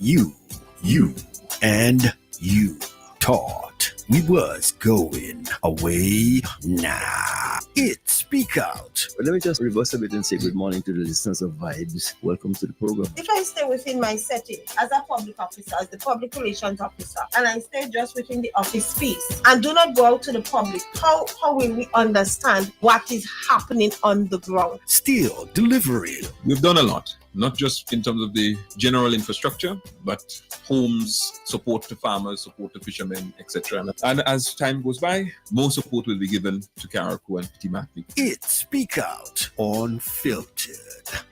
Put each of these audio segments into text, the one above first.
you, and you thought we was going away. Nah, it's Speak Out. But let me just reverse a bit and say good morning to the listeners of Vibes. Welcome to the program. If I stay within my setting as a public officer, as the public relations officer, and I stay just within the office space and do not go out to the public, how will we understand what is happening on the ground? Still delivering. We've done a lot, not just in terms of the general infrastructure, but homes, support to farmers, support to fishermen, etc. And as time goes by, more support will be given to Carriacou and Petit-Matney. It's Speak Out Unfiltered.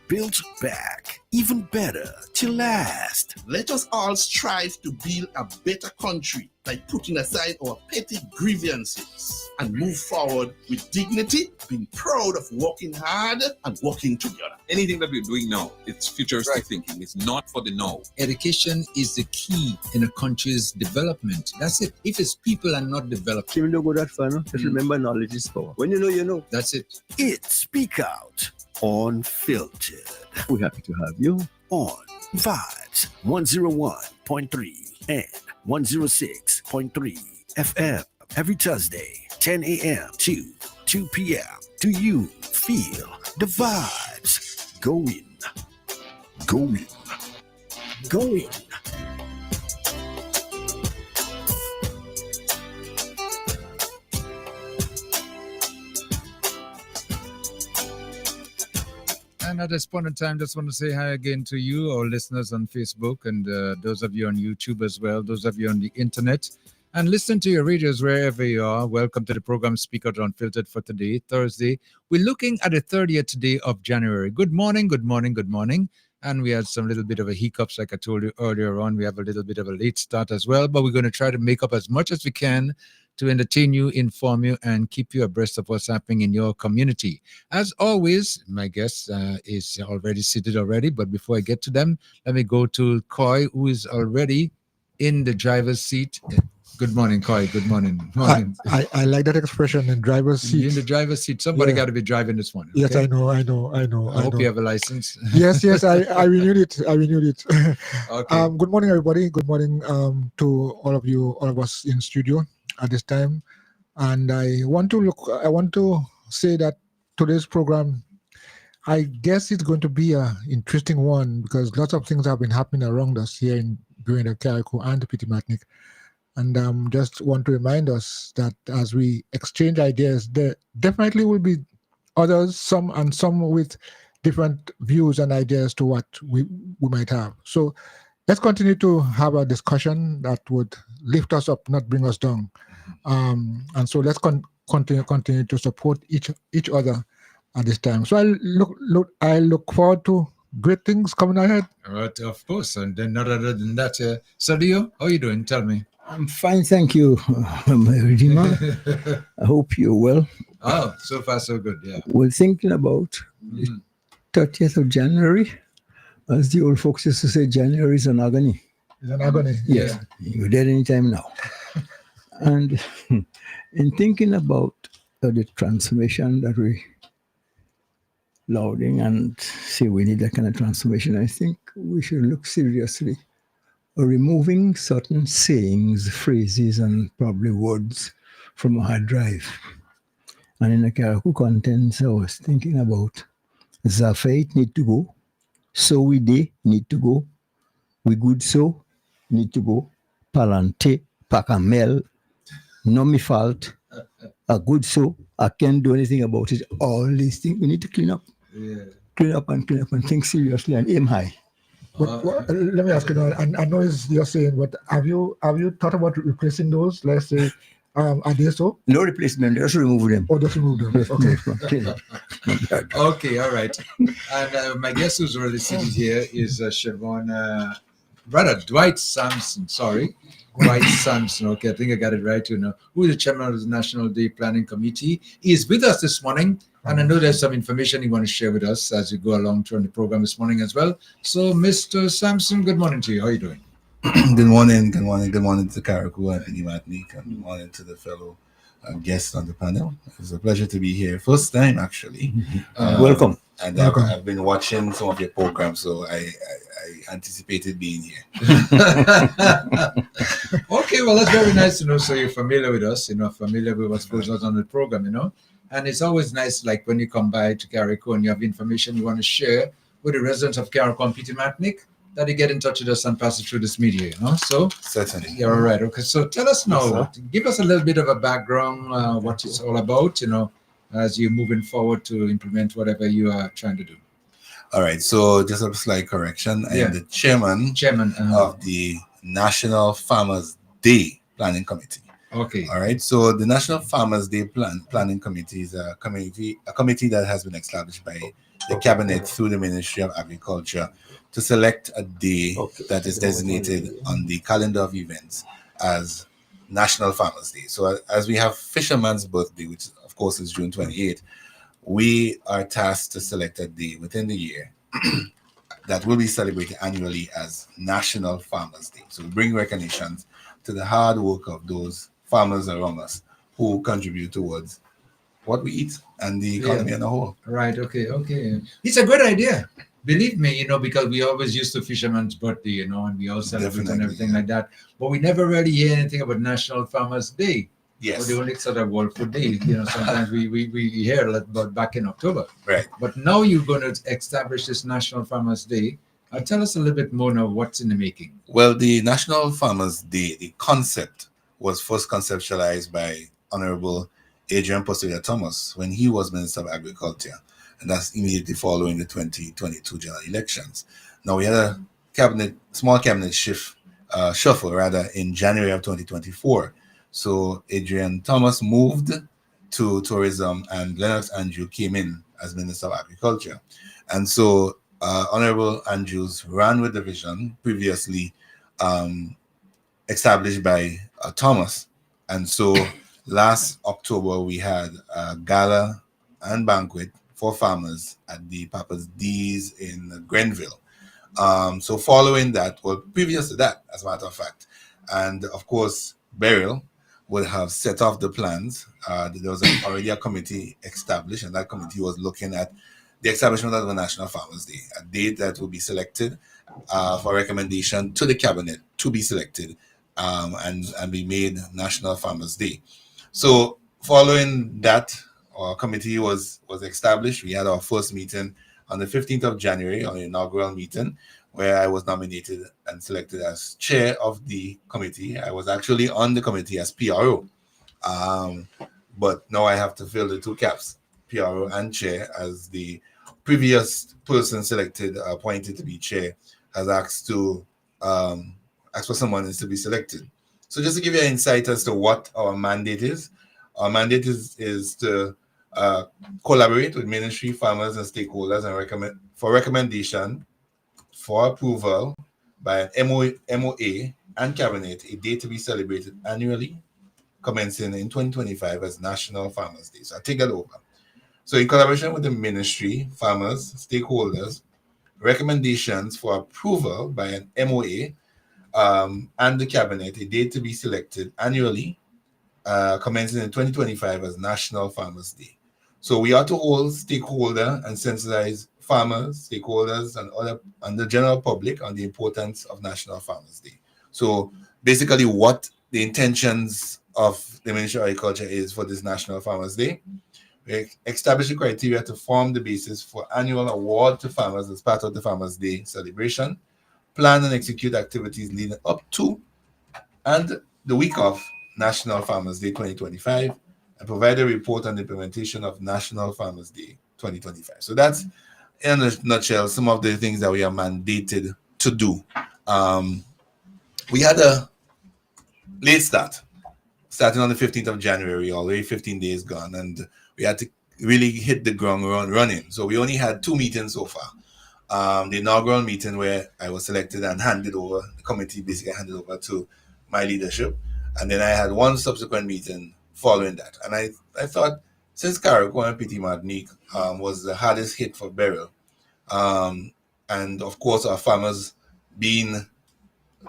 Built back, even better to last. Let us all strive to build a better country by putting aside our petty grievances and move forward with dignity, being proud of working hard and working together. Anything that we're doing now, it's futuristic thinking. It's not for the now. Education is the key in a country's development. That's it. If its people are not developed, Even though go that far, no? Just remember knowledge is power. When you know, you know. that's it. It's Speak Out Unfiltered. We're happy to have you. On Vibes 101.3 and 106.3 FM every Thursday, 10 a.m. to 2 p.m. Do you feel the vibes? Going. And at this point in time, just want to say hi again to you, our listeners on Facebook, and those of you on YouTube as well, those of you on the internet, and listen to your radios wherever you are. Welcome to the program Speak Out Unfiltered for today, Thursday. We're looking at the 30th day of January. Good morning. And we had some little bit of a hiccups, like I told you earlier on. We have a little bit of a late start as well, but we're going to try to make up as much as we can to entertain you, inform you, and keep you abreast of what's happening in your community. As always, my guest is already seated already, but before I get to them, let me go to Coy, who is already in the driver's seat. Good morning, Coy. Good morning. I like that expression, in driver's seat. You're in the driver's seat. Somebody got to be driving this one. Yes, okay? I know. I hope you have a license. Yes, I renewed it. Okay. Good morning, everybody. Good morning to all of us in studio at this time. And I want to say that today's program, I guess it's going to be an interesting one because lots of things have been happening around us here during the Carriacou and the Petit-Matney. And just want to remind us that as we exchange ideas, there definitely will be others, some with different views and ideas to what we might have. So let's continue to have a discussion that would lift us up, not bring us down. And so let's continue to support each other at this time. So I look forward to great things coming ahead. Right, of course. And then not other than that, Sadio, how are you doing? Tell me. I'm fine, thank you, Redeemer. I hope you're well. Oh, so far so good, yeah. We're thinking about the 30th of January. As the old folks used to say, January is an agony. It's an agony. Yes, you're dead anytime now. And in thinking about the transformation that we're lauding and say we need that kind of transformation, I think we should look seriously removing certain sayings, phrases, and probably words from a hard drive. And in the Carriacou contents, I was thinking about Zafait need to go, So we de need to go, we good so need to go, Palante, Pacamel, no me fault, a good so, I can't do anything about it. All these things we need to clean up. Yeah. Clean up and think seriously and aim high. But let me ask you now, and I know you're saying, but have you thought about replacing those? Let's say, are they so? No replacement, just remove them. Oh, just remove them. Okay. Okay, all right. And my guest who's already seated here is Siobhan, Dwight Sampson, Dwight Sampson, okay, I think I got it right, who is the chairman of the National Day Planning Committee. He is with us this morning, and I know there's some information you want to share with us as you go along during the program this morning as well. So, Mr. Sampson, good morning to you. How are you doing? Good morning to Carriacou and Petit-Matney. Good morning to the fellow guests on the panel. It's a pleasure to be here. First time, actually. Welcome. And I've been watching some of your programs, so I I anticipated being here. Okay, well, that's very nice to know. So you're familiar with us, familiar with what goes on the program, And it's always nice, like when you come by to Carriacou and you have information you want to share with the residents of Carriacou and Petit Martinique, that you get in touch with us and pass it through this media, So Certainly. you're all right. Okay, so tell us now, Yes, give us a little bit of a background, what it's all about, as you're moving forward to implement whatever you are trying to do. All right. So just a slight correction. I am the chairman of the National Farmers Day Planning Committee. Okay. All right. So the National Farmers Day Planning Committee is a committee that has been established by the cabinet through the Ministry of Agriculture to select a day that is designated on the calendar of events as National Farmers Day. So as we have Fisherman's Birthday, which of course is June 28th, we are tasked to select a day within the year that will be celebrated annually as National Farmers Day. So we bring recognition to the hard work of those farmers around us who contribute towards what we eat and the economy as a whole. Right. Okay. It's a good idea. Believe me, because we always used to Fisherman's Birthday, and we all celebrate and everything like that. But we never really hear anything about National Farmers Day. Yes. Or the only sort of World Food Day. Sometimes we hear about back in October. Right. But now you're going to establish this National Farmers Day. Tell us a little bit more now what's in the making. Well, the National Farmers Day, the concept was first conceptualized by Honorable Adrian Postelia Thomas when he was Minister of Agriculture. And that's immediately following the 2022 general elections. Now, we had a small cabinet shuffle in January of 2024. So Adrian Thomas moved to tourism and Lennox Andrew came in as Minister of Agriculture. And so Honorable Andrews ran with the vision previously established by Thomas. And so last October, we had a gala and banquet for farmers at the Papa's D's in Grenville. So following that, well, previous to that, as a matter of fact, and of course, Beryl would have set off the plans. There was already a committee established, and that committee was looking at the establishment of the National Farmers Day, a date that will be selected for recommendation to the cabinet to be selected and be made National Farmers Day. So following that, our committee was established. We had our first meeting on the 15th of January, our inaugural meeting, where I was nominated and selected as chair of the committee. I was actually on the committee as PRO, but now I have to fill the two caps, PRO and chair, as the previous person selected, appointed to be chair, has asked for someone to be selected. So just to give you an insight as to what our mandate is, our mandate is to collaborate with ministry, farmers, and stakeholders and recommendation for approval by an MOA and cabinet a day to be celebrated annually, commencing in 2025 as National Farmers Day. So I'll take that over. So in collaboration with the ministry, farmers, stakeholders, recommendations for approval by an MOA and the cabinet a day to be selected annually, commencing in 2025 as National Farmers Day. So we are to hold stakeholder and sensitize farmers, stakeholders, and the general public on the importance of National Farmers Day. So basically what the intentions of the Ministry of Agriculture is for this National Farmers Day. We establish the criteria to form the basis for annual award to farmers as part of the Farmers Day celebration, plan and execute activities leading up to and the week of National Farmers Day 2025, and provide a report on the implementation of National Farmers Day 2025. So that's, in a nutshell, some of the things that we are mandated to do. We had a late start, starting on the 15th of January, already 15 days gone, and we had to really hit the ground running. So we only had 2 meetings so far. The inaugural meeting where I was selected and handed over, the committee basically handed over to my leadership. And then I had 1 subsequent meeting following that. And I thought, since Carriacou and Petit Martinique was the hardest hit for Beryl, and of course our farmers being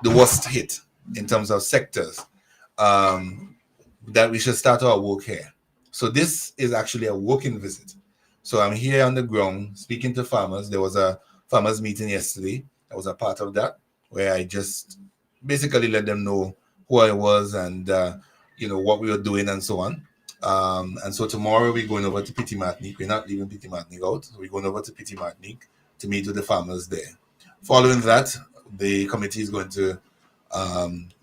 the worst hit in terms of sectors, that we should start our work here. So this is actually a working visit. So I'm here on the ground speaking to farmers. There was a farmers meeting yesterday I was a part of that, where I just basically let them know who I was and what we were doing and so on. And so tomorrow we're going over to Petit Martinique. We're not leaving Petit Martinique out. We're going over to Petit Martinique to meet with the farmers there. Following that, the committee is going to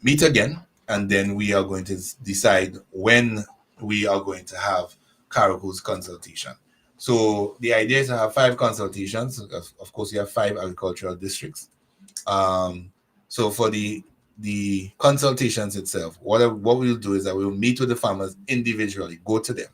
meet again, and then we are going to decide when we are going to have Karaku's consultation. So the idea is to have 5 consultations. Of course, we have 5 agricultural districts. So for the consultations itself, what we'll do is that we'll meet with the farmers individually, go to them,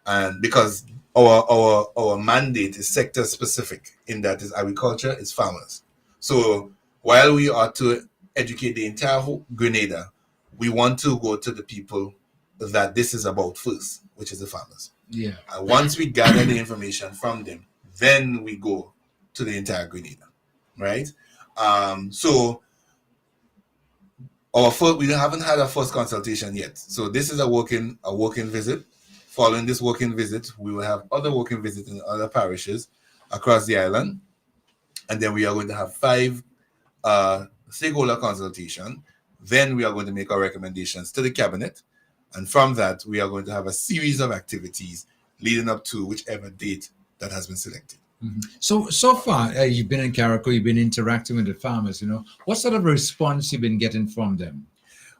and because our mandate is sector specific, in that is agriculture, is farmers. So while we are to educate the entire Grenada, we want to go to the people that this is about first, which is the farmers. Yeah. And once we gather the information from them, then we go to the entire Grenada, right? So we haven't had our first consultation yet. So this is a working visit. Following this working visit, we will have other working visits in other parishes across the island, and then we are going to have 5 stakeholder consultation. Then we are going to make our recommendations to the cabinet, and from that we are going to have a series of activities leading up to whichever date that has been selected. Mm-hmm. So far, you've been in Karaku, you've been interacting with the farmers. What sort of response you've been getting from them?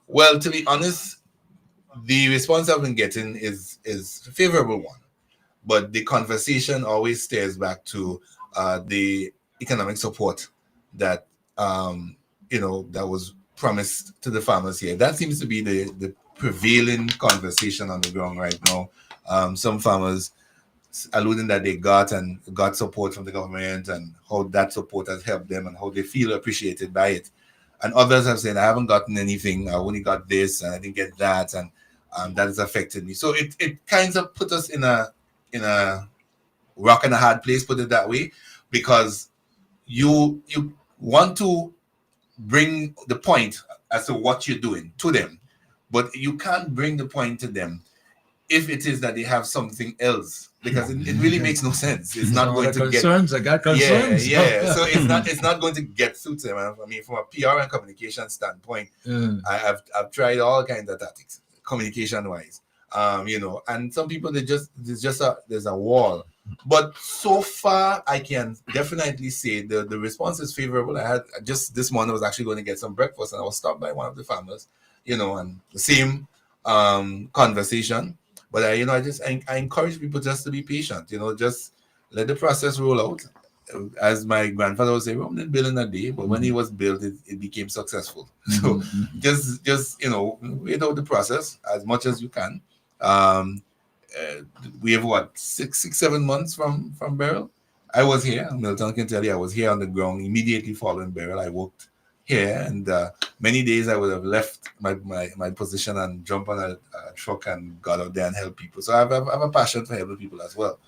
Well, to be honest, the response I've been getting is a favorable one, but the conversation always stares back to the economic support that that was promised to the farmers here. That seems to be the prevailing conversation on the ground right now. Some farmers alluding that they got support from the government, and how that support has helped them and how they feel appreciated by it. And others have said, I haven't gotten anything, I only got this and I didn't get that, and that has affected me. So it kind of put us in a rock and a hard place, put it that way, because you want to bring the point as to what you're doing to them, but you can't bring the point to them if it is that they have something else, because it really makes no sense. It's not going to get concerns. I got concerns. Yeah. So it's not going to get through to them. I mean, from a PR and communication standpoint, I've tried all kinds of tactics, communication wise. And some people there's a wall. But so far, I can definitely say the response is favorable. I had just this morning, I was actually going to get some breakfast, and I was stopped by one of the farmers, and the same conversation. But I encourage people just to be patient, just let the process roll out. As my grandfather would say, we didn't build in a day, but when he was built, it became successful. So just wait out the process as much as you can. We have 6-7 months from Beryl. I was here. Milton can tell you, I was here on the ground immediately following Beryl. I worked here, and many days I would have left my position and jump on a truck and got out there and help people. So I have a passion for helping people as well.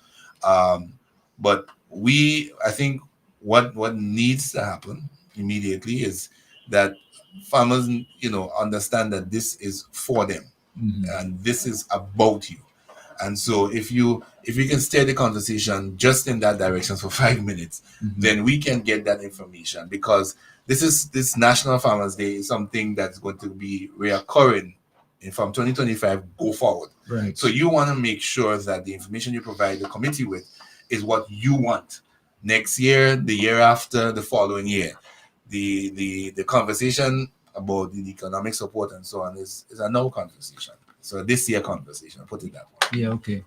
But I think what needs to happen immediately is that farmers, understand that this is for them, and this is about you. And so if we can steer the conversation just in that direction for 5 minutes, then we can get that information, because this National Farmers Day is something that's going to be reoccurring from 2025 go forward. Right. So you want to make sure that the information you provide the committee with is what you want next year, the year after, the following year. The conversation about the economic support and so on is a no conversation. So this year conversation, put it that way. Yeah, okay.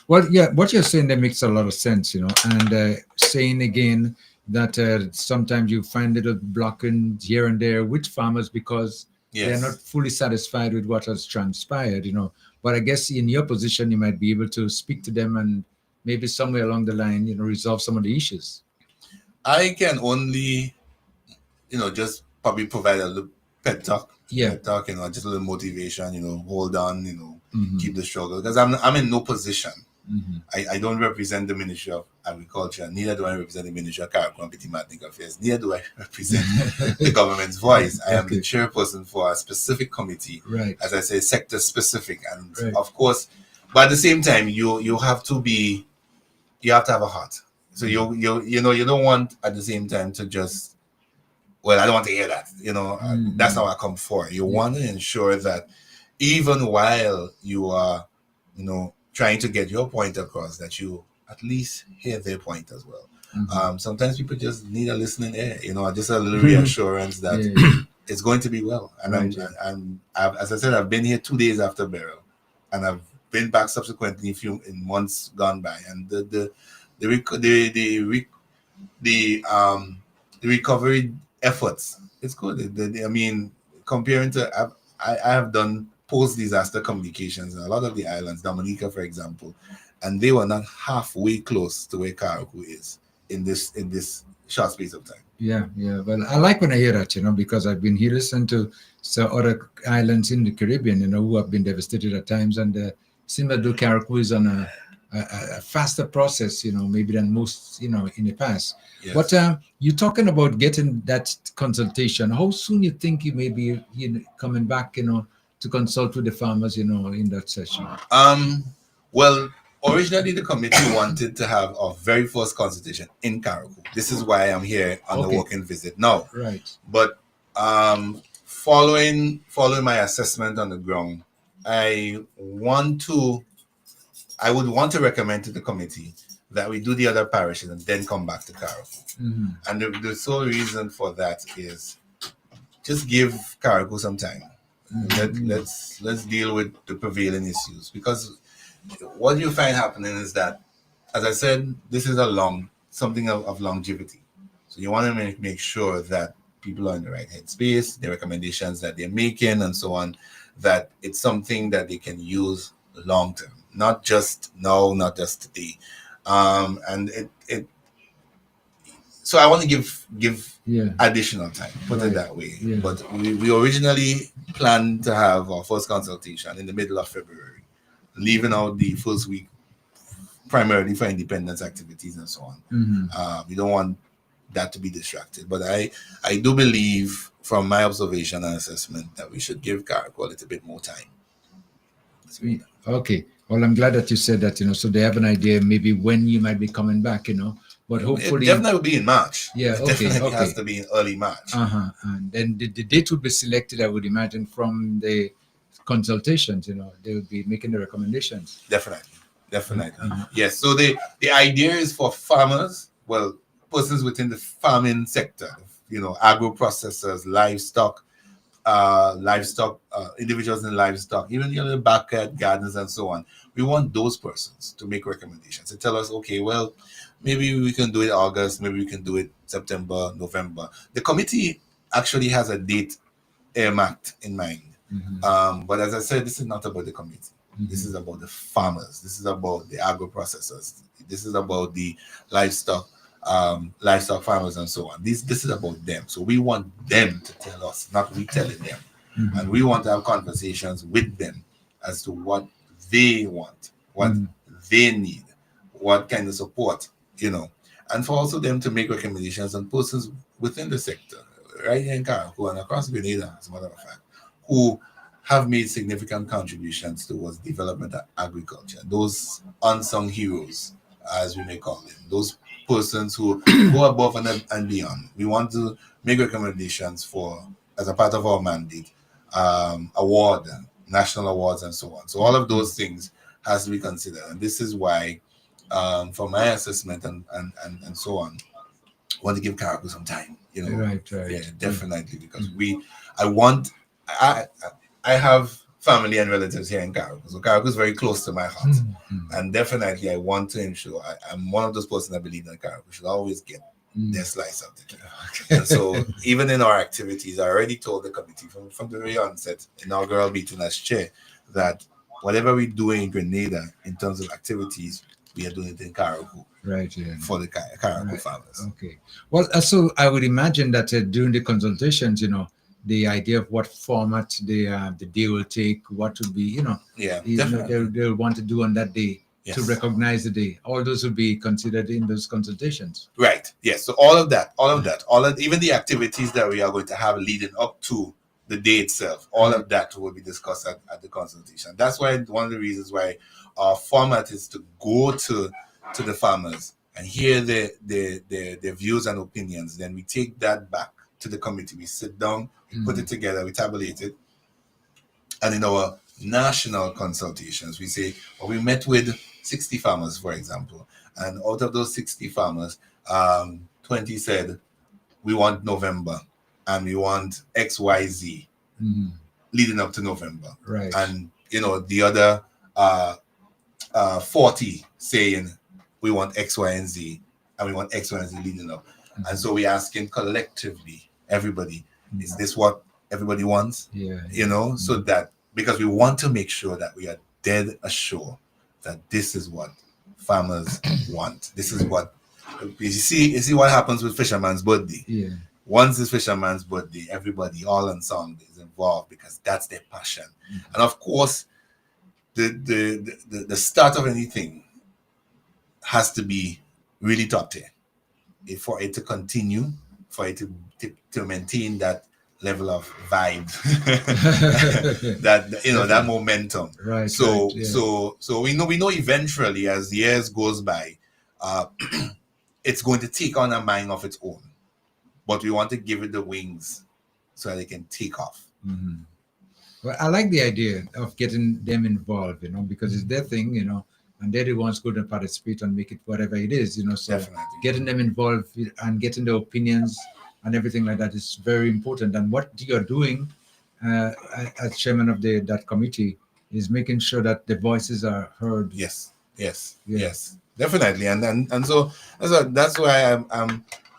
Well, yeah, what you're saying there makes a lot of sense, and saying again that sometimes you find little blockings here and there with farmers because they're not fully satisfied with what has transpired, But I guess in your position, you might be able to speak to them and maybe somewhere along the line, resolve some of the issues. I can only, just probably provide a little pep talk. Yeah. Pep talk, just a little motivation, hold on, keep the struggle. Because I'm in no position. I don't represent the Ministry of Agriculture, neither do I represent the Ministry of Karaku and Petit Martinique Affairs, neither do I represent the government's voice. I am the chairperson for a specific committee, right? As I say, sector specific, and of course, but at the same time, you have to have a heart. So you don't want at the same time to just well, I don't want to hear that. That's not what I come for. You want to ensure that even while you are, trying to get your point across, that you at least hear their point as well. Sometimes people just need a listening ear, just a little reassurance that it's going to be well. And as I said, I've been here 2 days after burial, and I've been back subsequently in months gone by, and the recovery efforts, it's good. I mean, comparing to, I have done post-disaster communications in a lot of the islands, Dominica, for example, and they were not halfway close to where Karaku is in this short space of time. Yeah. Well, I like when I hear that, because I've been here listening to some other islands in the Caribbean, who have been devastated at times, and it seems that Karaku is on a faster process, maybe than most, in the past. Yes. But you're talking about getting that consultation. How soon you think you may be coming back, to consult with the farmers, in that session? Well, originally the committee wanted to have our very first consultation in Karaku. This is why I'm here on the working visit now. Right. But following my assessment on the ground, I would want to recommend to the committee that we do the other parishes and then come back to Karaku. And the sole reason for that is just give Karaku some time. Let's deal with the prevailing issues, because what you find happening is that, as I said, this is something of longevity. So you want to make sure that people are in the right headspace, the recommendations that they're making and so on, that it's something that they can use long term, not just now, not just today. And so I want to give additional time, put it that way. Yeah. But we originally planned to have our first consultation in the middle of February, leaving out the first week primarily for independence activities and so on. We don't want that to be distracted. But I do believe, from my observation and assessment, that we should give Karaku a little bit more time. Okay. Well, I'm glad that you said that, so they have an idea maybe when you might be coming back, but hopefully... It definitely will be in March. Yeah, it definitely has to be in early March. And then the date would be selected, I would imagine, from the consultations, they would be making the recommendations. Definitely. Yes, so the idea is for farmers, persons within the farming sector, agro processors, livestock, individuals in livestock, even the backyard gardens and so on. We want those persons to make recommendations, to tell us, okay, well, maybe we can do it August, maybe we can do it September, November. The committee actually has a date earmarked in mind. But as I said, this is not about the committee. This is about the farmers. This is about the agro processors. This is about the livestock farmers and so on. This is about them. So we want them to tell us, not we telling them. And we want to have conversations with them as to what they want, what they need, what kind of support, and for also them to make recommendations on persons within the sector, right here in Karaku and across Grenada, as a matter of fact, who have made significant contributions towards development of agriculture. Those unsung heroes, as we may call them, those persons who go above and beyond. We want to make recommendations for, as a part of our mandate, national awards and so on. So all of those things has to be considered. And this is why, for my assessment and so on, I want to give Karaku some time. Right. Yeah, definitely, because I have family and relatives here in Karaku. So Karaku is very close to my heart. And definitely I want to ensure, I'm one of those persons that believe that Karaku should always get their slice of the cake. And so even in our activities, I already told the committee from the very onset, inaugural meeting as chair, that whatever we do in Grenada in terms of activities, we are doing it in Karaku. Right, yeah. For the Karaku farmers. Okay. Well, so I would imagine that during the consultations, the idea of what format the day will take, what would be, they'll want to do on that day to recognize the day. All those will be considered in those consultations. Right. Yes. So even the activities that we are going to have leading up to the day itself, all of that will be discussed at the consultation. That's why one of the reasons why our format is to go to the farmers and hear their views and opinions. Then we take that back to the committee. We sit down, we put it together, we tabulate it. And in our national consultations, we say, well, we met with 60 farmers, for example. And out of those 60 farmers, 20 said, we want November and we want XYZ leading up to November. Right. And, the other 40 saying, we want X, Y, and Z, and we want X, Y, and Z leading up. And so we're asking collectively, everybody, is this what everybody wants? So that, because we want to make sure that we are dead assured that this is what farmers want. This is what, you see what happens with Fisherman's Birthday. Yeah. Once it's Fisherman's Birthday, everybody, all ensemble is involved because that's their passion. And of course, the start of anything has to be really top tier. For it to continue, for it to maintain that level of vibe, that momentum. Right. So right, yeah. so we know eventually as the years goes by, it's going to take on a mind of its own. But we want to give it the wings so that it can take off. Mm-hmm. Well, I like the idea of getting them involved, because it's their thing, and they're the ones going to participate and make it whatever it is, So Definitely. getting them involved and getting their opinions and everything like that is very important. And what you're doing as chairman of that committee is making sure that the voices are heard. Yes, definitely. And so that's why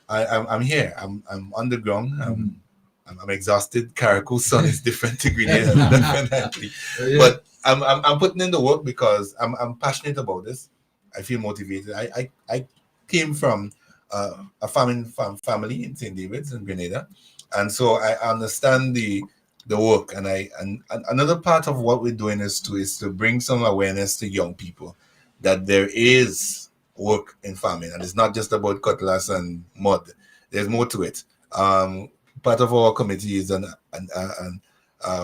I'm here. I'm on the ground. I'm exhausted. Caraco's son is different to Grenada, definitely. Yeah. But I'm putting in the work because I'm passionate about this. I feel motivated. I came from a farming family in St. David's in Grenada, and so I understand the work. And another part of what we're doing is to bring some awareness to young people that there is work in farming, and it's not just about cutlass and mud. There's more to it. Part of our committee is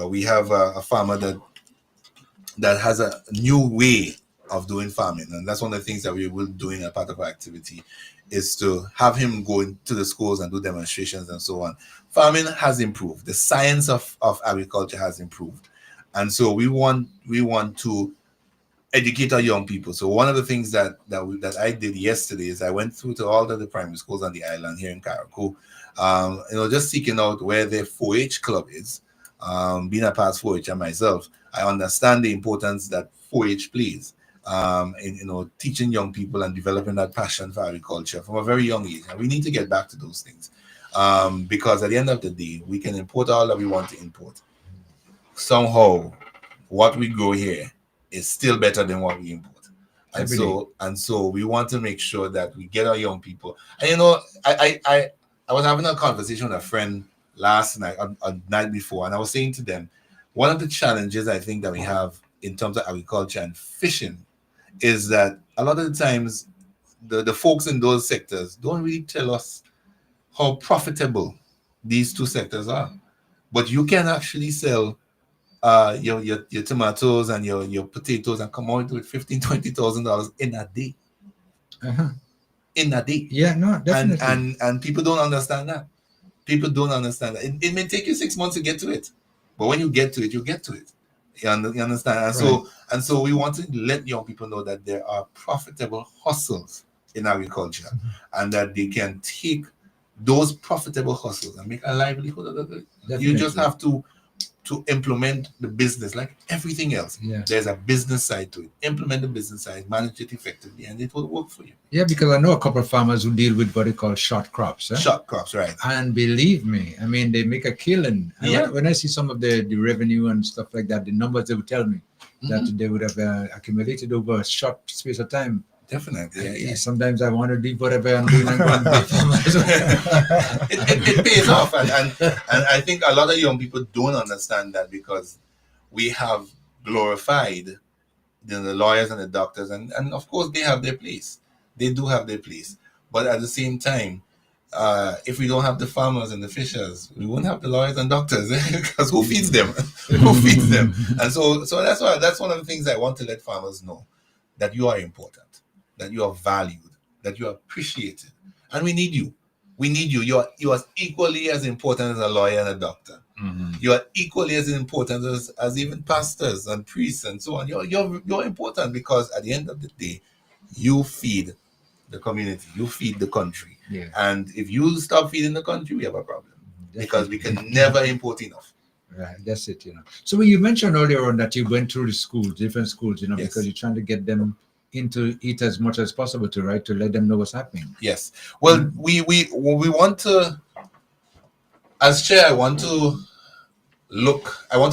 we have a farmer that has a new way of doing farming, and that's one of the things that we will do in a part of our activity is to have him go into the schools and do demonstrations and so on. Farming has improved. The science of agriculture has improved, and so we want to educate our young people. So one of the things that I did yesterday is I went through to all of the primary schools on the island here in Caraco, just seeking out where their 4-H club is. Being a past 4-H and myself, I understand the importance that 4-H plays in teaching young people and developing that passion for agriculture from a very young age. And we need to get back to those things because at the end of the day, we can import all that we want to import. Somehow, what we grow here is still better than what we import. And so we want to make sure that we get our young people. And I was having a conversation with a friend last night, or night before, and I was saying to them, one of the challenges I think that we have in terms of agriculture and fishing is that a lot of the times the folks in those sectors don't really tell us how profitable these two sectors are. But you can actually sell your tomatoes and your potatoes and come out with $15,000-$20,000 in a day. In a day. Yeah, no, definitely. And people don't understand that. People don't understand that. It may take you 6 months to get to it, but when you get to it, you get to it. You understand? And so we want to let young people know that there are profitable hustles in agriculture, and that they can take those profitable hustles and make a livelihood out of it. You just have to implement the business like everything else. Yeah. There's a business side to it. Implement the business side, manage it effectively, and it will work for you. Yeah, because I know a couple of farmers who deal with what they call short crops. Short crops, right. And believe me, I mean, they make a killing. And Yeah. when I see some of the revenue and stuff like that, the numbers they would tell me that they would have accumulated over a short space of time. Definitely. Yeah. Sometimes I want to leave whatever I'm doing and go and be farmers. it pays off, and I think a lot of young people don't understand that because we have glorified the lawyers and the doctors, and of course they have their place. They do have their place, but at the same time, if we don't have the farmers and the fishers, we won't have the lawyers and doctors because who feeds them? Who feeds them? And so that's one of the things I want to let farmers know, that you are important, that you are valued, that you are appreciated, and we need you. We need you. You are equally as important as a lawyer and a doctor. You are equally as important as even pastors and priests and so on. You're important because at the end of the day, you feed the community, you feed the country. Yeah. And if you stop feeding the country, we have a problem because we can never import enough. Right, that's it, So when you mentioned earlier on that you went through the schools, different schools, Yes. because you're trying to get them into it as much as possible to let them know what's happening. Yes. Well, we want to, as chair, I want to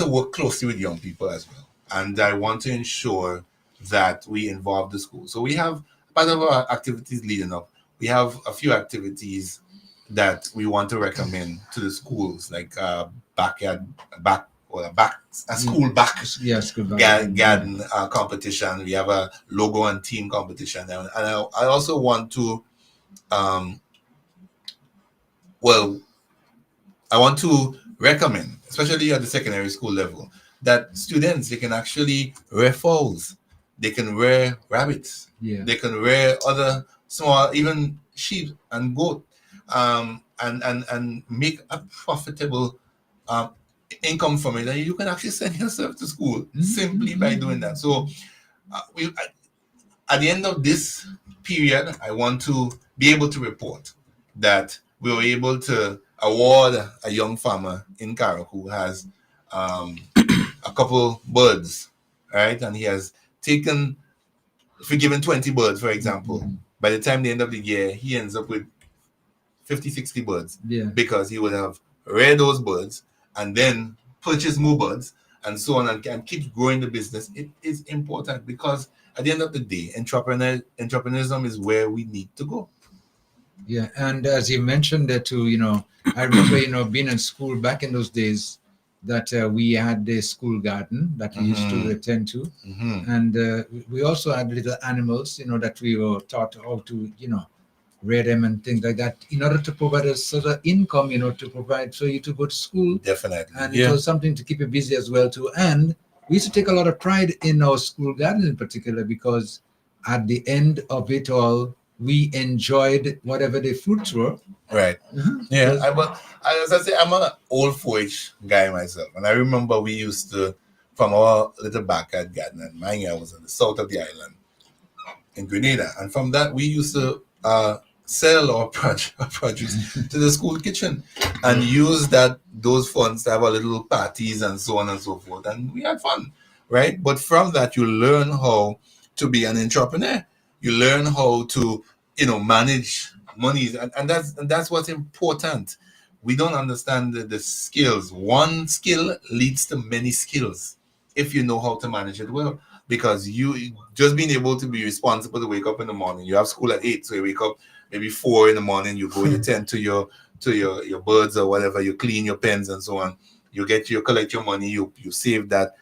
work closely with young people as well. And I want to ensure that we involve the school. So we have part of our activities leading up. We have a few activities that we want to recommend to the schools, like a school garden competition. We have a logo and team competition, and I also want to, I want to recommend, especially at the secondary school level, that students, they can actually rear fowls, they can rear rabbits, they can rear other small, even sheep and goat, and make a profitable income from it. And you can actually send yourself to school simply by doing that. So at the end of this period, I want to be able to report that we were able to award a young farmer in Carrick who has a couple birds, right? And he has taken, if we give him 20 birds, for example, by the time the end of the year, he ends up with 50, 60 birds because he would have reared those birds and then purchase more birds and so on, and keep growing the business. It is important because at the end of the day, entrepreneurship is where we need to go. Yeah, and as you mentioned that too, I remember, being in school back in those days, that we had the school garden that we used to attend to, and we also had little animals, that we were taught how to, rear them and things like that, in order to provide a sort of income, to provide for you to go to school. Definitely, and it was something to keep you busy as well too. And we used to take a lot of pride in our school garden in particular, because at the end of it all, we enjoyed whatever the fruits were. Right. Yeah. As I say, I'm an old 4-H guy myself. And I remember we used to, from our little backyard garden, and mine was on the south of the island in Grenada. And from that, we used to sell our produce to the school kitchen and use those funds to have our little parties and so on and so forth. And we had fun, right? But from that, you learn how to be an entrepreneur. You learn how to, manage money, and that's what's important. We don't understand the skills. One skill leads to many skills if you know how to manage it well. Because you just being able to be responsible to wake up in the morning. You have school at 8, so you wake up maybe 4 in the morning. You go, you tend to your birds or whatever. You clean your pens and so on. You collect your money. You save that.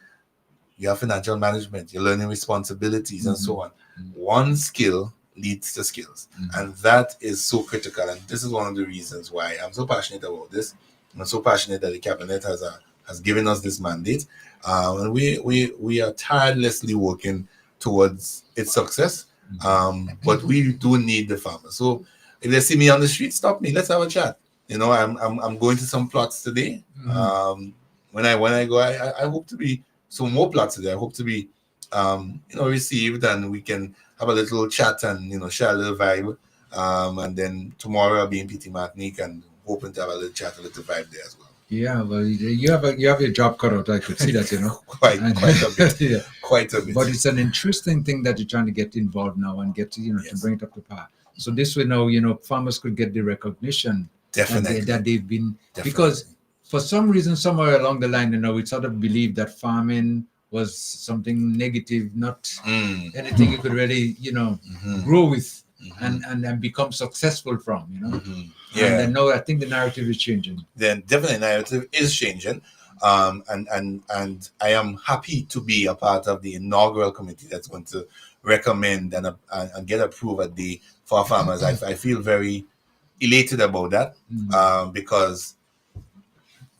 You have financial management. You're learning responsibilities and so on. One skill leads to skills, and that is so critical. And this is one of the reasons why I'm so passionate about this. I'm so passionate that the cabinet has given us this mandate, and we are tirelessly working towards its success. But we do need the farmers. So if they see me on the street, stop me. Let's have a chat. I'm going to some plots today. When I go, I hope to be some more plots today. I hope to be received, and we can have a little chat and share a little vibe. And then tomorrow I'll be in PT Martinique and hoping to have a little chat, a little vibe there as well. Yeah, well, you have your job cut out. I could see that, quite a bit. Yeah. Quite a bit. But it's an interesting thing that you're trying to get involved now and get to bring it up to par. So this way now, farmers could get the recognition Definitely that they've been. Definitely. Because for some reason, somewhere along the line, it's sort of believed that farming was something negative, not anything you could really, grow with and become successful from, Yeah. And then now I think the narrative is changing. Then definitely narrative is changing. And I am happy to be a part of the inaugural committee that's going to recommend and get approved for farmers. I feel very elated about that because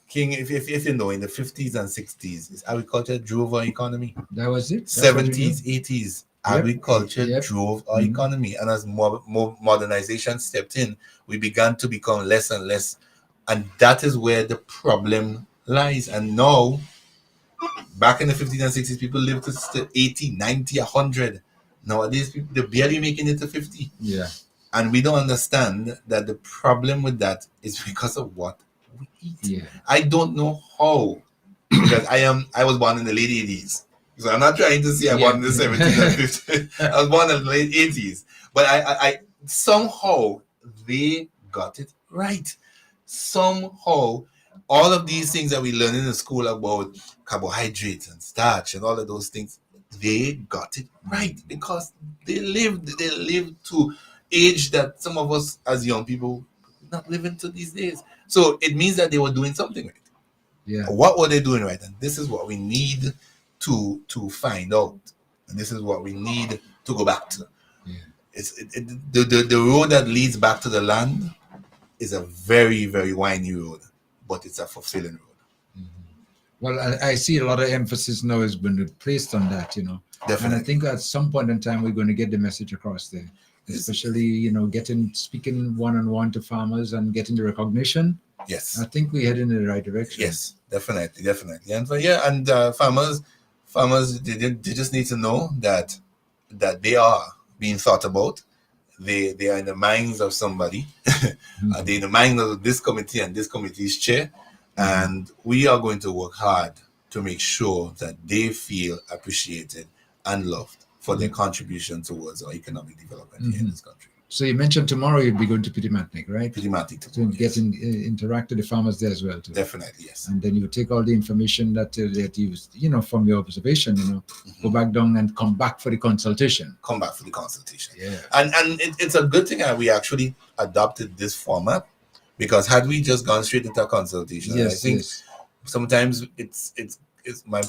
King, if you know, in the 50s and 60s, agriculture drove our economy. That was it. 70s, 80s, Agriculture Yep. drove our Mhm. economy, and as more modernization stepped in, we began to become less and less, and that is where the problem lies. And now, back in the 50s and 60s, people lived to 80, 90, 100. Nowadays, people, they're barely making it to 50. Yeah. And we don't understand that the problem with that is because of what we eat. Yeah. I don't know how, because I was born in the late 80s. So I'm not trying to say I born in the 70s and 50s. I was born in the late 80s. But I somehow they got it right. Somehow all of these things that we learn in the school about carbohydrates and starch and all of those things, they got it right because they lived to age that some of us as young people not living to these days. So it means that they were doing something right. Yeah. What were they doing right? And this is what we need to find out. And this is what we need to go back to. Yeah. The road that leads back to the land is a very, very windy road, but it's a fulfilling road. Well, I see a lot of emphasis now has been placed on that, Definitely. And I think at some point in time we're going to get the message across there, especially speaking one-on-one to farmers and getting the recognition. Yes, I think we're heading in the right direction. yes, definitely. And farmers, they just need to know that they are being thought about. They are in the minds of somebody. They're in the mind of this committee and this committee's chair. And we are going to work hard to make sure that they feel appreciated and loved for their contribution towards our economic development here in this country. So you mentioned tomorrow you'll be going to Pitimatnik, right? Pitimatnik To get interact with the farmers there as well too. Definitely, yes. And then you take all the information that you from your observation, go back down and come back for the consultation. Come back for the consultation. Yeah. And it's a good thing that we actually adopted this format, because had we just gone straight into a consultation, I think sometimes it's my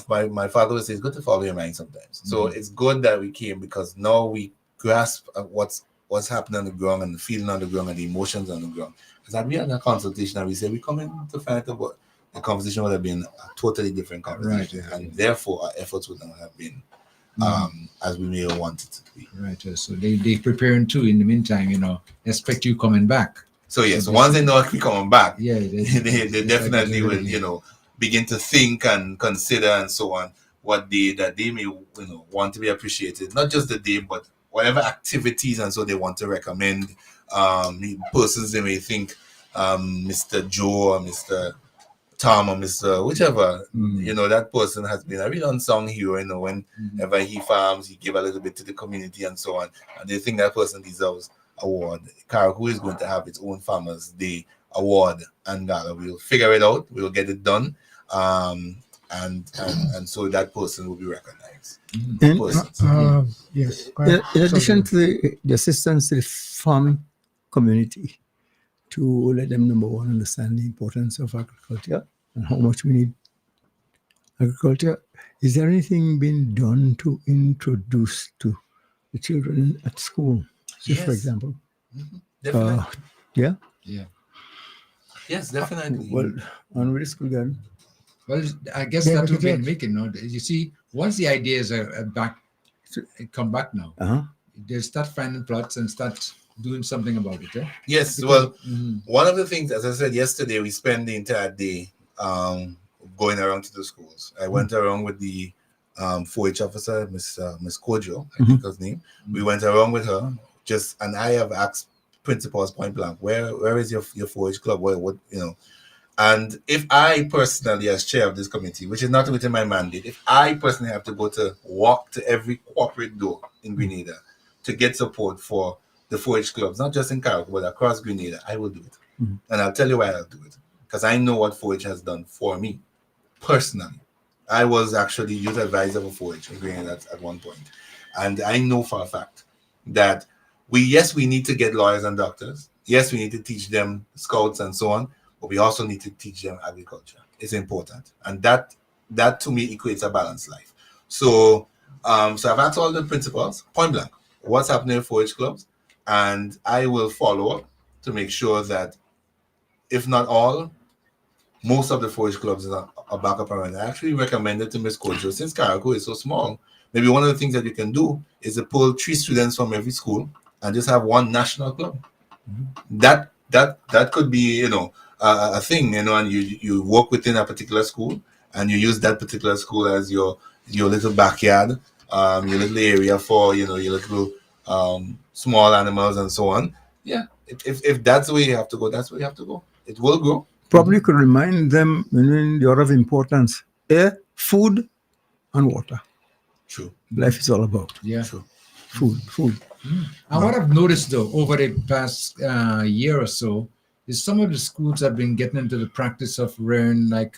father would say it's good to follow your mind sometimes. So it's good that we came, because now we grasp what's happening on the ground and the feeling on the ground and the emotions on the ground. Because had we had a consultation and we said we come in to find out about, the conversation would have been a totally different conversation, right. And therefore our efforts would not have been as we may have wanted it to be. Right. So they preparing too. In the meantime, expect you coming back. So yes, once they know we're coming back, they definitely will, begin to think and consider and so on that they may want to be appreciated. Not just the day, but whatever activities and so they want to recommend. Persons they may think, Mr. Joe or Mr. Tom or Mr. whichever, that person has been a real unsung hero. Whenever he farms, he give a little bit to the community and so on, and they think that person deserves award. Carriacou is going to have its own Farmers Day award and gala. We'll figure it out. We'll get it done, and so that person will be recognized. Yes. In addition to the assistance to the farming community, to let them, number one, understand the importance of agriculture and how much we need agriculture, is there anything being done to introduce to the children at school? Just for example. Definitely. Yeah? Yeah. Yes, definitely. Well, on with the school garden. Well, I guess that will be making. You see, once the ideas are back, come back now, they'll start finding plots and start doing something about it. Yes, because, one of the things, as I said yesterday, we spent the entire day going around to the schools. I went around with the 4-H officer, Miss Kojo, I think her name. We went around with her, and I have asked principals point blank, where is your 4-H club? What And if I personally, as chair of this committee, which is not within my mandate, if I personally have to walk to every corporate door in Grenada to get support for the 4-H clubs, not just in Carriacou, but across Grenada, I will do it. And I'll tell you why I'll do it. Because I know what 4-H has done for me, personally. I was actually youth advisor for 4-H in Grenada at one point. And I know for a fact that we need to get lawyers and doctors. Yes, we need to teach them scouts and so on, but we also need to teach them agriculture. It's important. And that to me equates a balanced life. So I've asked all the principals, point blank, what's happening in 4-H clubs, and I will follow up to make sure that, if not all, most of the 4-H clubs are back up around. I actually recommended to Ms. Kojo, since Carriacou is so small, Maybe one of the things that you can do is to pull 3 students from every school and just have one national club. That could be, you know, a thing, you know, and you work within a particular school and you use that particular school as your little backyard, your little area for, you know, your little small animals and so on. Yeah, if that's the way you have to go, that's where you have to go. It will grow. Probably could remind them in the order of importance: air, food, and water. True. Life is all about Yeah. True. food. And what I've noticed though over the past year or so is some of the schools have been getting into the practice of rearing like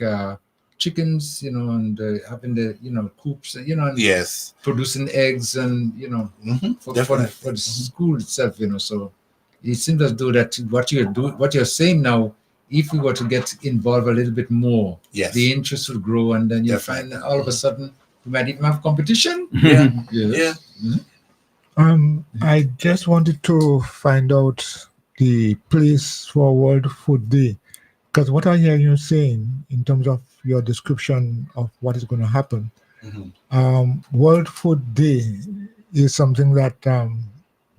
chickens, you know, and having the, you know, coops, you know, and Yes. producing eggs and, you know, for the school itself, you know. So it seems as though that what you're saying now, if we were to get involved a little bit more, Yes. the interest will grow, and then you Definitely. find all of a sudden we might even have competition. Yeah. Yes. Yeah. I just wanted to find out the place for World Food Day, because what I hear you saying in terms of your description of what is going to happen, World Food Day is something that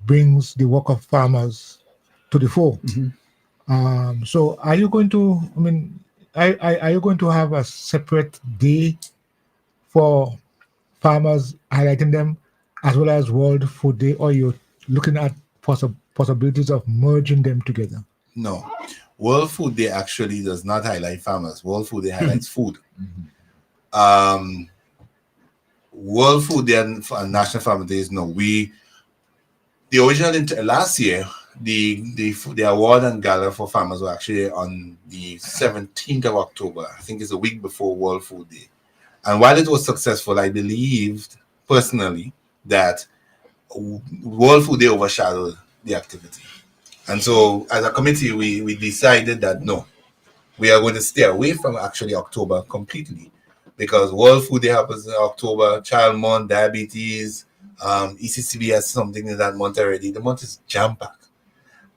brings the work of farmers to the fore. So are you going to, I mean, are you going to have a separate day for farmers, highlighting them, as well as World Food Day, or you're looking at possibilities of merging them together? No. World Food Day actually does not highlight farmers. World Food Day highlights food. World Food Day and National Farmer Days, no. The original last year, the award and gala for farmers were actually on the 17th of October. I think it's a week before World Food Day. And while it was successful, I believed personally that World Food Day overshadowed the activity. And so as a committee, we decided that no, we are going to stay away from actually October completely, because World Food Day happens in October, Child Month, Diabetes, ECCB has something in that month already. The month is jam-packed.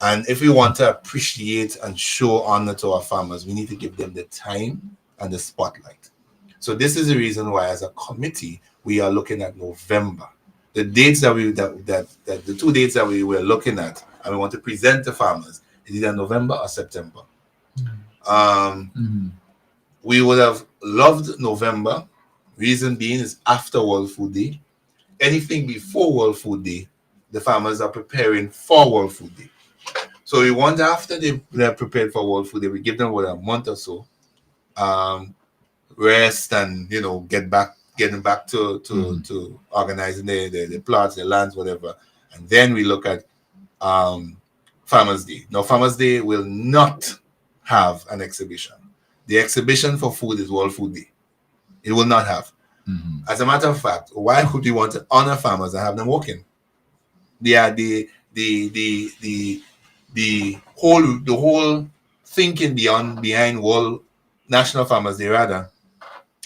And if we want to appreciate and show honor to our farmers, we need to give them the time and the spotlight. So this is the reason why, as a committee, we are looking at November. The dates that the 2 dates that we were looking at, and we want to present to farmers, is either November or September. We would have loved November. Reason being is after World Food Day. Anything before World Food Day, the farmers are preparing for World Food Day. So we want, after they're prepared for World Food Day, we give them a month or so, rest, and, you know, getting back to organizing the plots, the lands, whatever. And then we look at Farmers Day. Now, Farmers Day will not have an exhibition. The exhibition for food is World Food Day. It will not have. As a matter of fact, why would we want to honor farmers and have them working? They are the whole thinking behind World National Farmers Day, rather,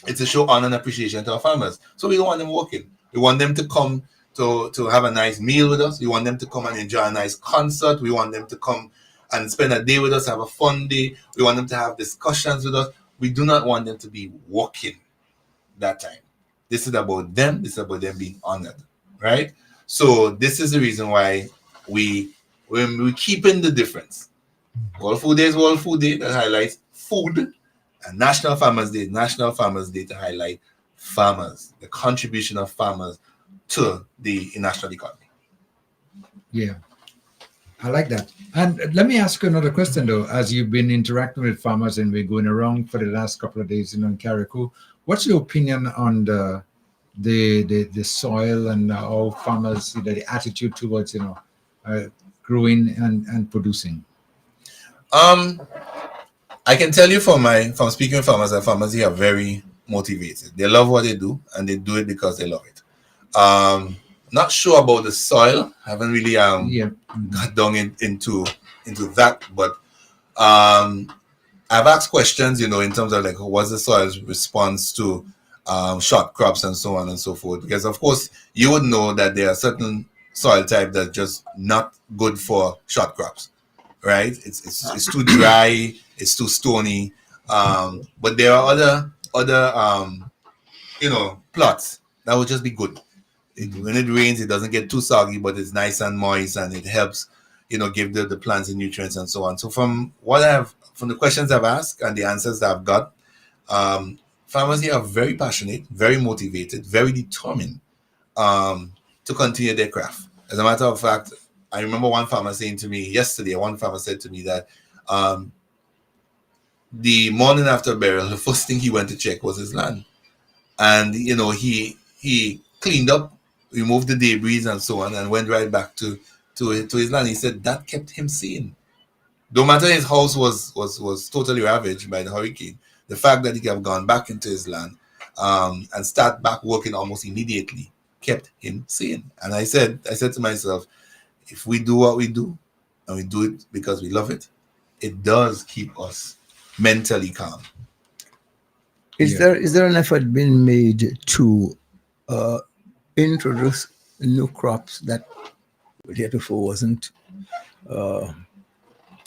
it's to show honor and appreciation to our farmers. So we don't want them working. We want them to come to have a nice meal with us. We want them to come and enjoy a nice concert. We want them to come and spend a day with us, have a fun day. We want them to have discussions with us. We do not want them to be working that time. This is about them. This is about them being honored, right? So this is the reason why we're keeping the difference. World Food Day is World Food Day, that highlights food, and National Farmers Day to highlight farmers, the contribution of farmers to the national economy. Yeah, I like that. And let me ask you another question though. As you've been interacting with farmers and we're going around for the last couple of days, you know, in Carriacou, what's your opinion on the soil and how farmers, the attitude towards, you know, growing and producing? I can tell you from speaking with farmers, that farmers here are very motivated. They love what they do, and they do it because they love it. Not sure about the soil. Haven't really got down into that, but I've asked questions, you know, in terms of like what's the soil's response to short crops and so on and so forth. Because of course you would know that there are certain soil types that are just not good for short crops, right? It's too dry, it's too stony. But there are other you know, plots that would just be good. When it rains, it doesn't get too soggy, but it's nice and moist, and it helps, give the plants the nutrients and so on. So from the questions I've asked and the answers that I've got, farmers here are very passionate, very motivated, very determined to continue their craft. As a matter of fact, I remember one farmer saying to me yesterday, one farmer said to me that the morning after burial, the first thing he went to check was his land. And, he cleaned up, removed the debris and so on, and went right back to his land. He said that kept him sane. No matter his house was totally ravaged by the hurricane, the fact that he could have gone back into his land and start back working almost immediately kept him sane. And I said to myself, if we do what we do, and we do it because we love it, it does keep us mentally calm. Is there an effort being made to introduce new crops that heretofore wasn't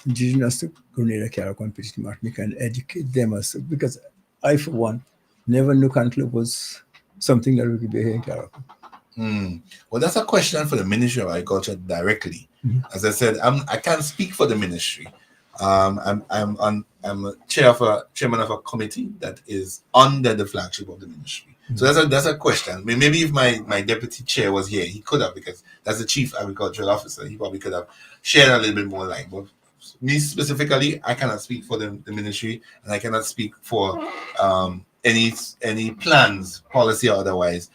indigenous to Grenada, Carriacou, and Petite Martinique, and educate them because I, for one, never knew cantaloupe was something that we could be here in Carriacou. Well, that's a question for the Ministry of Agriculture directly. As I said, I can't speak for the ministry. I'm a chairman of a committee that is under the flagship of the ministry. So that's a question. I mean, maybe if my deputy chair was here, he could have, because that's the chief agricultural officer. He probably could have shared a little bit more light. But me specifically, I cannot speak for the ministry, and I cannot speak for any plans, policy or otherwise,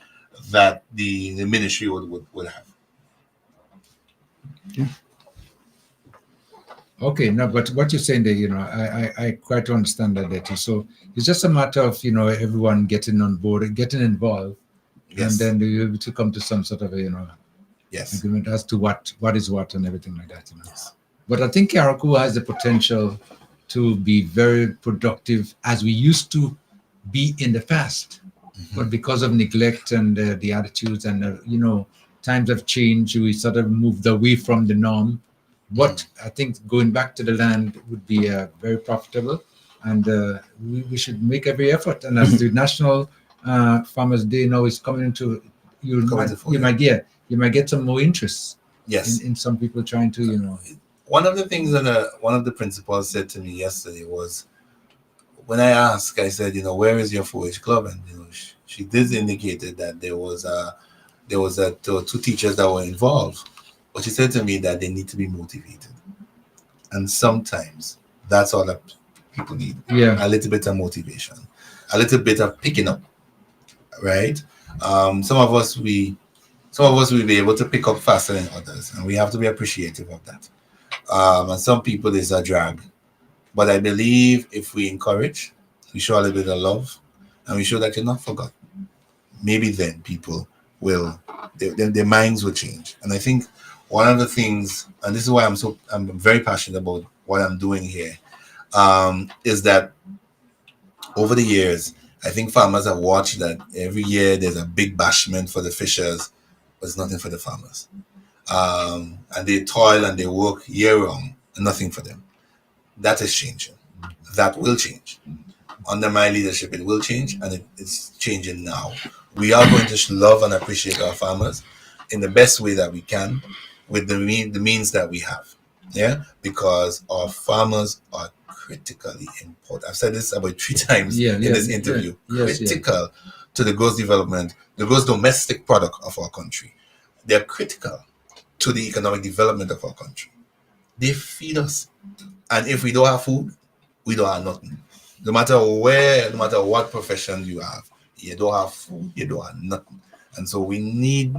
that the ministry would have. Okay, no, but what you're saying there, I quite understand that. So it's just a matter of, everyone getting on board and getting involved, and then you're able to come to some sort of agreement as to what is what and everything like that. Yes. But I think Carriacou has the potential to be very productive as we used to be in the past. But because of neglect and the attitudes and, times have changed, we sort of moved away from the norm. But I think going back to the land would be very profitable, and we should make every effort. And as the National Farmers Day now is coming into, you might get some more interest. Yes, in some people trying to, One of the things that one of the principals said to me yesterday was, when I asked, I said, where is your 4-H club? And she did indicate that there was two teachers that were involved. But she said to me that they need to be motivated. And sometimes that's all that people need. Yeah. A little bit of motivation, a little bit of picking up, right? Some of us will be able to pick up faster than others, and we have to be appreciative of that. And some people is a drag. But I believe if we encourage, we show a little bit of love, and we show that you're not forgotten, maybe then people will, their minds will change. And I think one of the things, and this is why I'm very passionate about what I'm doing here, is that over the years, I think farmers have watched that every year there's a big bashment for the fishers, but it's nothing for the farmers. And they toil and they work year round, and nothing for them. That is changing. That will change. Under my leadership, it will change, and it's changing now. We are going to love and appreciate our farmers in the best way that we can, with the means that we have. Yeah, because our farmers are critically important. I've said this about 3 times in this interview. Critical to the gross development, the gross domestic product of our country. They're critical to the economic development of our country. They feed us. And if we don't have food, we don't have nothing. No matter where, no matter what profession you have, you don't have food, you don't have nothing. And so we need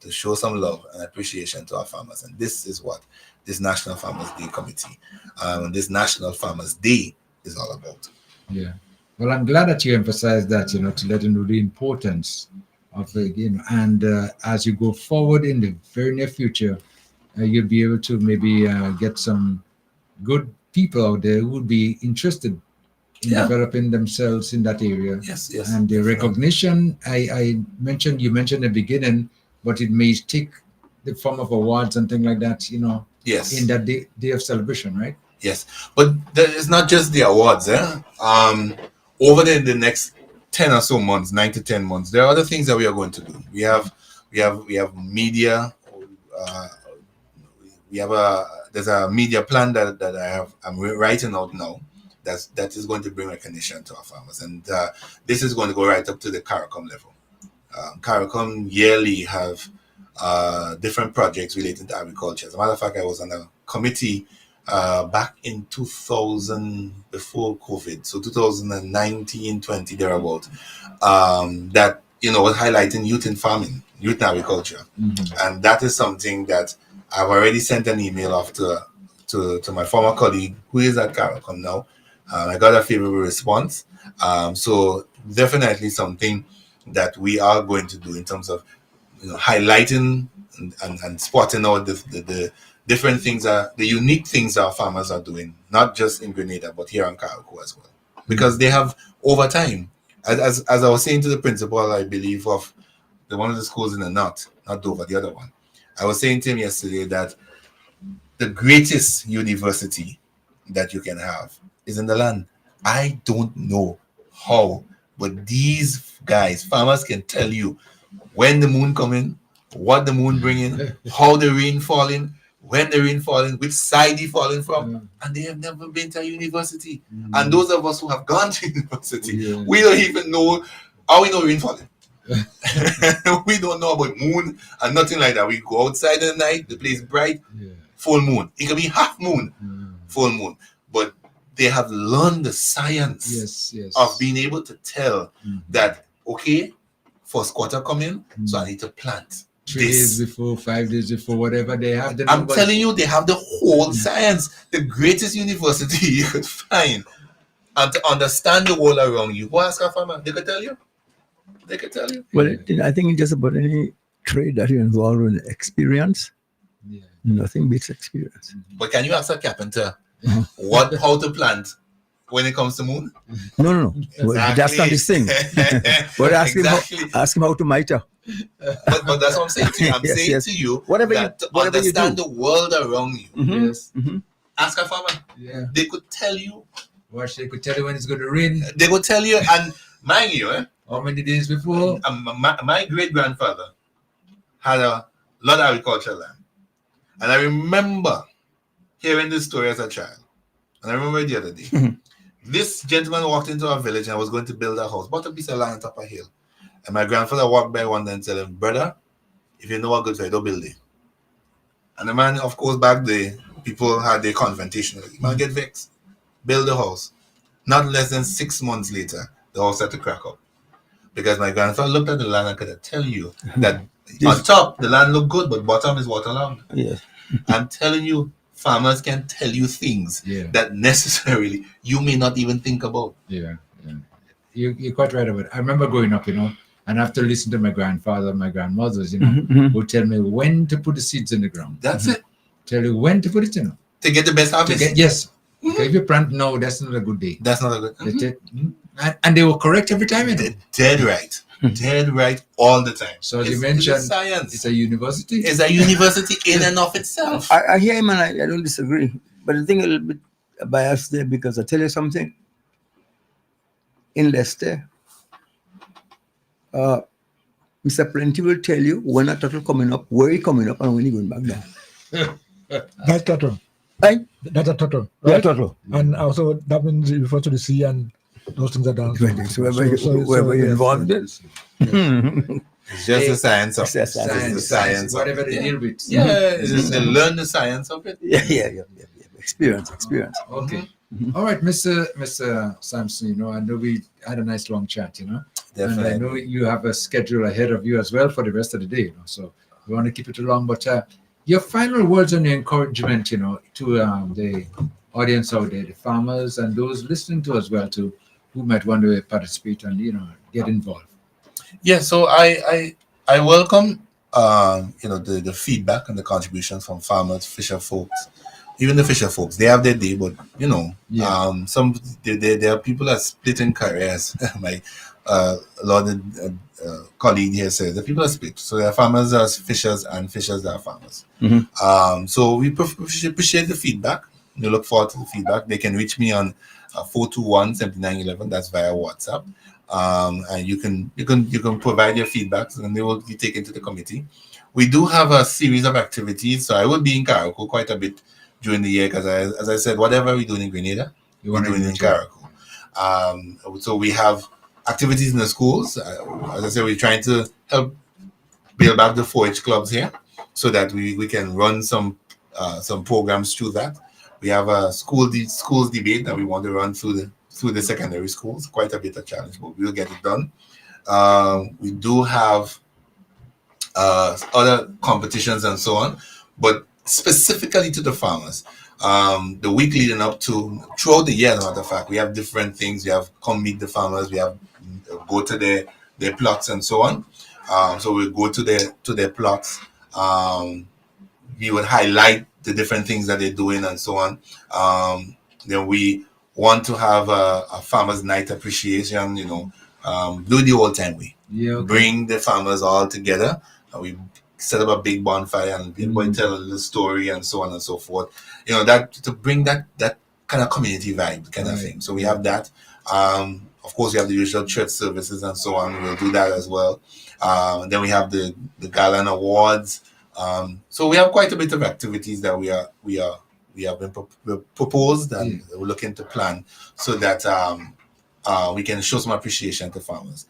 to show some love and appreciation to our farmers. And this is what this National Farmers Day Committee, this National Farmers Day is all about. Yeah. Well, I'm glad that you emphasized that, to let them know the importance of, and as you go forward in the very near future, you'll be able to maybe get some good people out there who would be interested in developing themselves in that area. Yes. And the recognition you mentioned in the beginning, but it may take the form of awards and things like that, Yes. in that day of celebration, right? Yes. But it's not just the awards. Over the next 10 or so months, 9 to 10 months, there are other things that we are going to do. We have media. There's a media plan that I'm writing out now. That is going to bring recognition to our farmers, and this is going to go right up to the CARICOM level. CARICOM yearly have different projects related to agriculture. As a matter of fact, I was on a committee back in 2000, before COVID, so 2019, 20 thereabout, that was highlighting youth in farming, youth in agriculture, and that is something that I've already sent an email off to my former colleague who is at CARICOM now. I got a favorable response. So definitely something that we are going to do in terms of highlighting and spotting out the different things, the unique things our farmers are doing, not just in Grenada, but here on Carriacou as well. Because they have, over time, as I was saying to the principal, I believe, of one of the schools in the north, not Dover, the other one, I was saying to him yesterday that the greatest university that you can have is in the land. I don't know how, but these guys, farmers, can tell you when the moon coming, what the moon bringing, how the rain falling, when the rain falling, which side he falling from, and they have never been to a university. And those of us who have gone to university, we don't even know how we know rain falling. We don't know about moon and nothing like that. We go outside in the night, the place bright, full moon. It can be half moon, full moon. But they have learned the science of being able to tell that, okay, first quarter come in, so I need to plant. 3 days before, 5 days before, whatever they have. I'm telling you, they have the whole science, the greatest university you could find. And to understand the world around you, go ask a farmer, they could tell you. They could tell you. Well, I think just about any trade that you're involved in, experience, nothing beats experience. But can you ask a carpenter how to plant when it comes to moon? No. Exactly. Well, that's not his thing. But ask him how to miter. But that's what I'm saying to you. I'm saying to you to understand the world around you. Ask a farmer. They could tell you. They could tell you when it's going to rain. They could tell you, and mind you, how many days before? My great-grandfather had a lot of agricultural land. And I remember hearing this story as a child. And I remember the other day. This gentleman walked into our village and was going to build a house, bought a piece of land on top of a hill. And my grandfather walked by one day and said, brother, if you know what good for you, don't build it. And the man, of course, back there, people had their confrontation. Man, get vexed. Build the house. Not less than 6 months later, the house had to crack up. Because my grandfather looked at the land and could tell you that on top, the land looked good, but bottom is waterlogged. I'm telling you, farmers can tell you things that necessarily you may not even think about. You're quite right about it. I remember growing up, and after listening to my grandfather and my grandmothers, who tell me when to put the seeds in the ground. That's it. Tell you when to put it, To get the best harvest. Yes. Okay, if you plant, no, that's not a good day. That's not a good And they were correct every time. Dead right. Dead right all the time. So you mentioned science. It's a university. It's a university in and of itself. I hear him and I don't disagree. But I think a little bit biased there because I tell you something. In Leicester, Mr. Plenty will tell you when a turtle coming up, where he coming up, and when he going back down. That's turtle. Right? That's a turtle. Yeah, Right? turtle. And also that means it refers to the sea and those things are done. So wherever you're involved in. It's just the science of it. Science. Whatever they deal with. It's just to learn the science of it. Yeah. Experience. Okay. All right, Mr. Sampson, I know we had a nice long chat, Definitely. And I know you have a schedule ahead of you as well for the rest of the day, so we want to keep it along. But your final words and your encouragement, to the audience out there, the farmers and those listening to as well, too, who might want to participate and, get involved. Yeah, so I welcome, the feedback and the contributions from farmers, fisher folks. Even the fisher folks, they have their day, but some there are people that split in careers. My lauded colleague here says the people are split. So there are farmers that are fishers and fishers that are farmers. So we appreciate the feedback. We look forward to the feedback. They can reach me on 421-7911. That's via WhatsApp. and you can provide your feedback, and they will be taken to the committee. We do have a series of activities, so I will be in Carriacou quite a bit during the year because, as I said, whatever we do in Grenada, we're doing in Carriacou. So we have activities in the schools. As I said, we're trying to help build back the 4-H clubs here so that we can run some programs through that. We have a schools debate that we want to run through the secondary schools. Quite a bit of challenge, but we'll get it done. We do have other competitions and so on, but specifically to the farmers. The week leading up to throughout the year, as a matter of fact, we have different things. We have come meet the farmers. We have go to their plots and so on. So we go to their plots. We would highlight the different things that they're doing and so on. Then we want to have a farmers' night appreciation. Do the old time way. Yeah, okay. Bring the farmers all together. We set up a big bonfire and everybody tell a little story and so on and so forth. That to bring that kind of community vibe kind of thing. So we have that. Of course, we have the usual church services and so on. We'll do that as well. Then we have the Gala and Awards. So we have quite a bit of activities that we have been proposed and we're looking to plan so that we can show some appreciation to farmers.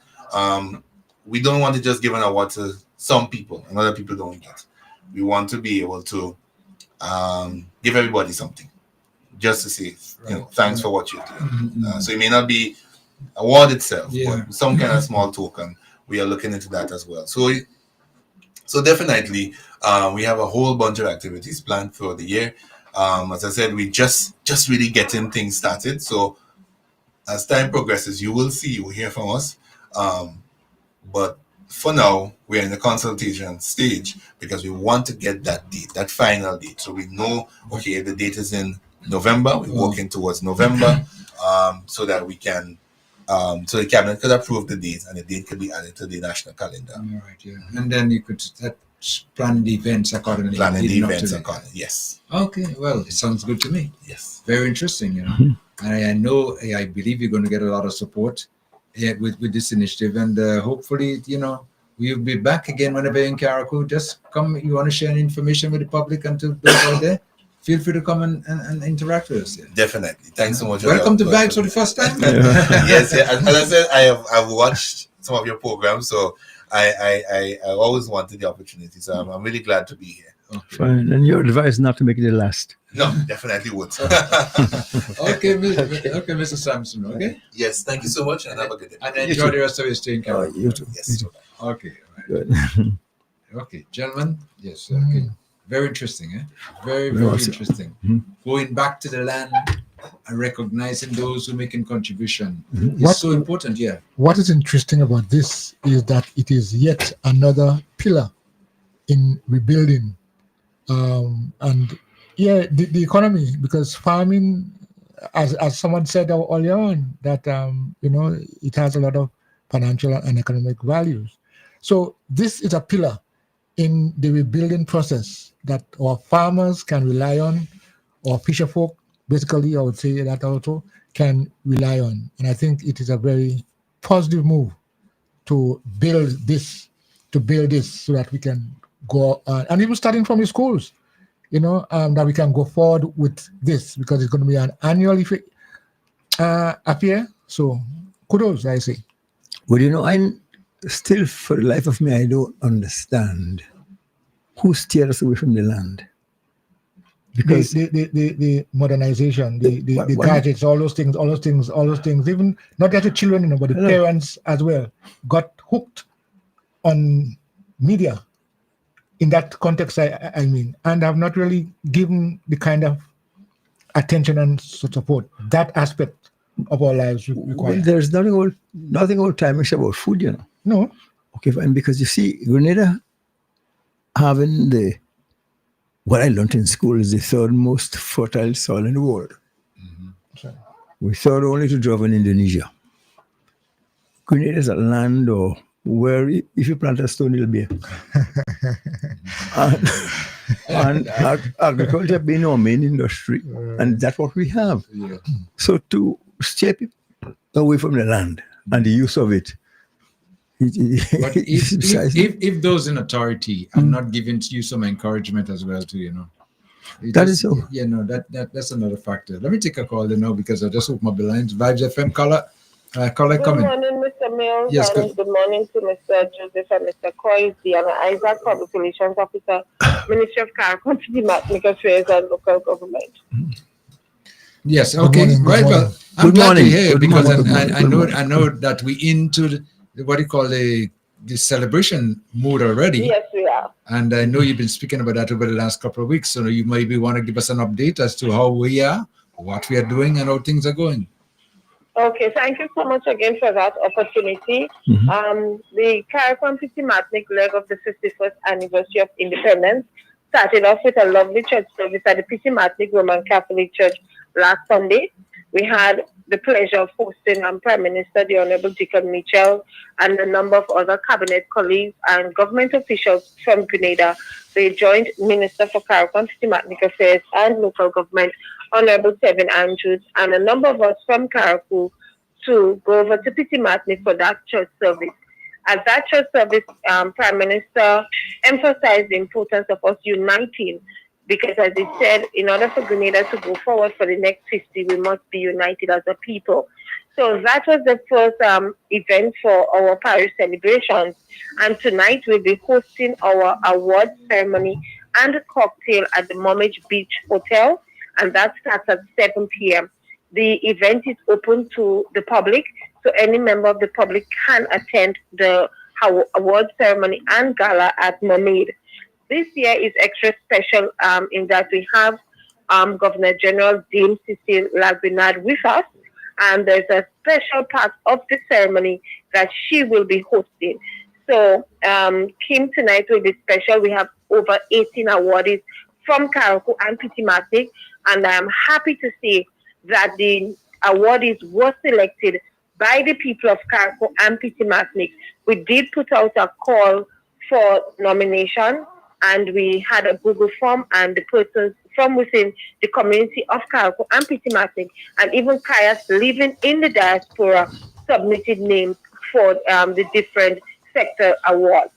We don't want to just give an award to some people and other people don't get. We want to be able to give everybody something, just to say, thanks for what you're doing. So it may not be award itself, but some kind of small token. We are looking into that as well. So definitely, we have a whole bunch of activities planned for the year. As I said, we just really getting things started. So as time progresses, you will hear from us. But for now, we're in the consultation stage because we want to get that date, that final date. So we know, okay, the date is in November. We're working towards November so that we can, so the cabinet could approve the date and the date could be added to the national calendar. All right, yeah. And then you could plan the events accordingly. Yes. Okay, well, it sounds good to me. Yes. Very interesting, And I believe you're going to get a lot of support with this initiative. And hopefully, we'll be back again whenever you're in Carriacou. Just come, you want to share information with the public and to those out there, feel free to come and interact with us. Yeah. Definitely. Thanks so much. Welcome to Vibes for the first time. Yes, as I said, I've watched some of your programs, so I always wanted the opportunity. So I'm really glad to be here. Okay. Fine. And your advice not to make it the last. No, definitely would. Okay, Mr. Sampson. Okay. Yes, thank you so much, and have a good day. And enjoy the rest of your stay in Carriacou. You too. Yes. Okay. Right. Good. Okay, gentlemen. Yes. Okay. Very interesting. Very, very awesome. interesting. Going back to the land and recognizing those who making contribution is so important. Yeah. What is interesting about this is that it is yet another pillar in rebuilding and the economy, because farming, as someone said earlier on, that it has a lot of financial and economic values. So this is a pillar in the rebuilding process that our farmers can rely on, or fisher folk, basically, I would say that also can rely on. And I think it is a very positive move to build this so that we can go and even starting from the schools, that we can go forward with this, because it's going to be an annual affair. So kudos, I say. Well, I still, for the life of me, I don't understand who steered us away from the land. Because the modernization, the gadgets, all those things, even not just the children, but the parents as well, got hooked on media. In that context, I mean, and have not really given the kind of attention and support that aspect of our lives require. Well, there's nothing old-timeish about food, No. Okay, fine, because you see, Grenada having what I learned in school is the third most fertile soil in the world. Sorry. We third only to drive in Indonesia. Grenada is a land where if you plant a stone, it'll be. and agriculture being our main industry, and that's what we have. Yeah. So to steer people away from the land, and the use of it. But if those in authority are not giving you some encouragement as well, too, That is so. Yeah, no, that's another factor. Let me take a call, because I just opened my lines. Vibes FM caller, caller Good coming. morning, Mr. Mills, Yes, and good morning to Mr. Joseph and Mr. Coisy and Isaac, Public Relations Officer, Ministry of Caricom, Diplomatic Affairs and Local Government. Yes, Good okay, morning, good right. morning. Well, I'm Good glad morning, to hear good because morning, good morning, I good know morning. I know that we into what do you call the celebration mood already. Yes, we are. And I know you've been speaking about that over the last couple of weeks. So you maybe want to give us an update as to how we are, what we are doing, and how things are going. Okay, thank you so much again for that opportunity. The Caricom City Matnik leg of the 51st anniversary of independence started off with a lovely church service at the Petit Matnik Roman Catholic Church last Sunday. We had the pleasure of hosting Prime Minister, the Honorable Jacob Mitchell, and a number of other cabinet colleagues and government officials from Grenada. They joined Minister for Caricom, Systematic Affairs and Local Government, Honorable Kevin Andrews, and a number of us from Caracou to go over to Petit Matnik for that church service. At that church service, Prime Minister emphasized the importance of us uniting because, as he said, in order for Grenada to go forward for the next 50, we must be united as a people. So that was the first event for our parish celebrations. And tonight we'll be hosting our award ceremony and a cocktail at the Momage Beach Hotel, and that starts at 7 p.m. The event is open to the public, so any member of the public can attend the award ceremony and gala at Mermaid. This year is extra special in that we have Governor General Dame Cecile Lagrinard with us, and there's a special part of the ceremony that she will be hosting. So Kim tonight will be special. We have over 18 awardees from Caracou and Petit Matnik, and I am happy to say that the awardees were selected by the people of Caracou and Petit Matnik. We did put out a call for nomination, and we had a Google form, and the persons from within the community of Caracou and Petit Matnik, and even Kayas living in the diaspora, submitted names for the different sector awards.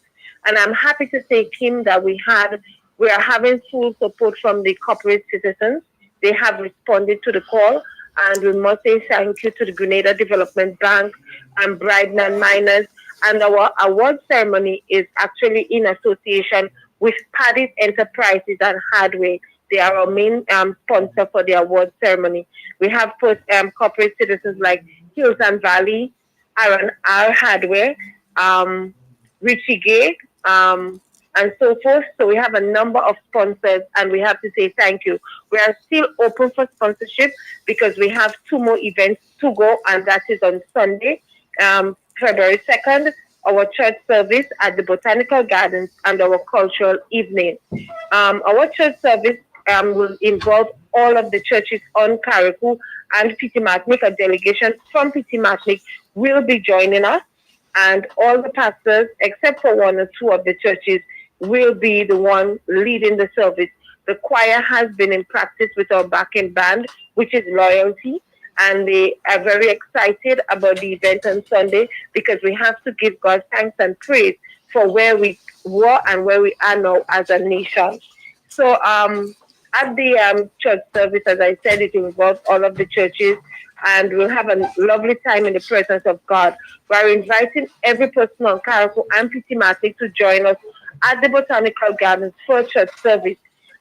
And I'm happy to say, Kim, that we are having full support from the corporate citizens. They have responded to the call, and we must say thank you to the Grenada Development Bank and Bryden Miners. And our award ceremony is actually in association with Paddy's Enterprises and Hardware. They are our main sponsor for the award ceremony. We have corporate citizens like Hills and Valley, R&R Hardware, Richie Gay, and so forth. So we have a number of sponsors, and we have to say thank you. We are still open for sponsorship because we have 2 more events to go, and that is on Sunday, February 2nd, our church service at the Botanical Gardens and our cultural evening. Our church service will involve all of the churches on Caracou and Petit Matnik. A delegation from Petit Matnik will be joining us, and all the pastors, except for 1 or 2 of the churches, will be the one leading the service. The choir has been in practice with our backing band, which is Loyalty, and they are very excited about the event on Sunday because we have to give God thanks and praise for where we were and where we are now as a nation. So at the church service, as I said, it involves all of the churches, and we'll have a lovely time in the presence of God. We're inviting every person on Caracou and Petit Matnik to join us at the Botanical Gardens for church service.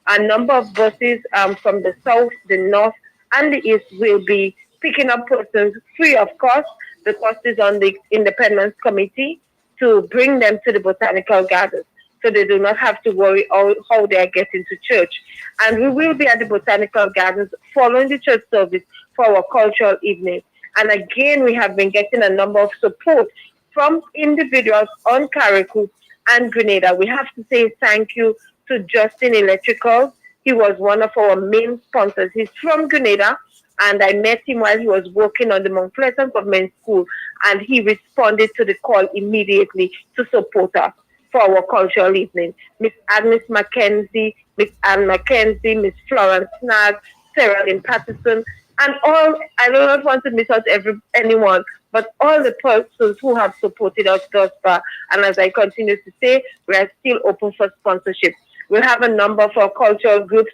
A number of buses from the south, the north, and the east will be picking up persons free of cost. The cost is on the Independence Committee to bring them to the Botanical Gardens, so they do not have to worry how they are getting to church. And we will be at the Botanical Gardens following the church service for our cultural evening. And again, we have been getting a number of support from individuals on Caracou and Grenada. We have to say thank you to Justin Electrical. He was one of our main sponsors. He's from Grenada, and I met him while he was working on the Mount Pleasant Government School, and he responded to the call immediately to support us for our cultural evening. Miss Agnes Mackenzie, Miss Anne Mackenzie, Miss Florence Snag, Sarah Lynn Patterson, And all, I do not want to miss out anyone, but all the persons who have supported us thus far. And as I continue to say, we are still open for sponsorship. We have a number of our cultural groups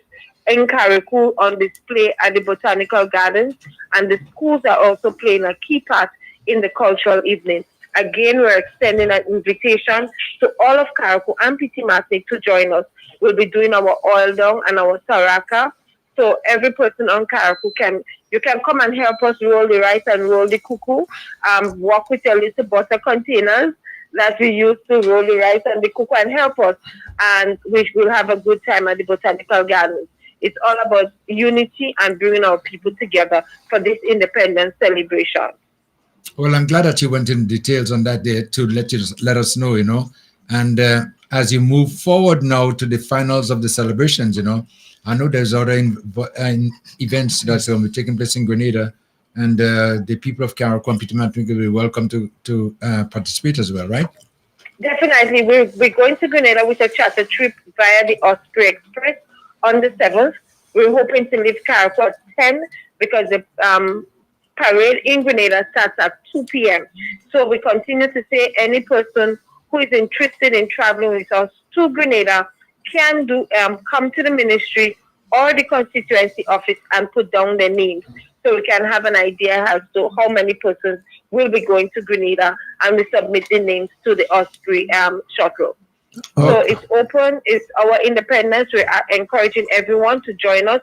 in Karikou on display at the Botanical Gardens, and the schools are also playing a key part in the cultural evening. Again, we're extending an invitation to all of Karikou and Pitimatic to join us. We'll be doing our oil down and our saraka. So every person on Karikou can come and help us roll the rice and roll the cuckoo. Walk with your little butter containers that we use to roll the rice and the cuckoo and help us. And we will have a good time at the Botanical Gardens. It's all about unity and bringing our people together for this independence celebration. Well, I'm glad that you went in details on that day to let us know, And as you move forward now to the finals of the celebrations, I know there's other events that's going to be taking place in Grenada, and the people of Karikou and Pitimatic will be welcome to participate as well, right? Definitely. We're going to Grenada with a charter trip via the Osprey Express on the 7th. We're hoping to leave Karikou at 10 because the parade in Grenada starts at 2 p.m. So we continue to say any person who is interested in traveling with us to Grenada can come to the ministry or the constituency office and put down their names so we can have an idea as to how many persons will be going to Grenada, and we submit the names to the Osprey shuttle. So it's open, it's our independence. We are encouraging everyone to join us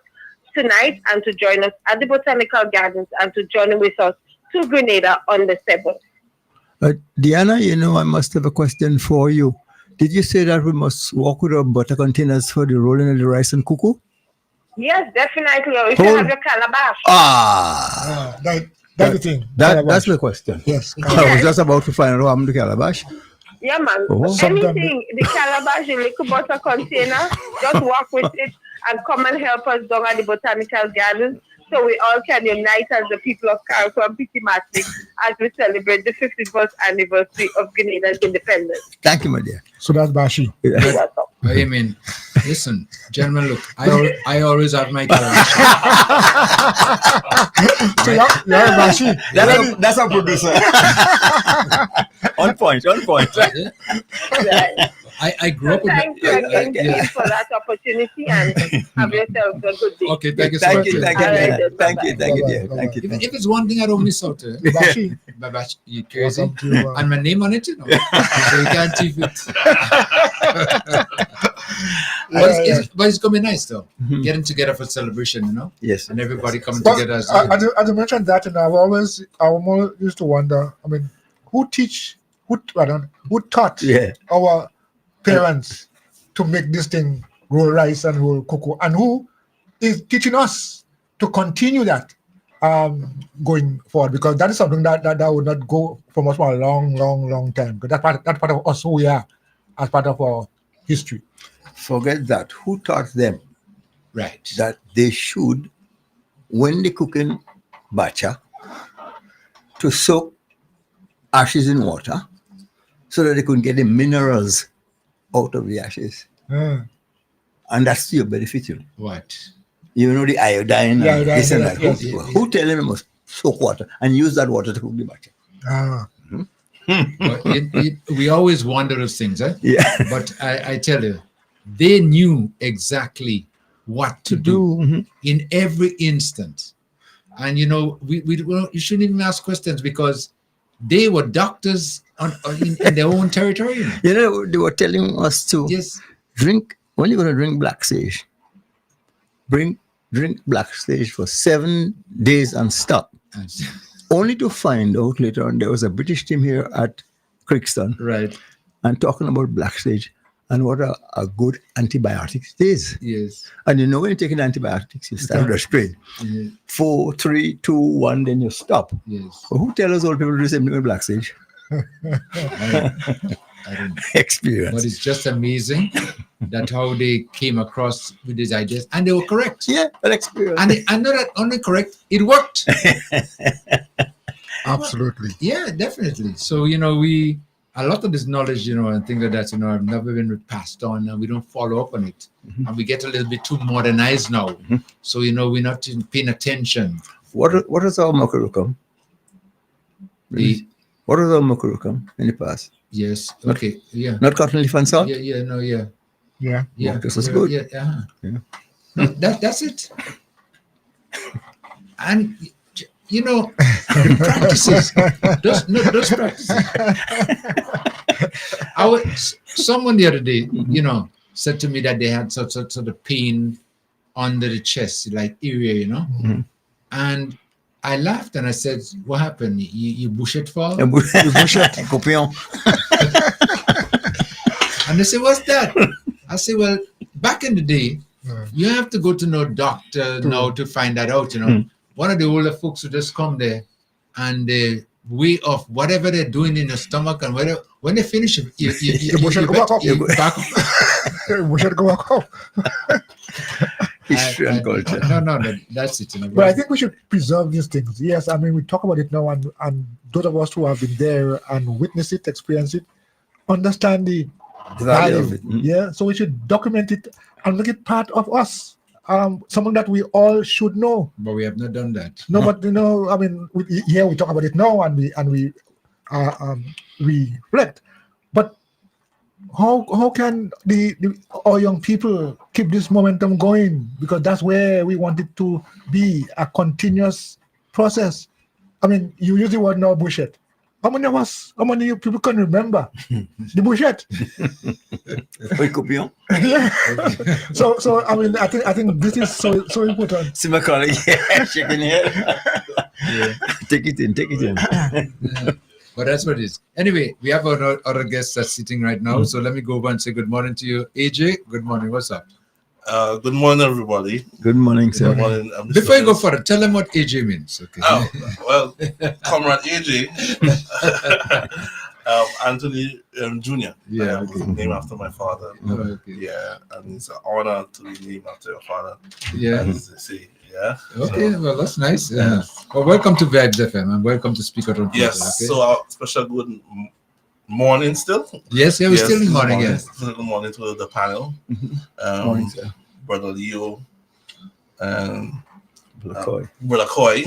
tonight and to join us at the Botanical Gardens and to join with us to Grenada on the 7th. Diana, I must have a question for you. Did you say that we must walk with our butter containers for the rolling of the rice and cuckoo? Yes, definitely. Or if you have your calabash. That's the thing. That's the question. Yes. I was just about to find out what happened to calabash. Yeah, man. Anything, the calabash, the little butter container, just walk with it and come and help us down at the Botanical Gardens so we all can unite as the people of Karikou and Pitimatic as we celebrate the 51st anniversary of Grenada's independence. Thank you, my dear. So that's Bashi. You're welcome. I mean, listen, gentlemen, look, I always have my calabash. So you're Bashi. That's our producer. on point. I grew up with Thank you again Keith, for that opportunity, and have yourself a good day. Okay, thank you so much. Thank you, dear. Thank you. Even if it's one thing I don't miss out, Bashi. Babash, you crazy? Welcome to, And my name on it, so you can't cheat it. But it's gonna be nice though, getting together for celebration, Yes. and everybody coming But together as as you mentioned that, and I always used to wonder. I mean, who taught our parents to make this thing roll rice and roll cocoa, and who is teaching us to continue that going forward? Because that is something that would not go from us for a long time. Because that's part of us who we are, as part of our history. Forget that. Who taught them right that they should, when they cooking bacha, to soak ashes in water so that they could get the minerals out of the ashes? And that's to your benefit. What? The iodine and this and that. Yes. Who tell them they must soak water and use that water to cook the bacha? We always wonder those things, Yeah. But I tell you, they knew exactly what to do in every instant. And you shouldn't even ask questions because they were doctors in their own territory. They were telling us to drink, when you're going to drink black sage, drink black sage for 7 days and stop. Only to find out later on there was a British team here at Crookston, right, and talking about black sage and what a good antibiotic it is. Yes. And when you're taking antibiotics, you start restrain. 4, 3, 2, 1, then you stop. Yes. But who tell us old people to do the same thing with black sage? I don't know. Experience. But it's just amazing that how they came across with these ideas, and they were correct. Yeah, that experience. And not that only correct, it worked. Absolutely. Yeah, definitely. So a lot of this knowledge, and things like that, have never been passed on, and we don't follow up on it, and we get a little bit too modernized now. So we're not paying attention what is our Makurukam? The What is our Makurukam in the past? yes, okay, yeah, Not cotton leaf and salt? yeah, no, yeah, Yeah. yeah. This is yeah, good. Yeah, Yeah. No, that's it. And you know, the practices, those practices. Someone the other day, you know, said to me that they had sort of pain under the chest, like area, you know, Mhm. and I laughed and I said, "What happened? You bush it fall?" Copion. And they said, "What's that?" I said, "Well, back in the day, you have to go to no doctor now to find that out, you know." One of the older folks would just come there and they way off whatever they're doing in your stomach and whatever. When they finish, you bush it go back up. back up. We should go back up. History and culture. No, that's it. You know, But I think we should preserve these things. Yes, I mean, we talk about it now, and those of us who have been there and witness it, experience it, understand the value value. of it. Yeah, so we should document it and make it part of us. Something that we all should know. but we have not done that. No, but you know, I mean, we talk about it now, and we reflect. But how can our young people keep this momentum going? Because that's where we want it to be, a continuous process. I mean, you use the word now, bullshit. How many people can remember the bullshit? Oui, copion. Yeah. So I mean, I think this is so important. See my colleague shaking head. Yeah. Take it in. Yeah. But that's what it is. Anyway, we have our other guest that's sitting right now. So let me go over and say good morning to you. AJ, good morning. What's up? Good morning, everybody. Good morning, sir. Good morning. Before you go further, tell them what AJ means. Okay. Oh, well, Comrade AJ, Anthony Jr. Yeah, was named after my father. Oh, okay. Yeah, and it's an honor to be named after your father, Yeah. as they say. Yeah. Okay, well, that's nice. Well, welcome to Vibes FM and welcome to Speak Out on Twitter. Yes. Okay? So, special good morning still. Yes, yeah, we're still in the morning, morning, yes. Good morning to the panel. Morning, sir. Brother Leo and McCoy. Brother Coy.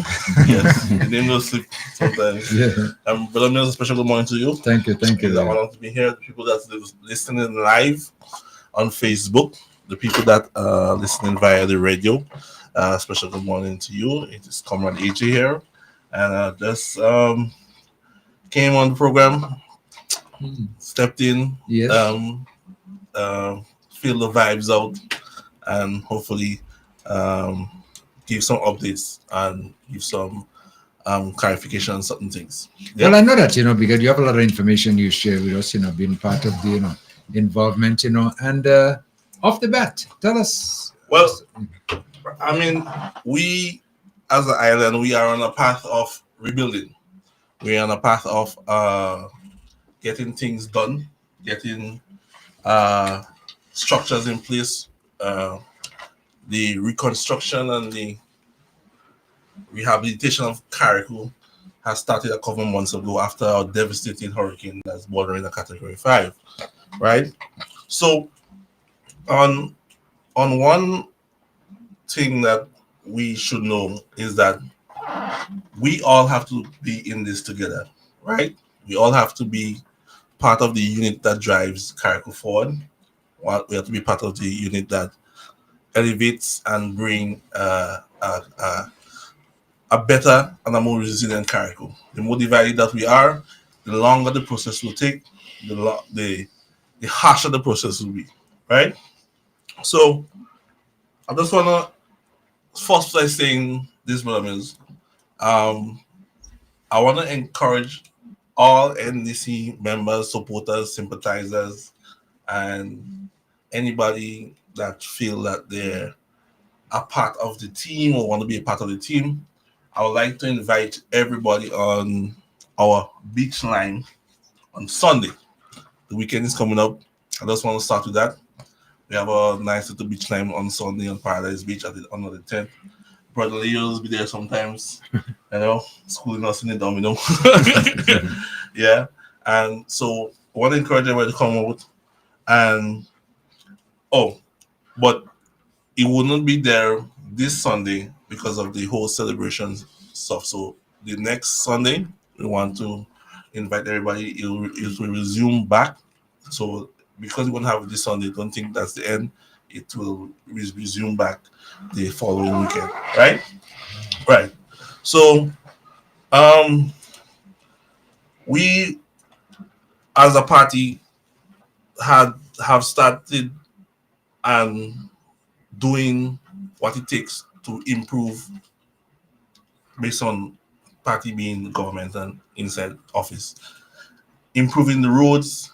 Yes, the name will slip sometimes. Yeah. Brother Mills, a special good morning to you. Thank you. It's an honor to be here. The people that's listening live on Facebook, the people that are listening via the radio, special good morning to you. It is Comrade AJ here, and I just came on the program, stepped in, Yes. feel the vibes out, and hopefully give some updates and give some clarification on certain things. Yeah. Well, I know that, because you have a lot of information you share with us, being part of the, involvement, and off the bat, tell us. Well, I mean, we as an island, we are on a path of rebuilding. We're on a path of getting things done, getting structures in place. The reconstruction and the rehabilitation of Carriacou has started a couple months ago after a devastating hurricane that's bordering a Category 5, right? So, on one thing that we should know is that we all have to be in this together, right? We all have to be part of the unit that drives Carriacou forward. We have to be part of the unit that elevates and bring a better and a more resilient Carriacou. The more divided that we are, the longer the process will take, the harsher the process will be, right? So I just want to first by saying this, Brother Mills, I want to encourage all NDC members, supporters, sympathizers, and anybody that feel that they're a part of the team or want to be a part of the team. I would like to invite everybody on our beach line on Sunday. The weekend is coming up. I just want to start with that. We have a nice little beach line on Sunday on Paradise Beach on the 10th. Brother Leo will be there sometimes, schooling us in the domino. Yeah. And so I want to encourage everybody to come out. But it will not be there this Sunday because of the whole celebrations stuff. So the next Sunday, we want to invite everybody. It will resume back. So because we're going to have it this Sunday, don't think that's the end. It will resume back the following weekend, right? Right. So we as a party have started and doing what it takes to improve based on party being government and inside office. Improving the roads,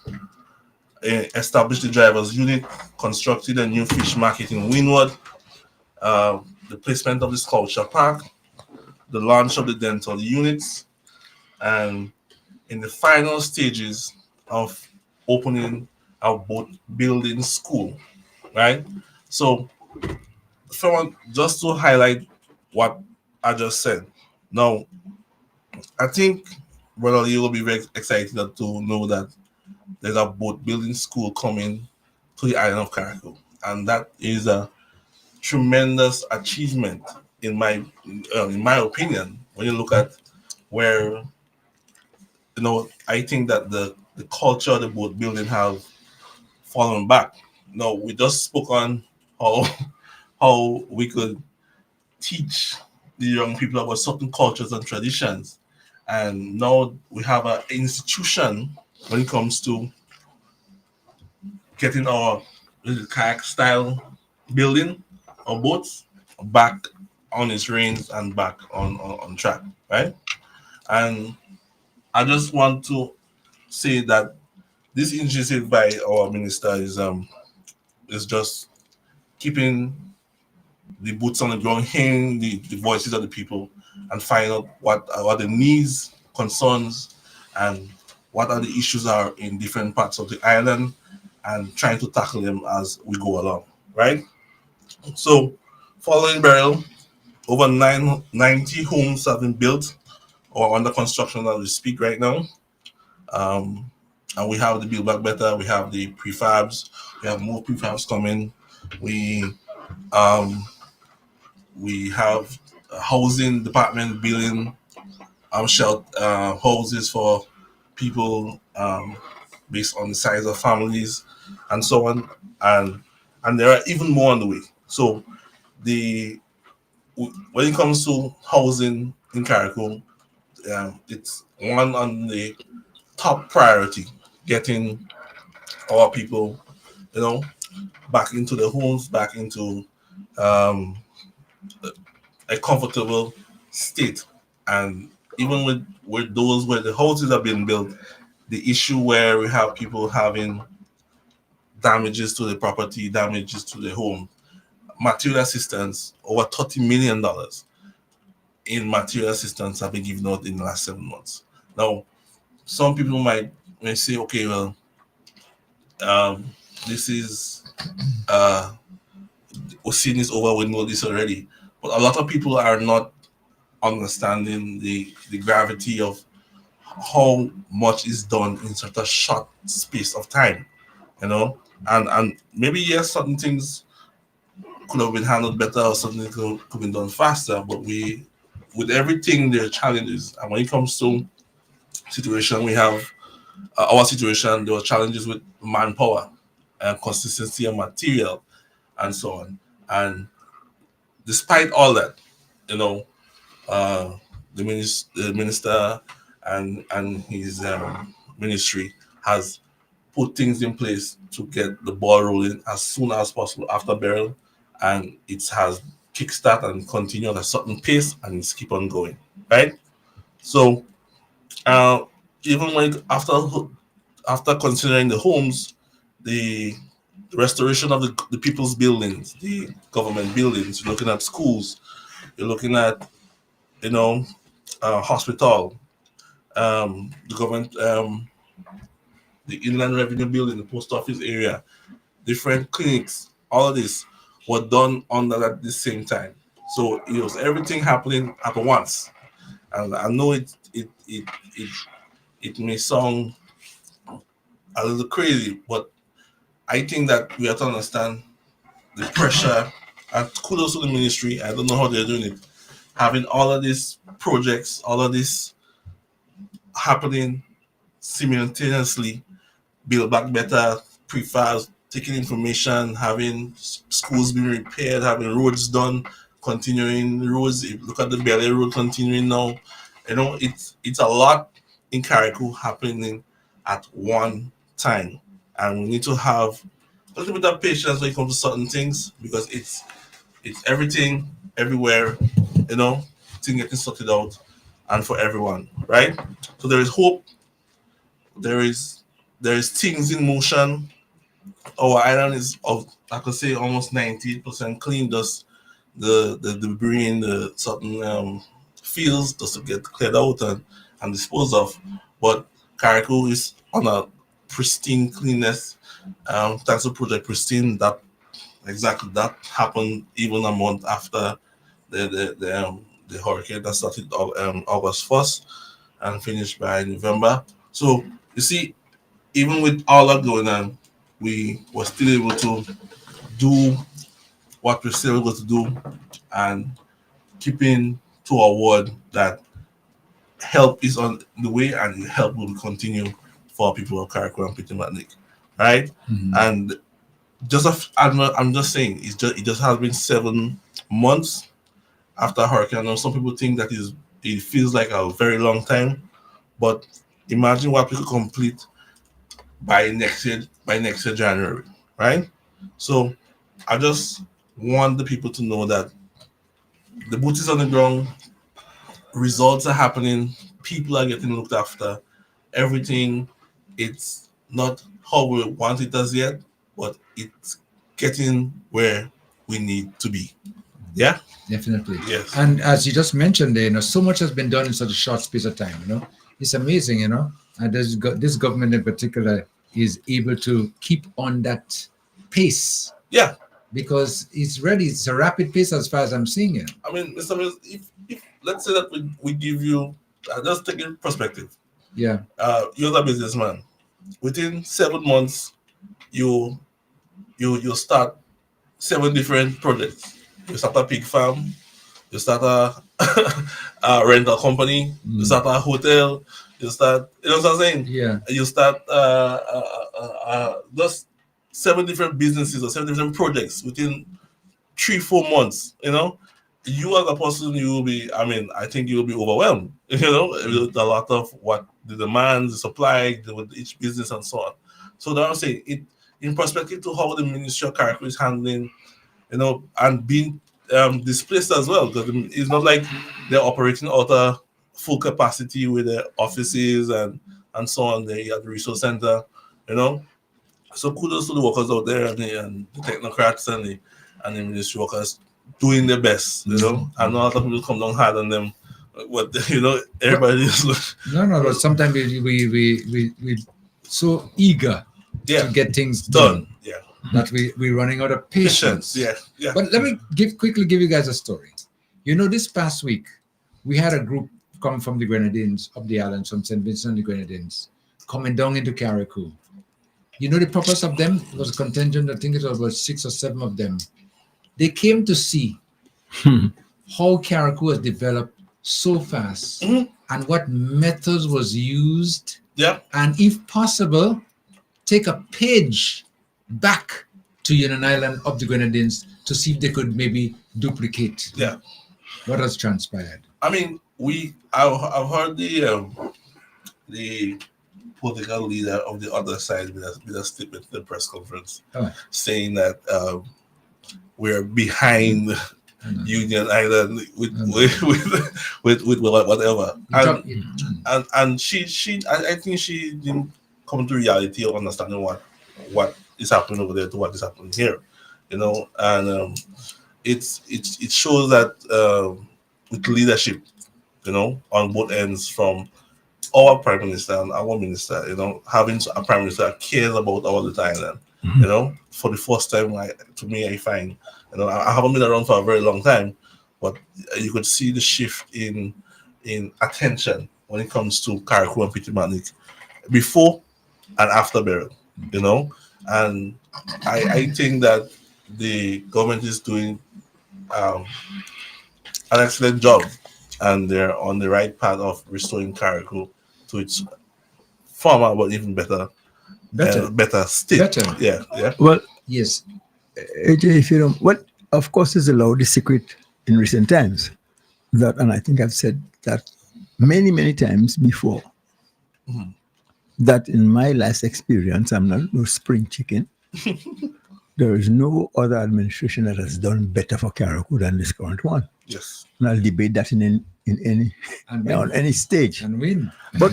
establish the drivers unit, constructed a new fish market in Windward, the placement of the sculpture park, the launch of the dental units, and in the final stages of opening our boat building school, right? So, just to highlight what I just said. Now, I think Brother Lee will be very excited to know that there's a boat building school coming to the island of Carriacou, and that is a tremendous achievement in my opinion. When you look at where I think that the culture of the boat building have fallen back. No, we just spoke on how we could teach the young people about certain cultures and traditions, and now we have an institution when it comes to getting our kayak style building or boats back on its reins and back on track, right? And I just want to say that this initiative by our minister is just keeping the boots on the ground, hearing the voices of the people, and find out what are the needs, concerns, and what are the issues are in different parts of the island, and trying to tackle them as we go along, right? So, following burial, over 90 homes have been built or under construction as we speak right now. And we have the Build Back Better, we have the prefabs, we have more prefabs coming. We have a housing department building houses for people based on the size of families and so on, and there are even more on the way. So when it comes to housing in Carriacou, it's one on the top priority, getting our people, back into their homes, back into a comfortable state. And even with those where the houses are being built, the issue where we have people having damages to the property, damages to the home, material assistance, over $30 million in material assistance have been given out in the last 7 months. Now, some people may say, okay, well, this is we're seeing this over, we know this already. But a lot of people are not understanding the gravity of how much is done in such a short space of time, and maybe yes, certain things could have been handled better or something could have been done faster, but with everything there are challenges. And when it comes to situation, we have our situation, there were challenges with manpower and consistency of material and so on. And despite all that, the minister and his ministry has put things in place to get the ball rolling as soon as possible after burial, and it has kickstart and continue at a certain pace, and it's keep on going, right? So even when after considering the homes, the restoration of the people's buildings, the government buildings, you're looking at schools, you're looking at hospital, the government, the Inland Revenue Building, the post office area, different clinics, all of this were done under at the same time. So it was everything happening at once. And I know it may sound a little crazy, but I think that we have to understand the pressure, and kudos to the ministry. I don't know how they're doing it, having all of these projects, all of this happening simultaneously, build back better, prefabs, taking information, having schools being repaired, having roads done, continuing roads. If you look at the Belly Road continuing now, it's a lot in Carriacou happening at one time, and we need to have a little bit of patience when it comes to certain things because it's everything everywhere, thing getting sorted out, and for everyone, right? So there is hope. There is things in motion. Our island is I could say almost 98% clean. Just the debris in the certain fields just to get cleared out and disposed of. But Carriacou is on a pristine cleanness. Thanks to Project Pristine, that happened even a month after the hurricane that started August 1st and finished by November. So you see, even with all that going on, we were still able to do what we're still able to do and keeping to our word that help is on the way and help will continue for people of Carriacou and Peter Matnick, right? And I'm just saying it just has been 7 months after hurricane. I know some people think that it feels like a very long time, but imagine what we could complete by next year January, right? So I just want the people to know that the boot is on the ground, results are happening, people are getting looked after, everything. It's not how we want it as yet, but it's getting where we need to be. Yeah, Definitely. yes. And as you just mentioned there, so much has been done in such a short space of time, It's amazing, And this government in particular is able to keep on that pace. Yeah. Because it's a rapid pace as far as I'm seeing it. I mean, Mr. Mills, if let's say that we give you, just take in perspective. Yeah. You're a businessman. Within 7 months, you start 7 different projects. You start a pig farm, you start a rental company, you start a hotel, you start, you know what I'm saying? Yeah. You start just 7 different businesses or 7 different projects within 3-4 months. You as a person, you will be, I think you will be overwhelmed, with a lot of what the demands, the supply with each business and so on. So that I'm saying it in perspective to how the Ministry of Carriacou is handling, and being displaced as well, because it's not like they're operating out of full capacity with their offices and so on. They at the resource center, So kudos to the workers out there and the technocrats and the ministry workers doing their best, I know a lot of people come down hard on them, but everybody is No, but sometimes we so eager to get things done. Yeah. That we're running out of patience. Yeah. But let me quickly give you guys a story. This past week, we had a group come from the Grenadines of the islands, from St. Vincent and the Grenadines, coming down into Carriacou. The purpose of them was a contingent, I think it was about 6 or 7 of them. They came to see how Carriacou was developed so fast and what methods was used. Yeah. And if possible, take a page back to Union Island of the Grenadines to see if they could maybe duplicate. Yeah. What has transpired? I've heard the political leader of the other side with a statement at the press conference saying that we're behind Union Island with whatever. And she I think she didn't come to reality of understanding what is happening over there to what is happening here, and it shows that with leadership, on both ends, from our prime minister and our minister, having a prime minister that cares about our little island, for the first time, I find, I haven't been around for a very long time, but you could see the shift in attention when it comes to Carriacou and Peter Matnick before and after Beryl, and I think that the government is doing an excellent job, and they're on the right path of restoring Carriacou to its former but even better state. Better. Yeah. Well, Yes. AJ, if you don't, what of course is the loudest secret in recent times, that, and I think I've said that many times before, that in my last experience, I'm not no spring chicken. There is no other administration that has done better for Carriacou than this current one. Yes. And I'll debate that in any And on any stage. And win. But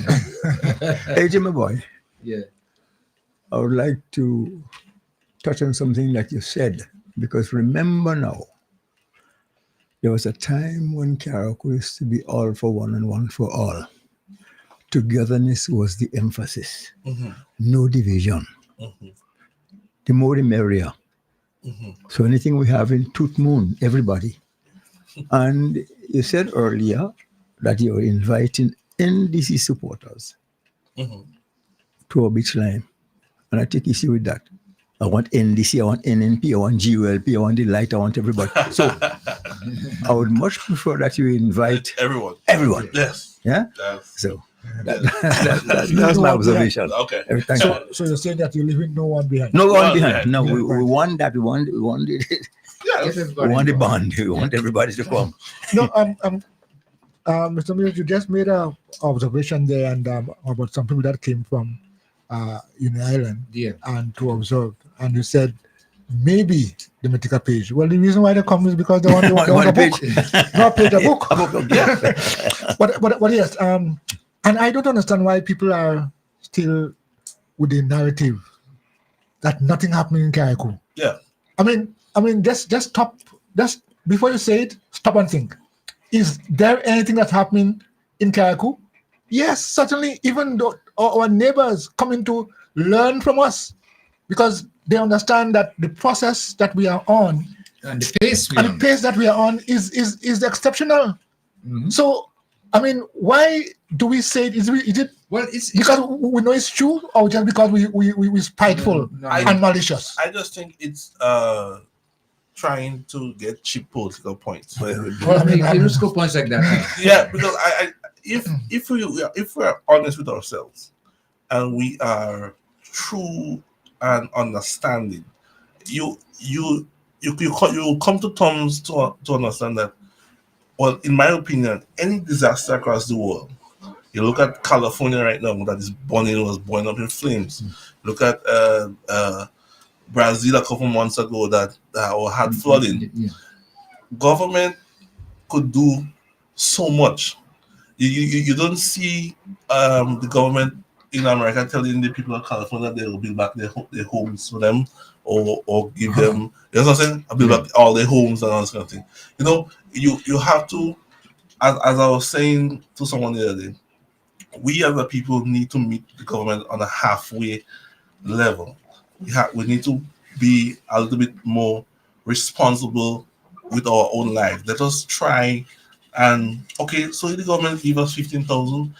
AJ, my boy, Yeah. I would like to touch on something that you said, because remember now, there was a time when Carriacou used to be all for one and one for all. Togetherness was the emphasis. No division. The more the merrier. So anything we have in Tooth Moon, everybody. And you said earlier that you're inviting NDC supporters to our beach line. And I take issue with that. I want NDC, I want NNP, I want GULP, I want the light, I want everybody. So I would much prefer that you invite Everyone. Yes. Yeah? Yes. So that's my observation. Okay. Thank you. So you're saying that you're leaving no one behind? No one Well, behind. yeah. No, we want that. We want the Yes. we want the bond. We want everybody to come. No, Mr. Mills, you just made a observation there and about some people that came from Union Island Yeah. and to observe, and you said maybe they may take a page. Well, the reason why they come is because they want a book, not page, a book. But yes, and I don't understand why people are still with the narrative that nothing happening in Carriacou. Yeah. I mean, just stop. Just before you say it, stop and think. Is there anything that's happening in Carriacou? Yes, certainly. Even though our neighbors coming to learn from us, because they understand that the process that we are on And the pace we and on. the pace that we are on is exceptional. Mhm. So, I mean, why do we say it? Is it Well, it's because we know it's true, or just because we spiteful No, and malicious? I just think it's trying to get cheap political points. well, I mean, you just go points like that. Yeah, because if we're honest with ourselves and we are true and understanding, you come to terms to understand that. Well, in my opinion, any disaster across the world, you look at California right now, that is was burning up in flames. Look at Brazil a couple months ago that had flooding. Yeah. Government could do so much. You don't see the government in America telling the people of California they will build back their homes for them or give them, you know what I'm saying? Build back all their homes and all this kind of thing. You know, you have to, as I was saying to someone the other day, we as a people need to meet the government on a halfway level. We need to be a little bit more responsible with our own lives. Let us try and, okay, so the government give us 15,000.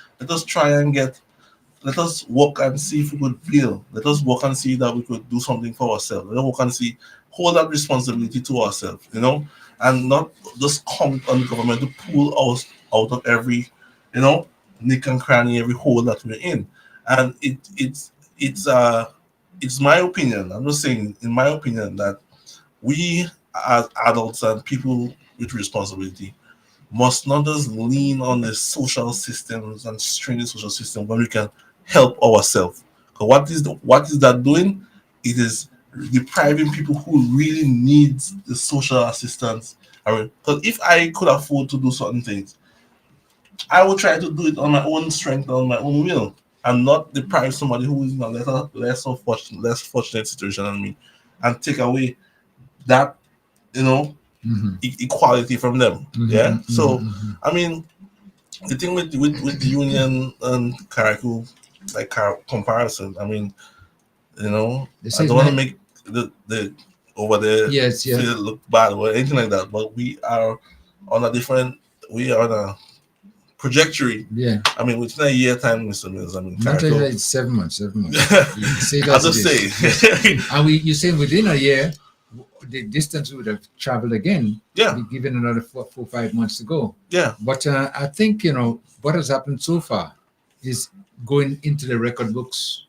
Let us work and see if we could build. Let us work and see that we could do something for ourselves. Let us work and see, hold that responsibility to ourselves, you know, and not just count on the government to pull us out of every, you know, nick and cranny, every hole that we're in. And it's my opinion. I'm just saying, in my opinion, that we as adults and people with responsibility must not just lean on the social systems and strain the social system when we can help ourselves. Because what is that doing? It is depriving people who really need the social assistance. I mean, because if I could afford to do certain things, I would try to do it on my own strength, on my own will, and not deprive somebody who is in a less fortunate situation than me, and take away that, you know, equality from them. Yeah. So I mean, the thing with the Union and Carriacou, like comparison, I mean, you know, I don't want to make the over there feel look bad or anything like that, but we are on a trajectory. Yeah. I mean, within a year time, Mr. Mills, I mean, Not even, it's 7 months. 7 months. You say I'll that just say. And you say within a year, the distance we would have traveled again. Yeah. Be given another 4 or 5 months to go. Yeah. But I think, what has happened so far is going into the record books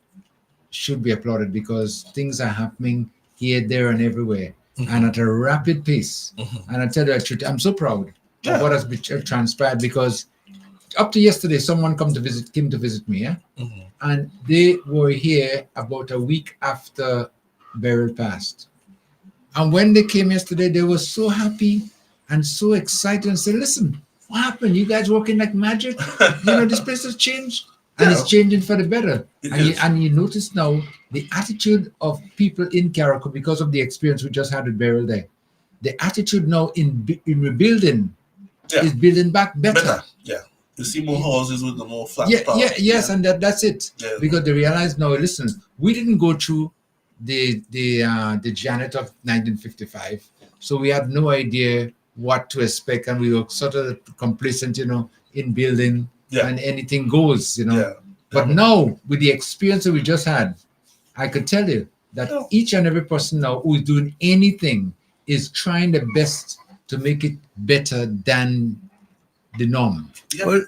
should be applauded, because things are happening here, there, and everywhere, and at a rapid pace. And I tell you, I'm so proud of what has been transpired, because up to yesterday, someone came to visit me, and they were here about a week after Beryl passed. And when they came yesterday, they were so happy and so excited and said, "Listen, what happened? You guys working like magic? This place has changed." And it's changing for the better. And you notice now the attitude of people in Carriacou, because of the experience we just had with Beryl there. The attitude now in rebuilding is building back better. Yeah. You see more houses with the more flat Yes, and that's it. Yeah. Because they realize now, listen, we didn't go through the Janet of 1955, so we had no idea what to expect, and we were sort of complacent, in building. And anything goes, But now, with the experience that we just had, I could tell you that each and every person now who is doing anything is trying the best to make it better than the norm. Well,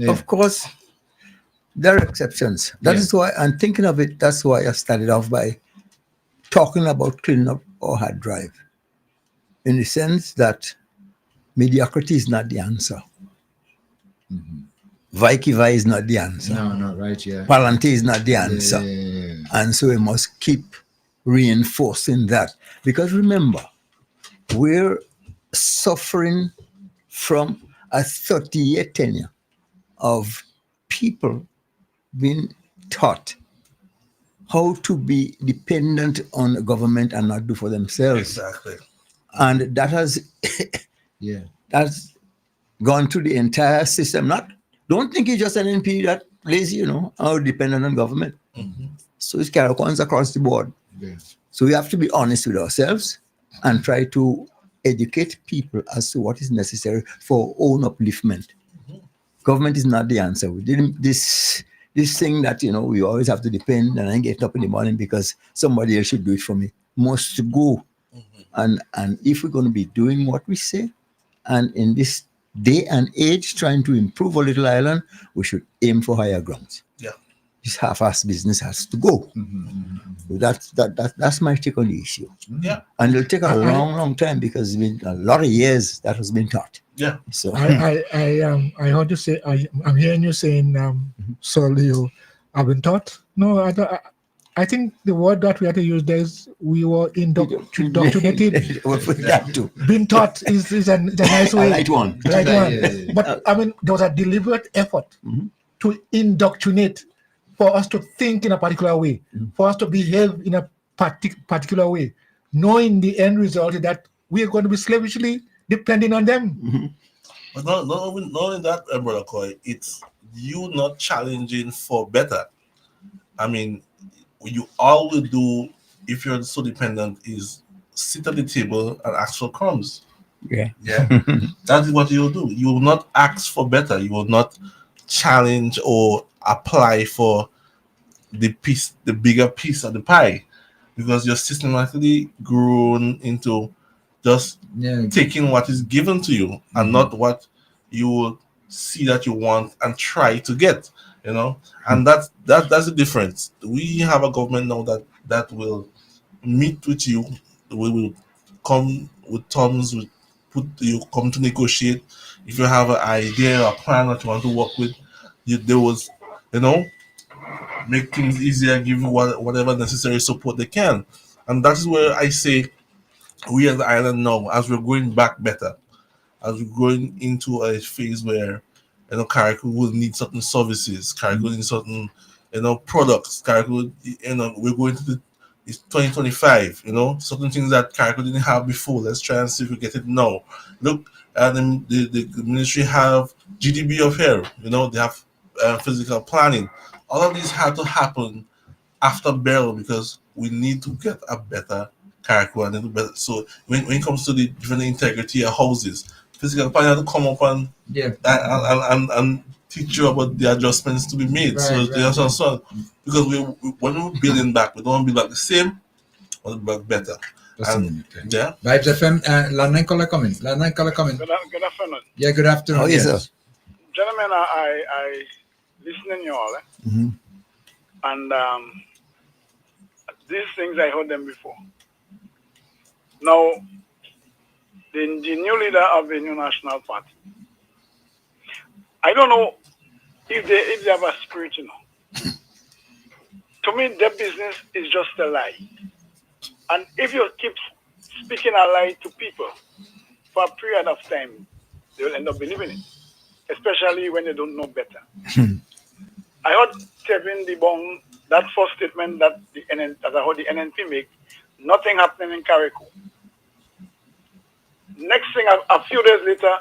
of course, there are exceptions. That is why I'm thinking of it. That's why I started off by talking about cleaning up our hard drive, in the sense that mediocrity is not the answer. Vaikiva is not the answer. No, right, Palante is not the answer. And so we must keep reinforcing that. Because remember, we're suffering from a 30-year tenure of people being taught how to be dependent on the government and not do for themselves. Exactly. And that has that's gone through the entire system. Don't think it's just an NP that lazy, or dependent on government. So it's Caracons across the board. So we have to be honest with ourselves and try to educate people as to what is necessary for own upliftment. Government is not the answer. We didn't this thing that we always have to depend, and I get up in the morning because somebody else should do it for me. Must go. And if we're going to be doing what we say, and in this day and age trying to improve our little island, we should aim for higher grounds. Yeah. This half-assed business has to go. So that's my take on the issue. Yeah. And it'll take a long time, because it's been a lot of years that has been taught. Yeah. So I heard you say, I'm hearing you saying, so you have been taught. No, I think the word that we have to use there is we were indoctrinated. Being taught is a nice way. Right one. But there was a deliberate effort to indoctrinate, for us to think in a particular way, for us to behave in a particular way, knowing the end result is that we are going to be slavishly depending on them. But not only that, Brother Coy, it's you not challenging for better. You all will do, if you're so dependent, is sit at the table and ask for crumbs. Yeah. That is what you'll do. You will not ask for better. You will not challenge or apply for the bigger piece of the pie, because you're systematically grown into just taking what is given to you and not what you will see that you want and try to get. And that's the difference. We have a government now that will meet with you. We will come with terms, you come to negotiate. If you have an idea or a plan that you want to work with, they will, make things easier, give you whatever necessary support they can. And that is where I say we as the island now, as we're going back better, as we're going into a phase where Carriacou will need certain services, Carriacou need certain products, Carriacou, we're going to it's 2025, certain things that Carriacou didn't have before. Let's try and see if we get it now. Look, the ministry have GDB of here, they have physical planning. All of these had to happen after Beryl, because we need to get a better Carriacou and a better. So when it comes to the different integrity of houses, physical planning had to come up and teach you about the adjustments to be made. Because when we're building back, we don't want to build back the same, we want to build back better. Just a minute. Yeah. Vibes FM, Landline caller coming. Landline caller coming. Good afternoon. Yeah, good afternoon. Oh, yes, yes. sir. Gentlemen, I listening you all, Mm-hmm. and these things I heard them before. Now, the new leader of the new national party, I don't know if they have a spirit, To me, their business is just a lie. And if you keep speaking a lie to people for a period of time, they will end up believing it, especially when they don't know better. I heard Kevin Debong, that first statement that that I heard the NNP make, nothing happening in Carriacou. Next thing, a few days later,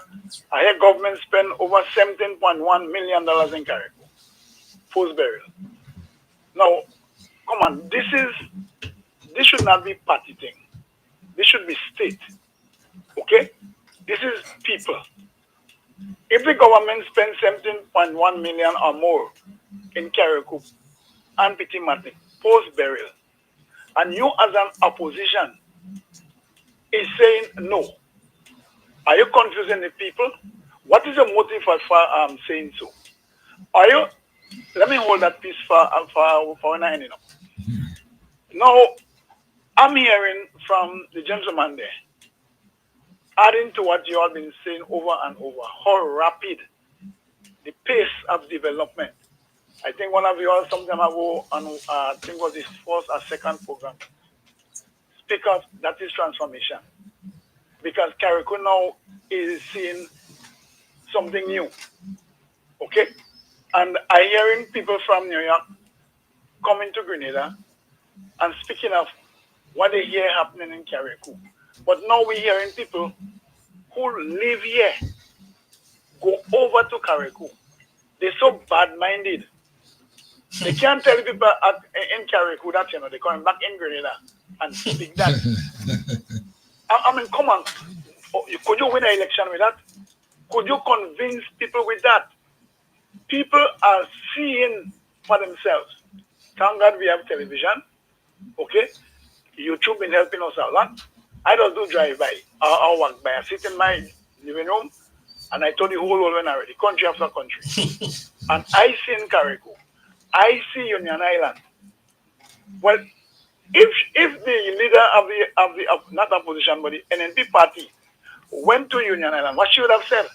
I heard government spend over $17.1 million in Carriacou, post-burial. Now, come on, this should not be party thing. This should be state. Okay? This is people. If the government spends 17.1 million or more in Carriacou and Petit Martin post-burial, and you as an opposition is saying no, are you confusing the people? What is the motive for saying so? Are you? Let me hold that piece for when I end it up. Now, I'm hearing from the gentleman there, adding to what you have been saying over and over, how rapid the pace of development. I think one of you all some time ago on I think was his first or second program speak of that is transformation. Because Carriacou now is seeing something new. Okay? And I hearing people from New York coming to Grenada and speaking of what they hear happening in Carriacou. But now we're hearing people who live here go over to Carriacou. They're so bad-minded. They can't tell people in Carriacou that, they're coming back in Grenada and speak that. I mean, come on. Could you win an election with that? Could you convince people with that? People are seeing for themselves. Thank God we have television. Okay? YouTube been helping us a lot. I don't do drive-by or walk by. I sit in my living room and I told the whole world when already, country after country. And I see in Carriacou, I see Union Island. Well, if the leader of the not opposition but the NNP party went to Union Island, what she would have said?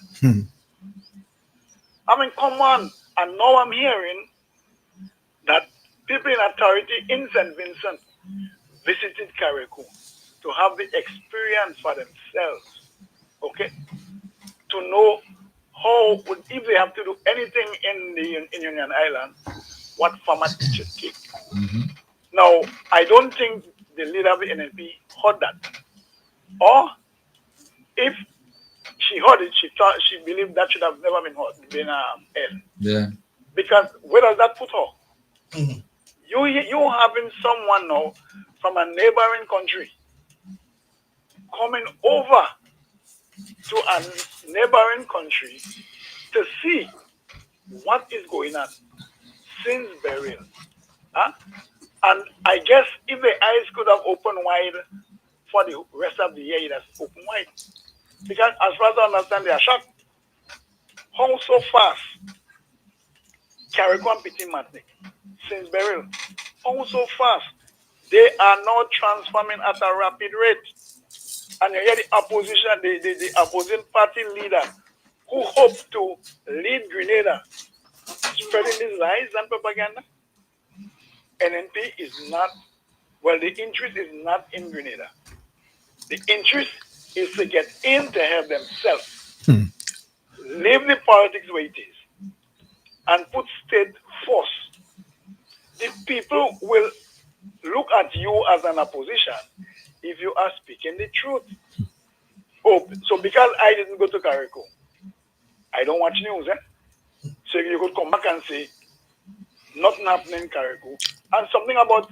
I mean, come on. And now I'm hearing that people in authority in St. Vincent visited Carriacou to have the experience for themselves, okay? To know how, if they have to do anything in Union Island, what format it should take. Now, I don't think the leader of the NNP heard that. Or, if she heard it, she believed that should have never been held. Yeah. Because where does that put her? You having someone now from a neighboring country coming over to a neighboring country to see what is going on since burial. Huh? And I guess if the eyes could have opened wide for the rest of the year, it has opened wide. Because as far as I understand, they are shocked. How so fast? Carriacou and Petit Martin since burial. How so fast? They are now transforming at a rapid rate. And you hear the opposition, the opposing party leader who hopes to lead Grenada, spreading these lies and propaganda. NNP is not, well, the interest is not in Grenada. The interest is to get in to help themselves. Leave the politics where it is and put state force. The people will look at you as an opposition if you are speaking the truth. Oh, so because I didn't go to Carriacou, I don't watch news, So you could come back and say, nothing happening in Carriacou. And something about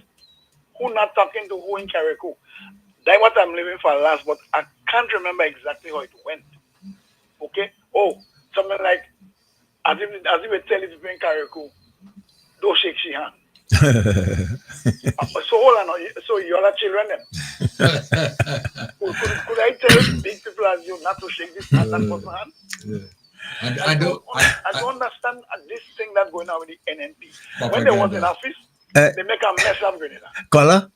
who not talking to who in Carriacou. That's what I'm leaving for last, but I can't remember exactly how it went. Okay? Oh, something like, as if we tell people in Carriacou, don't shake your hand. So hold on, so you're the children then. Could I tell big people as you not to shake this hand and person's hand? Yeah. I don't understand this thing that's going on with the NNP. When Propaganda. they was in office, they make a mess of Grenada. Caller,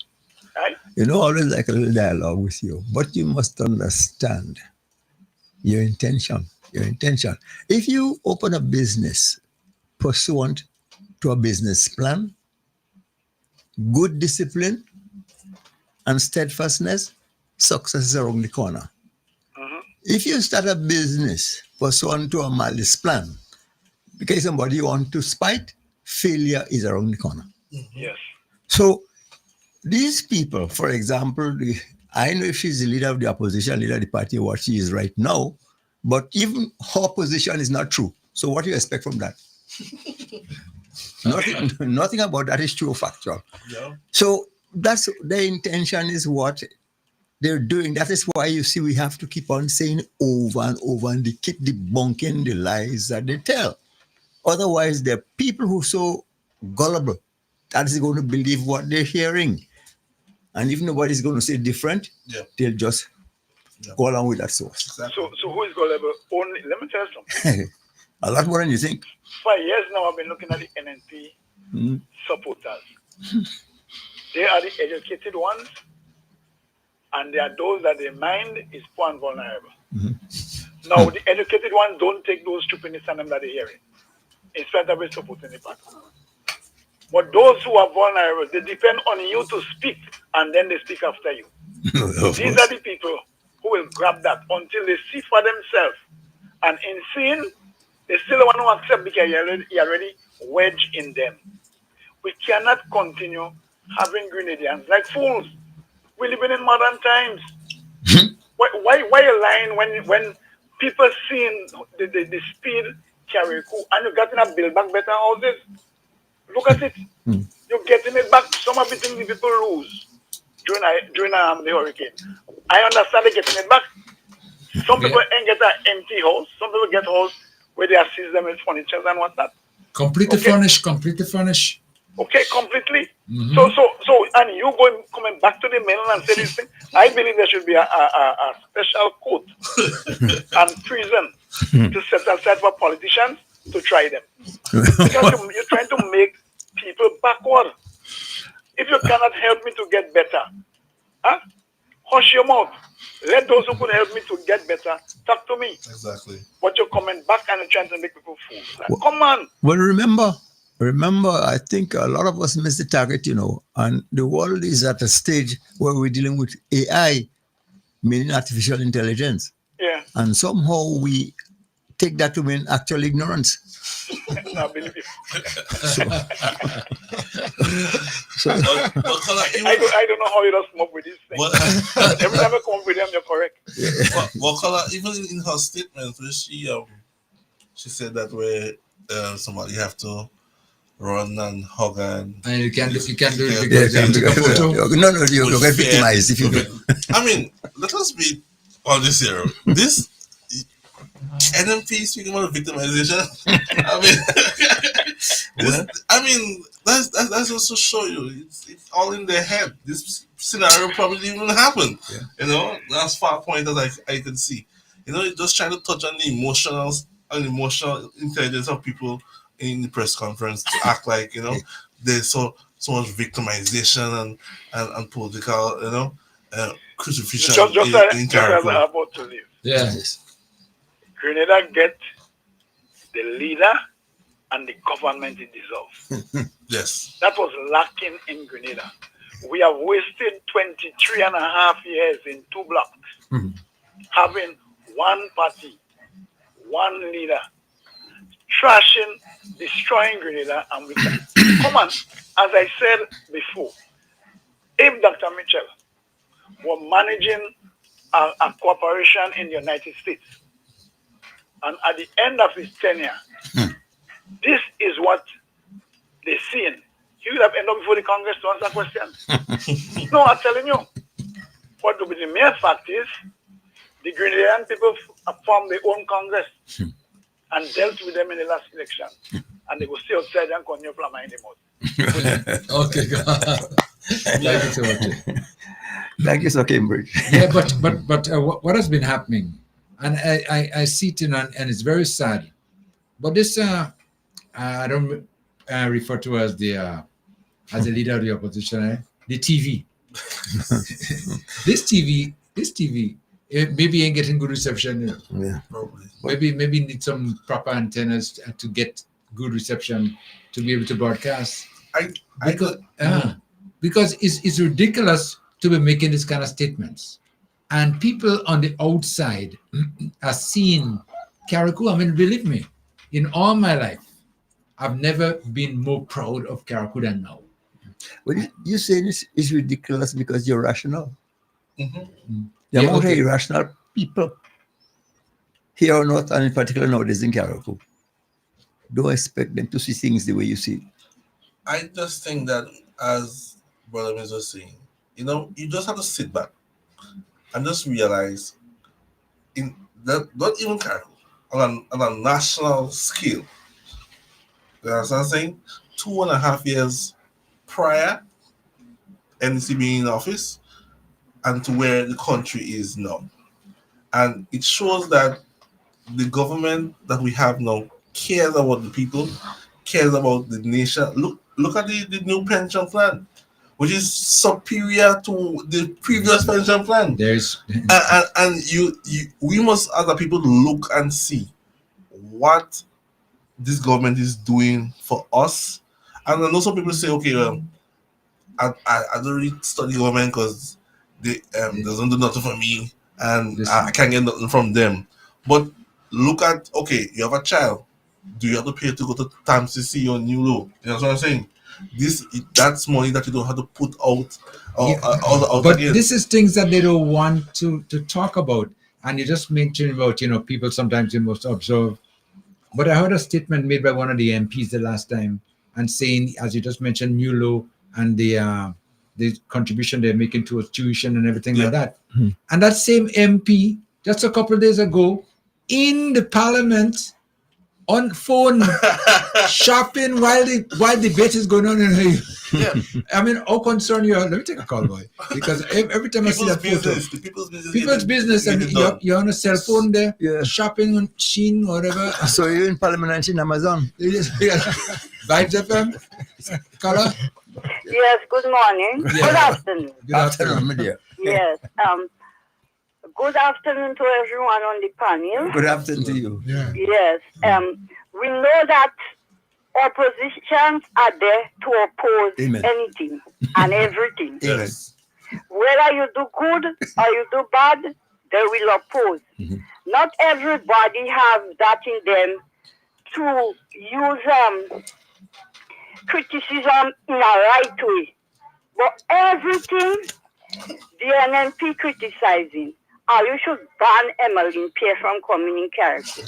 Right? you know, I always like a little dialogue with you, but you must understand your intention. Your intention. If you open a business pursuant to a business plan, good discipline, and steadfastness, success is around the corner. If you start a business pursuant to a malice plan, because somebody you want to spite, failure is around the corner. Yes. So these people, for example, I know if she's the leader of the opposition, leader of the party, what she is right now, but even her position is not true. So what do you expect from that? Nothing about that is true or factual. Yeah. So that's the intention is what they're doing. That is why you see we have to keep on saying over and over, and they keep debunking the lies that they tell. Otherwise, there are people who are so gullible that is going to believe what they're hearing. And if nobody's going to say different, they'll just go along with that source. So who is gullible? Only, let me tell you something. A lot more than you think. 5 years now, I've been looking at the NNP supporters. They are the educated ones, and they are those that their mind is poor and vulnerable. Now, the educated ones don't take those stupidness and them that they're hearing, instead of supporting the party. But those who are vulnerable, they depend on you to speak, and then they speak after you. These are the people who will grab that until they see for themselves. And in seeing, they still want to accept because you're already wedged in them. We cannot continue having Grenadians like fools. We're living in modern times. Why a line when people seeing the speed carry and you getting a build back better houses? Look at it. You're getting it back. Some of the things the people lose during the hurricane. I understand they're getting it back. Some people ain't get an empty house. Some people get house where they assist them with furniture and whatnot. Completely furnished. Okay, completely. So, and you coming back to the mainland and say this thing. I believe there should be a special court and prison to set aside for politicians to try them. Because you're trying to make people backward. If you cannot help me to get better, hush your mouth. Let those who could help me to get better talk to me. Exactly. But you're coming back and you're trying to make people fools. Like, come on. Well, remember, I think a lot of us miss the target, and the world is at a stage where we're dealing with AI, meaning artificial intelligence. Yeah. And somehow we take that to mean actual ignorance. No, believe you. I don't know how you don't smoke with this thing. But every time I come up with them, you're correct. Even in her statement, where she said that where somebody have to run and hug and you can't do it because No, you get victimized if you do. I mean, let us be on this here. This NMP speaking about victimization. That's just to show you it's all in their head. This scenario probably didn't even happen. That's far point that I can see. It's just trying to touch on the emotional intelligence of people in the press conference to act like there's so much victimization and political crucifixion. Just as I'm about to leave. Yes. Grenada get the leader and the government it deserves. Yes. That was lacking in Grenada. We have wasted 23 and a half years in 2 blocks, having one party, one leader, trashing, destroying Grenada, and we can. Come on, as I said before, if Dr. Mitchell were managing a corporation in the United States, and at the end of his tenure, this is what they're seeing. He would have ended up before the Congress to answer questions. No, I'm telling you. What the mere fact is, the Grenadian people formed their own Congress and dealt with them in the last election. and they go stay outside and continue plumber in the mud. Okay. Thank you so much. Thank you, Sir Cambridge. Yeah, but what has been happening, and I see it and it's very sad. But this I don't refer to as the leader of the opposition, the TV. This TV, maybe ain't getting good reception. Yeah, Probably. Maybe need some proper antennas to get good reception to be able to broadcast. Because it's ridiculous to be making this kind of statements, and people on the outside are seeing Carriacou. I mean, believe me, in all my life, I've never been more proud of Carriacou than now. well, you say this is ridiculous because you're rational. Mm-hmm. The Yeah, amount okay. of irrational people here or not, and in particular nowadays in Carriacou, don't expect them to see things the way you see it. I just think that, as Brother Miz was saying, you just have to sit back and just realize that not even Carriacou, on a national scale. You know what I'm saying? 2.5 years prior, NDC being in office, and to where the country is now. And it shows that the government that we have now cares about the people, cares about the nation. Look at the new pension plan, which is superior to the previous pension plan. There's And we must, as a people, look and see what this government is doing for us. And I know some people say, okay, well, I don't really study government because they doesn't do nothing for me, and I can't get nothing from them. But look at, okay, you have a child. Do you have to pay to go to TAMCC or New Low? You know what I'm saying? That's money that you don't have to put out. But again. This is things that they don't want to talk about. And you just mentioned about, people sometimes you must observe. But I heard a statement made by one of the MPs the last time and saying, as you just mentioned, New Low and the contribution they're making towards tuition and everything like that. And that same MP, just a couple of days ago, in the Parliament, on phone shopping while the debate is going on in here. Yeah. I mean, how concerned you are? Let me take a call, boy. Because every time I see that photo, people's business, and you're on a cell phone there, shopping on Shein or whatever. So you're in Parliament and in Amazon. Vibes FM, Carla? Yes, good morning. Yeah. Good afternoon. Good afternoon, my dear. Yes. Good afternoon to everyone on the panel. Good afternoon to you. Yeah. Yes. We know that oppositions are there to oppose anything and everything. Yes. Whether you do good or you do bad, they will oppose. Mm-hmm. Not everybody have that in them to use criticism in a right way. But everything the NNP criticizing, you should ban Emmeline Pierre from coming in Carriacou.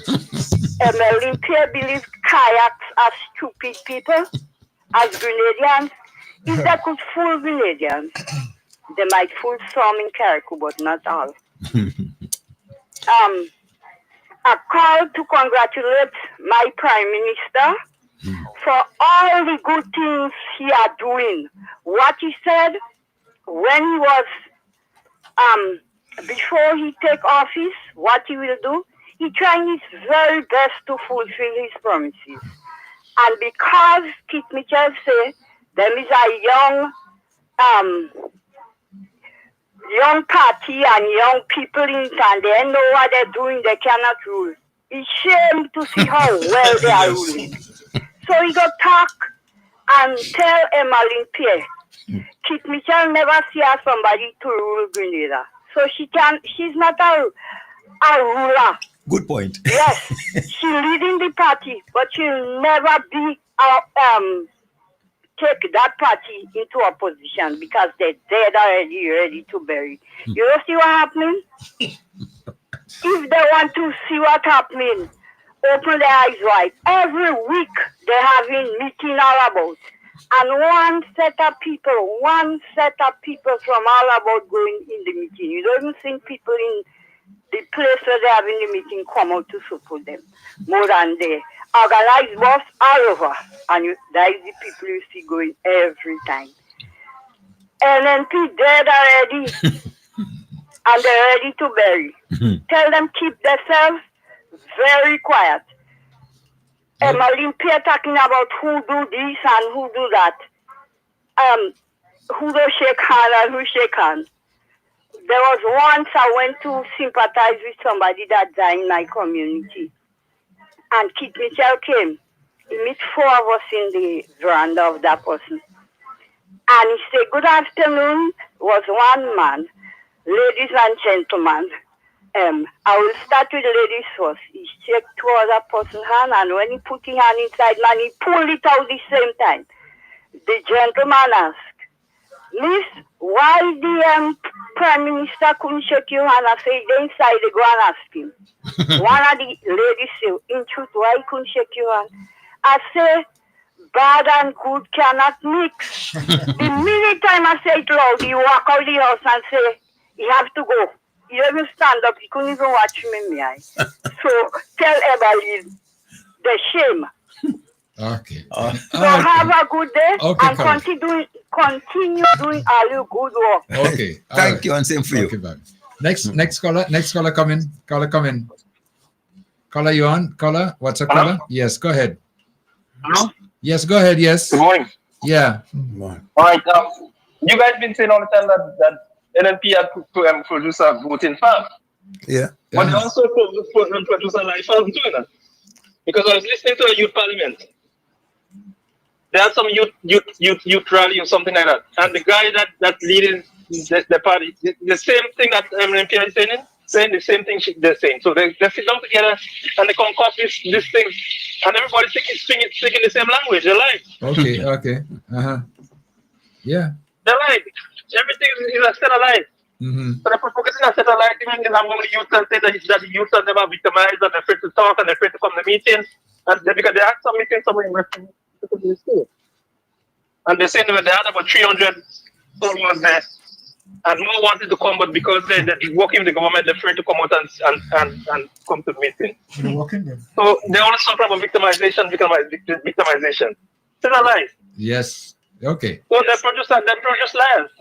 Emmeline Pierre believes kayaks are stupid people as Grenadians. If they could fool Grenadians, they might fool some in Carriacou, but not all. A call to congratulate my Prime Minister for all the good things he are doing. What he said when he was before he take office, what he will do, he trying his very best to fulfill his promises. And because Kit Mitchell say there is a young party and young people in it, and they know what they're doing, they cannot rule. It's shame to see how well they are ruling. So he got talk and tell Emmeline Pierre, Kit Mitchell never see her somebody to rule Grenada. So she's not a ruler. Good point. Yes, she's leading the party, but she'll never be take that party into opposition because they're dead already, ready to bury. You know, see what happening? If they want to see what happening, open their eyes wide. Every week they're having meeting all about. And one set of people from all about going in the meeting. You don't even think people in the place where they're having the meeting come out to support them more than they. organized bus all over. And that is the people you see going every time. LNP dead already. And they're ready to bury. Tell them keep themselves very quiet. Olympia talking about who do this and who do that. Who don't shake hand and who shake hand. There was once I went to sympathize with somebody that died in my community. And Kit Mitchell came. He met 4 of us in the veranda of that person. And he said, good afternoon, was one man. Ladies and gentlemen, I will start with the ladies first. He checked towards that person's hand, and when he put his hand inside, man, he pulled it out the same time. The gentleman asked, Miss, why the Prime Minister couldn't shake your hand? I said, they inside, they go and ask him. One of the ladies said, in truth, why he couldn't shake your hand? I say, bad and good cannot mix. The minute time I say it loud, he walk out the house and say, he have to go. He doesn't stand up. He couldn't even watch me in the eye. So tell everybody the shame. Okay. So have a good day and Colin. continue doing all your good work. Okay. Thank you, and same for you. Okay, bye. Next caller come in. Caller, you on? Caller, what's up, caller? Yes, go ahead. Hello? Yes, go ahead. Yes. Good morning. Yeah. All right. You guys been saying all the time that NNP had to produce a voting farm. Yeah. But they also produce a live farm too, you know? Because I was listening to a youth parliament. There are some youth rally or something like that. And the guy that leading the party, the same thing that NNP is saying the same thing they're saying. So they sit down together and they concoct this thing, and everybody speaking the same language. They're like, Okay. Yeah. They're like, everything is a set of lies. Mm-hmm. So they're focusing on set of lies, even in among the youth, and say that the youth are never victimized and they're afraid to talk and they're afraid to come to meetings. And because they had some meetings somewhere in the state. And they're saying that they had about 300 followers there. And more wanted to come, but because they're working with the government, they're afraid to come out and come to the meeting. They're working then. So they always talk about victimization. It's a lie. Yes. Okay. So they produce lies.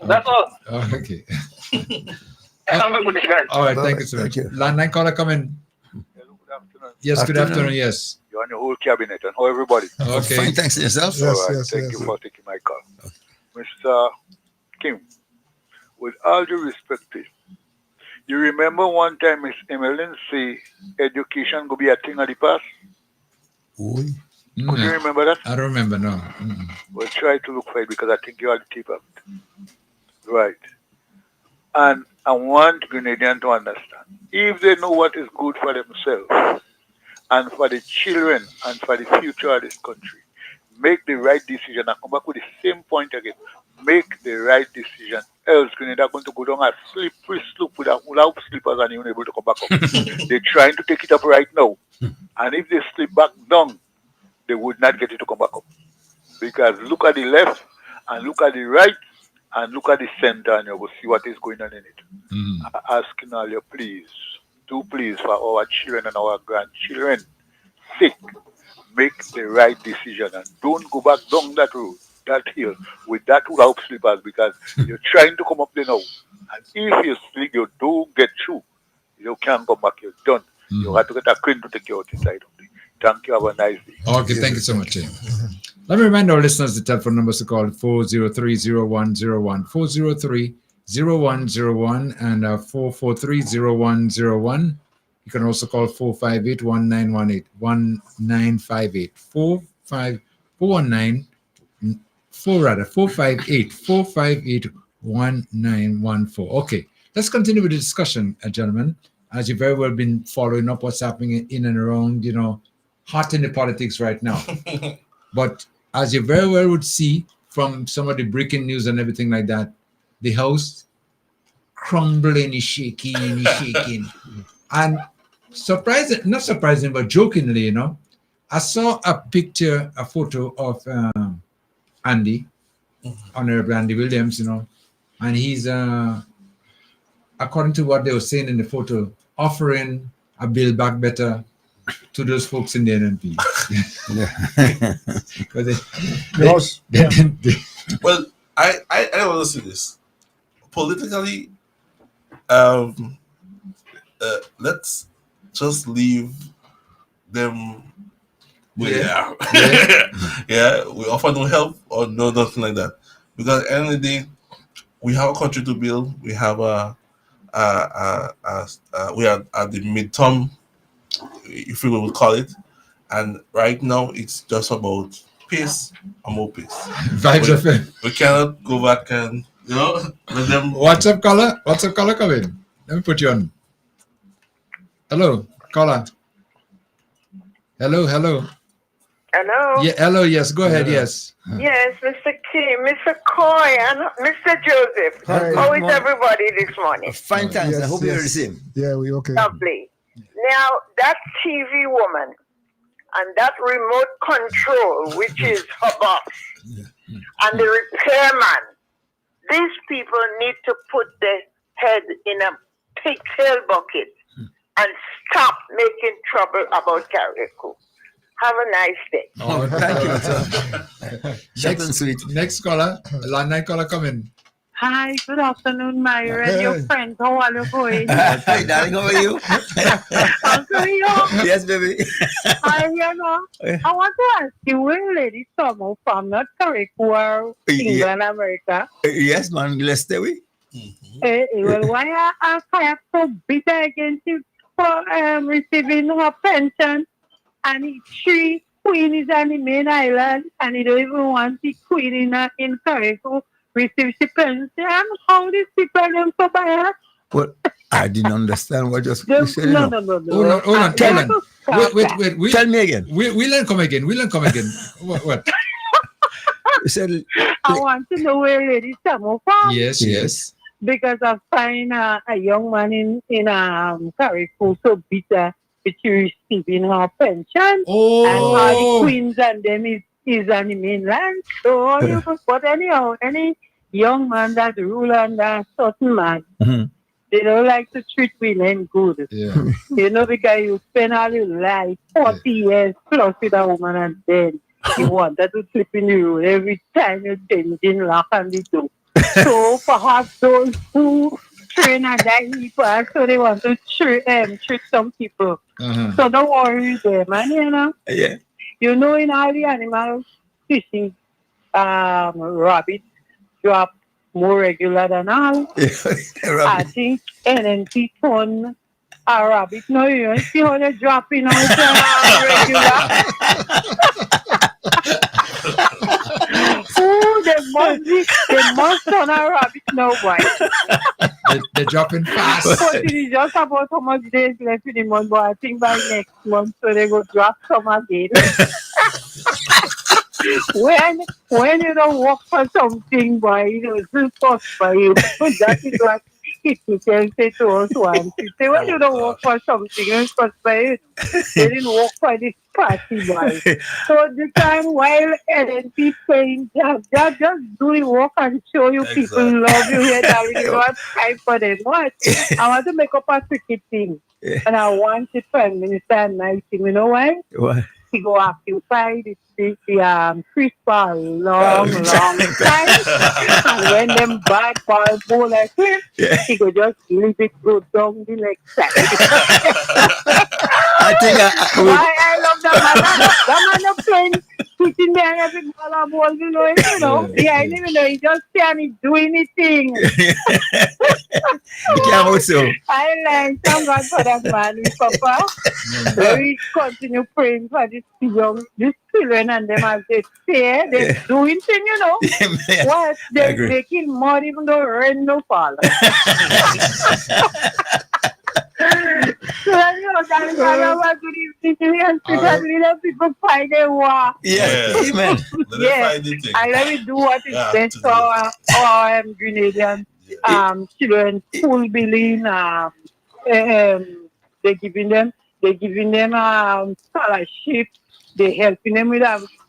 That's all. Oh, okay. Have a good day, guys. All right. Thank you so much. Landline caller come in. Hello, good afternoon. Yes. Good afternoon. Yes. You and your whole cabinet and how everybody. Okay. Fine, thanks to yourself. Thank you for taking my call. Mr. Kim, with all due respect to you remember one time Miss Emmeline say education could be a thing of the past? Could you remember that? I don't remember, no. Well, try to look for it because I think you are the tip of it. Right. And I want Grenadians to understand, if they know what is good for themselves and for the children and for the future of this country, make the right decision. I come back with the same point again. Make the right decision. Else, Grenada are going to go down a slippery slope without slippers and even able to come back up. They're trying to take it up right now. And if they slip back down, they would not get it to come back up. Because look at the left and look at the right and look at the center and you will see what is going on in it. Asking all you please, do please for our children and our grandchildren sake, make the right decision and don't go back down that road, that hill, with that without slippers because you're trying to come up there now. And if you slip, you don't get through, you can't come back, you're done. You have to get a crane to take you out inside of it. Thank you. Have a nice day. Okay, thank you so much. Let me remind our listeners the telephone numbers to call 403-0101, 403-0101, and 443-0101. You can also call 458-1918, 1958, 458-1914. Okay, let's continue with the discussion, gentlemen. As you've very well been following up what's happening in and around, hot in the politics right now. But as you very well would see from some of the breaking news and everything like that, the house crumbling, is shaking. And not surprising, but jokingly, I saw a photo of Andy, Honorable Andy Williams, and he's, according to what they were saying in the photo, offering a Build Back Better to those folks in the NNP. Well, I want to say this. Politically, let's just leave them where they are. Yeah, we offer no help or no nothing like that. Because at the end of the day, we have a country to build. We have we are at the midterm, if we will call it, and right now it's just about pace and more pace. Vibes FM. We cannot go back and let them. What's up, caller? Come in. Let me put you on. Hello, caller. Hello. Hello. Yeah, hello. Yes, go ahead. Yes. Yes, Mr. Kim, Mr. Coy, and Mr. Joseph. Hi, How good is morning. everybody this morning? Fine, thanks. I hope you're the same. Yeah, we okay. Lovely. Now, that TV woman and that remote control, which is her boss, and the repairman, these people need to put their head in a pigtail bucket and stop making trouble about Carriacou. Have a nice day. Oh, thank you, Short and sweet. Next caller, landline caller, come in. Hi, good afternoon, Myra and your friends. How are you going? Hi, darling, how are you? Uncle Yo. Yes, baby. Hi, you know. I want to ask you, where Lady Summer from, not Carriacou, England, America? Yes, man, let's stay with. Well, why are Kayak so bitter against you for receiving her pension? And she queen is on the main island, and he don't even want the queen in Carriacou receive the pension. How these people them so bad? Well, I didn't understand what you said. No. Hold on. Tell them. Wait. Tell me again. We'll come again. What? You said. I want to know where Lady Samo from. Yes. Because I find a young man in Carriacou so bitter that she receiving her pension. Oh. And all the queens and them is on the mainland. So, but anyhow, any young man that rule under certain man, they don't like to treat women good. Yeah. Because you spend all your life, 40 years plus with a woman, and then you want her to sleep in the room every time you change in lock and the door. So perhaps those who train and die people, so they want to trick some people. So don't worry them, man, Yeah. In all the animal fishing, rabbit drop more regular than all. I think NNP ton a rabbit. No, you don't see how they drop in out regular. They must turn a rabbit now, boy. They're dropping fast. But it is just about how much days left in the month, but I think by next month, so they go drop some again. when you don't work for something, boy, it's still cost for you. That is what it can say to us once. You say, when you don't work for something, it's cost for you. They didn't work for this party, boy. So the time while LNP saying that just do the work and show you people love you here, that you don't have time for them. What? I want to make up a cricket team. And I want the Prime Minister and my team. You know why? Why? He go occupy the Chris for a long time. And when them bad ball bowl like him, he go just leave it go down the next side. I think why I love that man. That man playing, sitting there and every ball below him, Yeah, I don't even know. He just standing doing his thing. I like thank God for that man, Papa. We continue praying for this children and them as they say, they're doing things, What? They're making more even though rain no fall. So, good evening and people find a war. Yes, amen. And let me do what is best for our Grenadian children school building. They're giving them scholarship. They're helping them with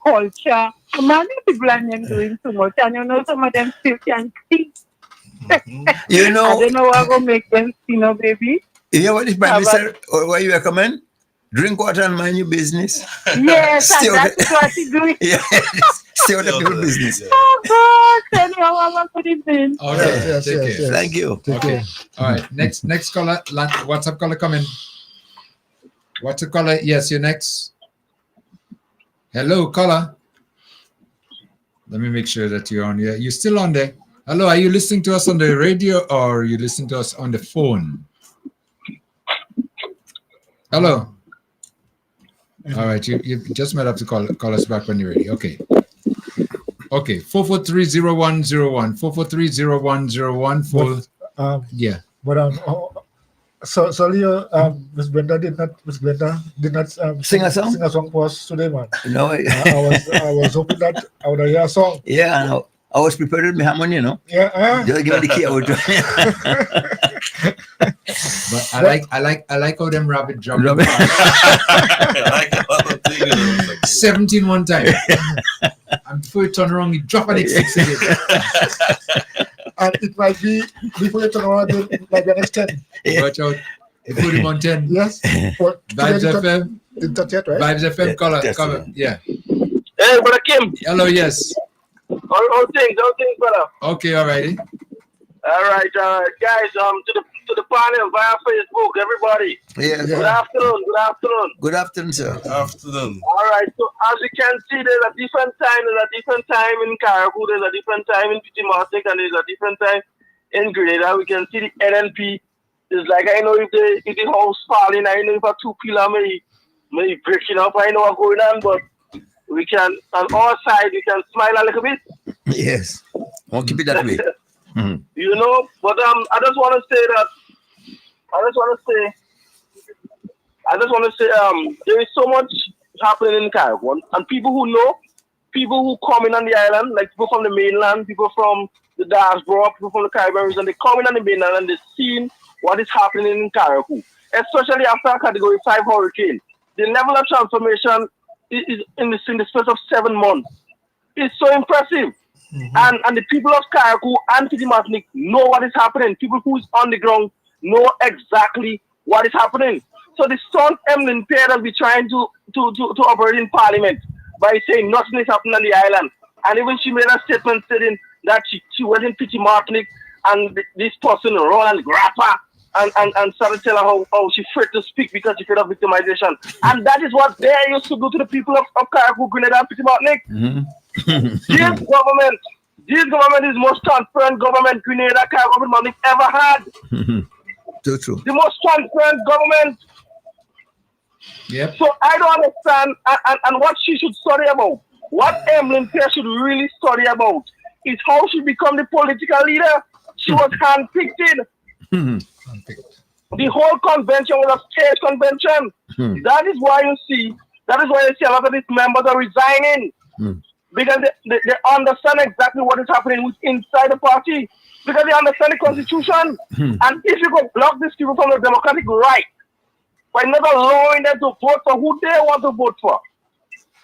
culture. Many people are doing too much, and some of them still can think. I don't know what will make them see, baby. You know what the Prime Minister, what you recommend? Drink water and mind your business. Yes, Stay and out that's what he's doing. Yeah, stay out of people's business. Oh, God. Anyhow, have a good evening. Okay, Yes, take yes, care. yes. Thank you. Take Okay. care. All right. Next caller. WhatsApp caller coming. WhatsApp caller. Yes, you're next. Hello, caller. Let me make sure that you're on. Yeah, you're still on there. Hello, are you listening to us on the radio or are you listening to us on the phone? Hello. All right, you just might have to call us back when you're ready. Okay. Okay, 4430101, 4430101 for yeah. But so Leo, Miss Glenda did not Sing a song? Sing a song for us today, man. No, I was hoping that I would hear a song. yeah, no. I was prepared with my harmony, you know. Yeah. Just give me the key out. But I like how them rabbit jump. 17 one time. And before you turn around, you drop an X6 again. And it might be before you turn around, it might be an next 10. Watch out. You put him on 10. Yes. Vibes FM. Didn't touch yet, right? Vibes FM color. Yeah. Hey, brother Kim. Hello, yes. All things, brother. Okay, all righty. All right, guys. To the panel via Facebook, everybody. Yeah. Good afternoon. Good afternoon, sir. Afternoon. All right. So as you can see, there's a different time. There's a different time in Caribou. There's a different time in Pitimartic, and there's a different time in Grenada. We can see the NNP. It's like I know if the house falling, I know if a two pillar may breaking up. I know what's going on, but we can on our side we can smile a little bit. Yes. I'll keep it that way. Mm-hmm. You know, but I just want to say there is so much happening in Caribou, and people who know, people who come in on the island, like people from the mainland, people from the diaspora, people from the Caribbean region, they come in on the mainland and they've seen what is happening in Caribou, especially after a Category 5 hurricane. The level of transformation is in the space of 7 months. It's so impressive. Mm-hmm. And the people of Caribou and Petit Martinique know what is happening. People who is on the ground know exactly what is happening. So the son Emlyn Pierre will be trying to operate in Parliament by saying nothing is happening on the island. And even she made a statement saying that she went in Petit Martinique and this person, Roland Grappa, and started telling her how she's afraid to speak because she's afraid of victimization. And that is what they used to do to the people of Caribou, Grenada, and Petit Martinique. Mm-hmm. This government is the most transparent government Grenada, Caribou, and Martinique ever had. True. The most transparent government. Yep. So I don't understand, and what she should study about, what Emlyn Pierre should really study about, is how she become the political leader. She was handpicked. The whole convention was a state convention. That is why you see a lot of these members are resigning. Because they understand exactly what is happening inside the party. Because they understand the constitution. And if you could block these people from the democratic right by not allowing them to vote for who they want to vote for,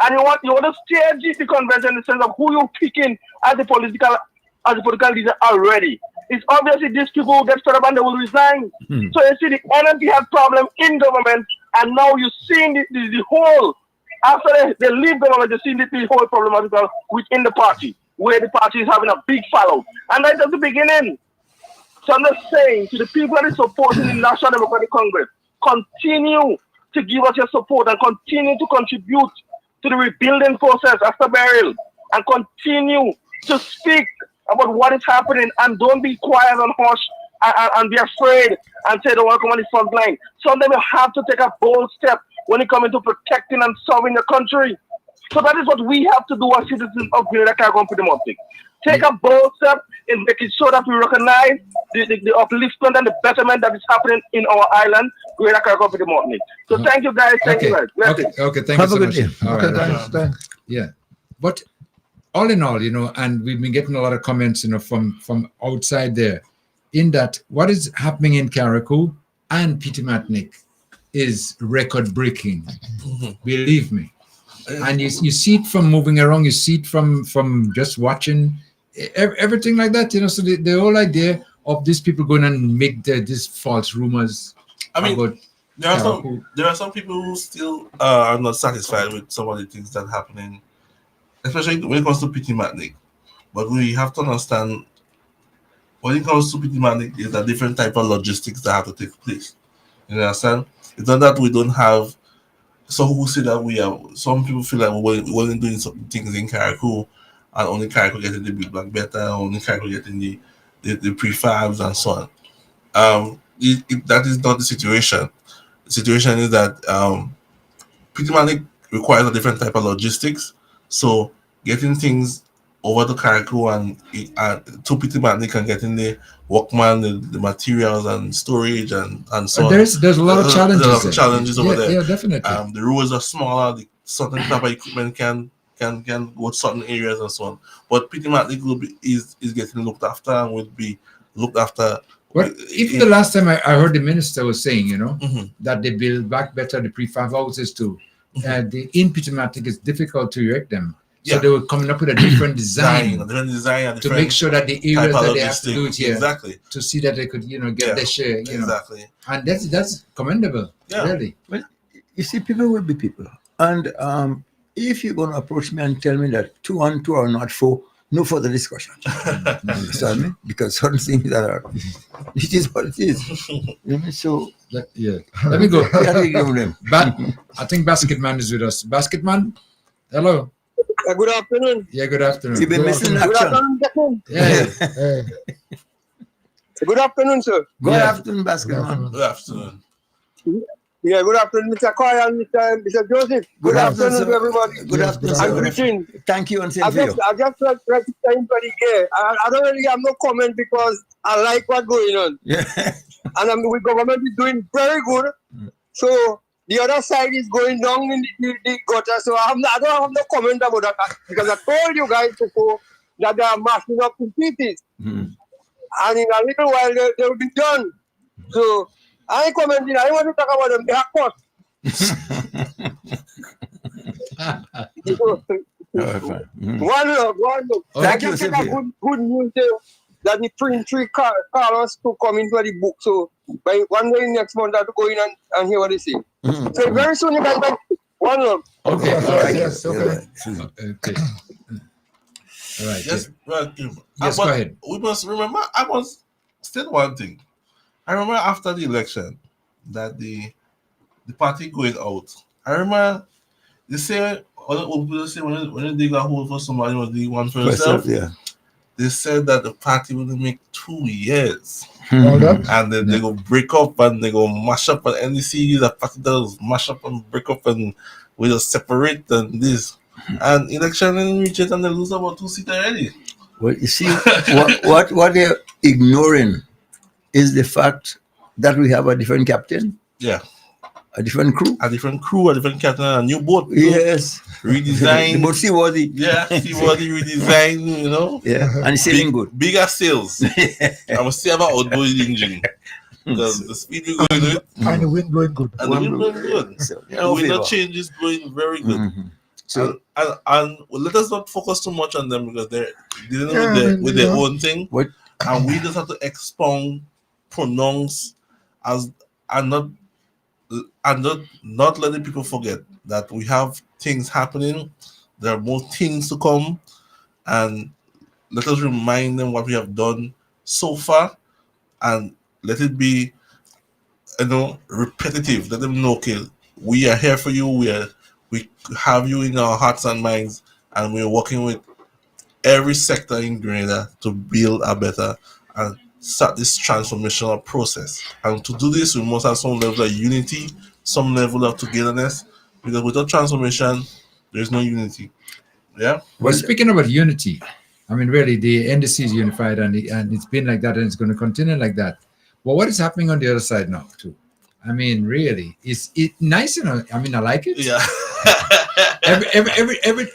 and you want to stage the convention in the sense of who you're picking as the political leader already. It's obviously these people will get fed up and they will resign. So you see the NNP has problem in government, and now you're seeing the whole, after they leave government, you're seeing the whole problematical within the party, where the party is having a big fallout. And that's at the beginning. So I'm just saying to the people that are supporting the National Democratic Congress, continue to give us your support and continue to contribute to the rebuilding process after burial, and continue to speak about what is happening, and don't be quiet and hush and be afraid and say don't want to come on the front line. Sometimes you have to take a bold step when it comes to protecting and serving the country. So that is what we have to do as citizens of Grenada, Caribou, and Petit Martinique. Take a bold step in making sure that we recognize the upliftment and the betterment that is happening in our island, Grenada, Caribou, and Petit Martinique. So thank you guys. Thank you guys. Okay, thank you so much. All right. Thanks. Yeah. But all in all, and we've been getting a lot of comments, from outside there, in that what is happening in Caribou and Petit Martinique is record-breaking. Believe me. And you see it from moving around, you see it from just watching, everything like that, So the whole idea of these people going and make these false rumors about There are some people who still are not satisfied with some of the things that are happening, especially when it comes to PT Matnik. But we have to understand when it comes to PT Matnik, there's a different type of logistics that have to take place. You understand? It's not that we don't have some who say that we are. Some people feel like we're only doing some things in Carriacou and only Carriacou getting the big black better, only Carriacou getting the prefabs and so on. That is not the situation. The situation is that PT Matnik requires a different type of logistics. So getting things over to Carriacou and to PT Matnik and getting the workman, the materials and storage and so on. There's a lot of challenges. There's a lot of challenges over there. Yeah, definitely. The roads are smaller. The certain type of equipment can go to certain areas and so on. But PT Matnik is getting looked after and will be looked after. But even the last time I heard the minister was saying, that they build back better the prefab houses too. The in PT Matnik is difficult to erect them. So they were coming up with a different design to make sure that the areas that they have to do it here, to see that they could, get their share, Exactly. And that's commendable, really. Well, you see, people will be people. And if you're going to approach me and tell me that 2 and 2 are not 4, no further discussion. You understand me? Because certain things that are, it is what it is. So, let me go. I think Basketman is with us. Basketman, hello. Good afternoon. Yeah, good afternoon. You've been missing action. Good afternoon. Yeah. Good afternoon, sir. Good afternoon, Basketman. Good afternoon. Yeah, good afternoon, Mr. Coy and Mr. Joseph. Good afternoon to everybody. Good afternoon, and greetings. Thank you and same to you. I just like to time for the care. I don't really have no comment because I like what's going on. Yeah. And the government is doing very good. So the other side is going down in the gutter. So I don't have no comment about that because I told you guys before that they are mashing up in pieces. And in a little while they will be done. So I ain't commenting. I want to talk about them. They are cost. One look. I just take a good news there that the three callers to come in for the book. So by one day next month I have to go in and hear what they say. So very soon you guys can one look. Okay. All right. Yes. Okay. All right. Yes. Yes. Go ahead. We must remember. I was still one thing. I remember after the election that the party going out. I remember they say other people say when they dig a hole for somebody was the one for himself. Yeah. They said that the party will make 2 years. And then they go break up and they go mash up and NDC the party does mash up and break up and we just separate and this. And election and reach it and they lose about 2 seats already. Well, you see, what they're ignoring is the fact that we have a different captain. Yeah. A different crew. A different captain, a new boat. Yes. Redesign. The boat seaworthy. Yeah, seaworthy redesign, Yeah, and sailing good. Bigger sails. I must say about outboard engine. Because the speed we're going with. And the wind blowing good. And the wind blowing good. The winter change is blowing very good. So and let us not focus too much on them because they're dealing with their own thing. And we just have to expound, pronounce and not letting people forget that we have things happening. There are more things to come, and let us remind them what we have done so far, and let it be, repetitive. Let them know, okay, we are here for you. We have you in our hearts and minds, and we're working with every sector in Grenada to build a better and start this transformational process. And to do this, we must have some level of unity, some level of togetherness, because without transformation, there is no unity. Yeah. Well, speaking about unity, I mean, really, the NDC is unified, and it's been like that, and it's going to continue like that. But what is happening on the other side now, too? I mean, really, it's nice, I mean, I like it. Yeah.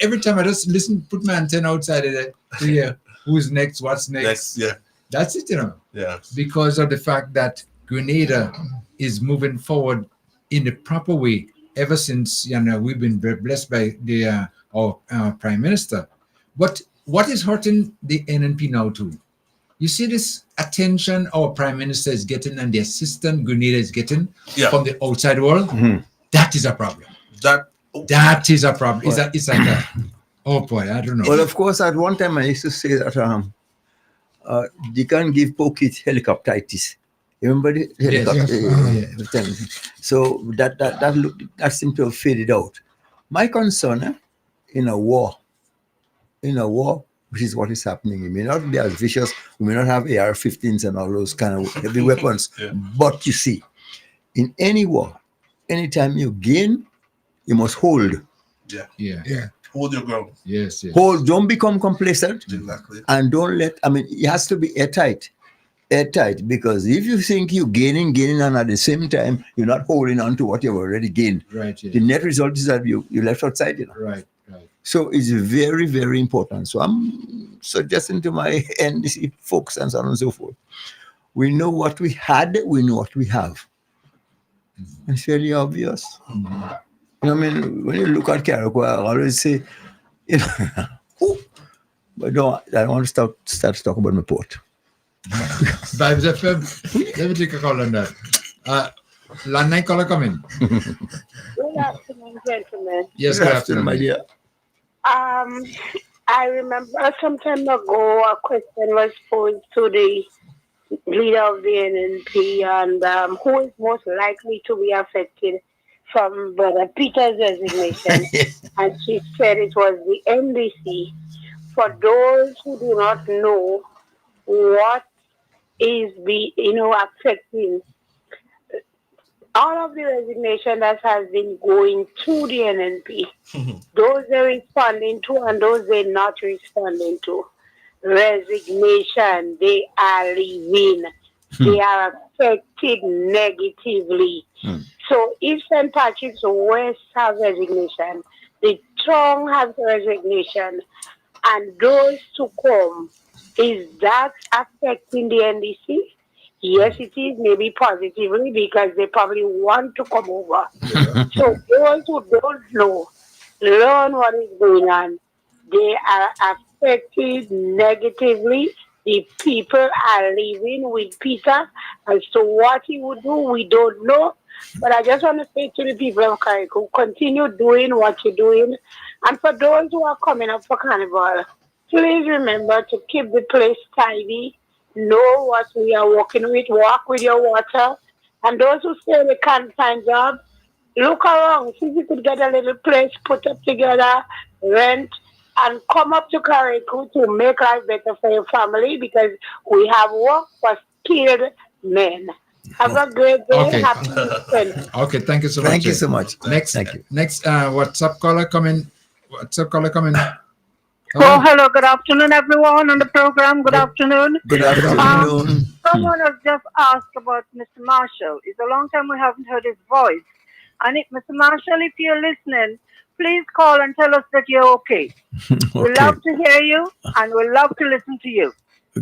every time I just listen, put my antenna outside of it to hear who's next, what's next. Yeah. That's it, Yeah. Because of the fact that Grenada is moving forward in the proper way ever since we've been blessed by our Prime Minister. But what is hurting the NNP now too? You see this attention our Prime Minister is getting and the assistant Grenada is getting from the outside world. That is a problem. That is a problem. It's like a, oh boy, I don't know. Well, of course, at one time I used to say that they can give pocket helicopteritis. Remember the helicopter? So that seemed to have faded out. My concern in a war, which is what is happening, it may not be as vicious. We may not have AR-15s and all those kind of heavy weapons. But you see, in any war, anytime you gain, you must hold. Hold your ground. Yes. Hold. Don't become complacent. Exactly. And don't let. I mean, it has to be airtight. Because if you think you're gaining, and at the same time you're not holding on to what you've already gained, the net result is that you left outside. Right. So it's very, very important. So I'm suggesting to my NDC folks and so on and so forth. We know what we had. We know what we have. It's fairly obvious. You know, I mean, when you look at Carriacou, I always say, but I don't want to start talking about my port. Vibes FM. Let me take a call on that. Landline caller coming. Good afternoon, gentlemen. Yes, good afternoon, my dear. I remember some time ago a question was posed to the leader of the NNP and who is most likely to be affected from Brother Peter's resignation. And she said it was the NDC. For those who do not know what is affecting all of the resignation that has been going to the NNP, those they're responding to and those they're not responding to. Resignation, they are leaving. They are affected negatively. So if St. Patrick's West has resignation, the Tongue has resignation, and those to come, is that affecting the NDC? Yes, it is, maybe positively, because they probably want to come over. So those who don't know, learn what is going on. They are affected negatively. The people are living with Peter. As to what he would do, we don't know. But I just want to say to the people of Carriacou, continue doing what you're doing. And for those who are coming up for Carnival, please remember to keep the place tidy. Know what we are working with. Walk with your water. And those who say they can't find jobs, look around. See if you could get a little place, put up together, rent, and come up to Carriacou to make life better for your family, because we have work for skilled men. Have a great day. Okay. Happy weekend. Okay, thank you so much. Thank you so much. Next, WhatsApp caller coming. Oh, hello. Good afternoon, everyone on the program. Good afternoon. Good afternoon. Someone has just asked about Mr. Marshall. It's a long time we haven't heard his voice. And Mr. Marshall, if you're listening, please call and tell us that you're okay. We love to hear you and we love to listen to you.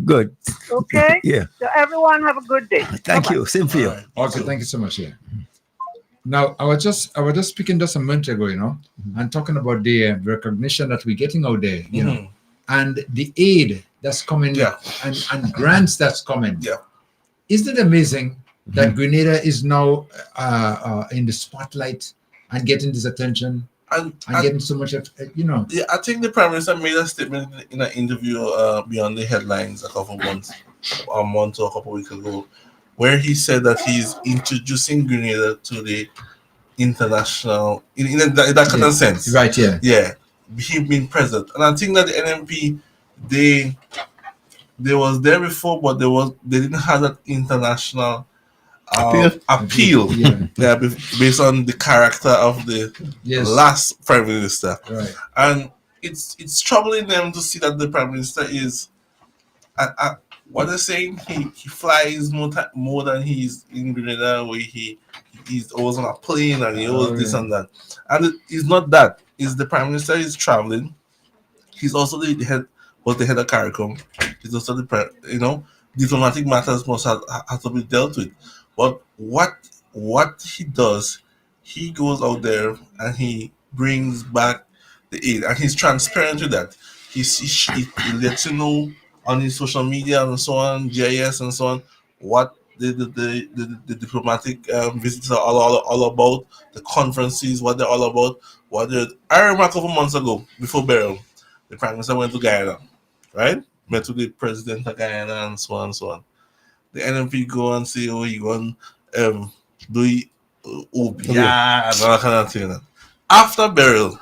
Good. Okay? Yeah. So everyone have a good day. Thank you. Same for you. Okay, thank you so much. Yeah. Now, I was just speaking just a minute ago, and talking about the recognition that we're getting out there, and the aid that's coming, and grants that's coming. Yeah. Isn't it amazing that Grenada is now in the spotlight and getting this attention and getting so much, Yeah, I think the Prime Minister made a statement in an interview beyond the headlines a month or a couple of weeks ago, where he said that he's introducing Grenada to the international, in that kind of sense. Right, yeah. Yeah, he being present. And I think that the NMP, they was there before, but they didn't have that international appeal. Yeah, based on the character of the last Prime Minister. Right. And it's troubling them to see that the Prime Minister is what they're saying, he flies more than he's in Grenada, where he's always on a plane and he always this and that. And it's not that. It's the Prime Minister is traveling. He's also the head of CARICOM. He's also the diplomatic matters must have to be dealt with. But what he does, he goes out there and he brings back the aid, and he's transparent with that. He lets you know on his social media and so on, GIS and so on, what the diplomatic visits are all about, the conferences, what they're all about. I remember a couple months ago, before burial, the Prime Minister went to Guyana, right? Met with the President of Guyana and so on and so on. The NMP go and say, oh, you going do OBI and all that kind of thing. After burial,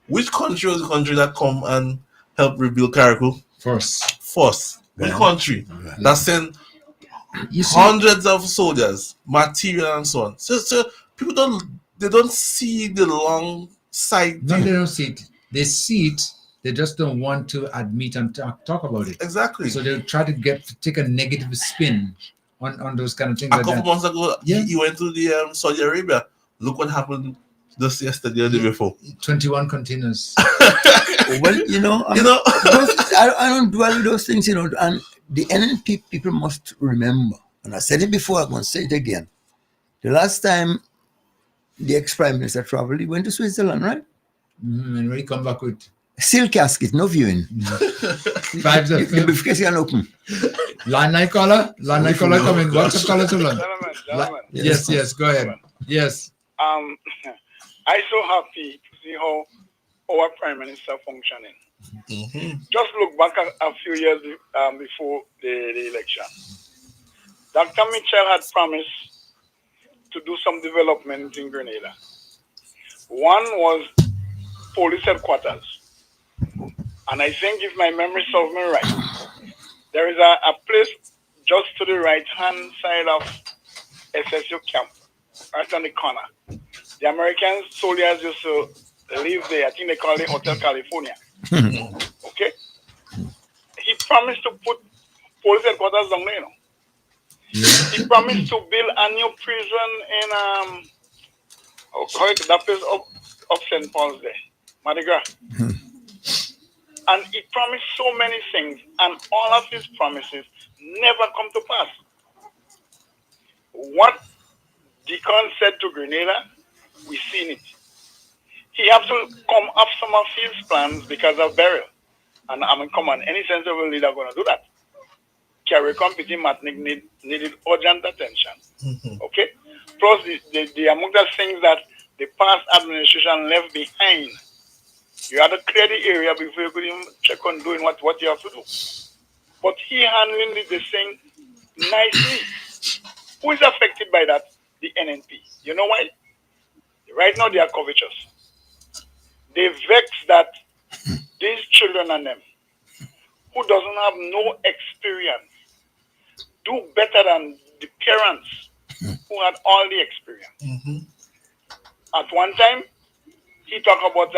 which country was the country that come and help rebuild Carriacou? First. Which country that sent hundreds of soldiers, material and so on. So people don't see the long sight. No, they don't see it. They see it. They just don't want to admit and talk about it. Exactly. So they'll try to take a negative spin on those kind of things. A couple months ago, he went to the Saudi Arabia. Look what happened just yesterday or the day before. 21 containers. Well, I don't dwell with those things, and the NNP people must remember, and I said it before, I'm going to say it again. The last time the ex-prime minister traveled, he went to Switzerland, right? And when he come back with seal casket, no viewing. Vibes of the briefcase can open. Line caller coming. What's the caller to learn? Gentlemen. Yes, go ahead. Yes. I so happy to see how our Prime Minister functioning. Mm-hmm. Just look back a few years before the election. Dr. Mitchell had promised to do some development in Grenada. One was police headquarters. And I think, if my memory serves me right, there is a place just to the right-hand side of SSU camp, right on the corner. The American soldiers used to live there. I think they call it Hotel California. Okay? He promised to put police headquarters down there, He promised to build a new prison in that place up St. Paul's there, Mardi Gras. And he promised so many things, and all of his promises never come to pass. What Deacon said to Grenada, we've seen it. He has to come off some of his plans because of burial. And come on, any sensible leader going to do that. Carriacou Petit Matnik needed urgent attention. Okay? Plus, the among the things that the past administration left behind, you had to clear the area before you could even check on doing what you have to do. But he handling the thing nicely. Who is affected by that? The NNP. You know why? Right now they are covetous. They vex that these children and them, who doesn't have no experience, do better than the parents who had all the experience. At one time, he talked about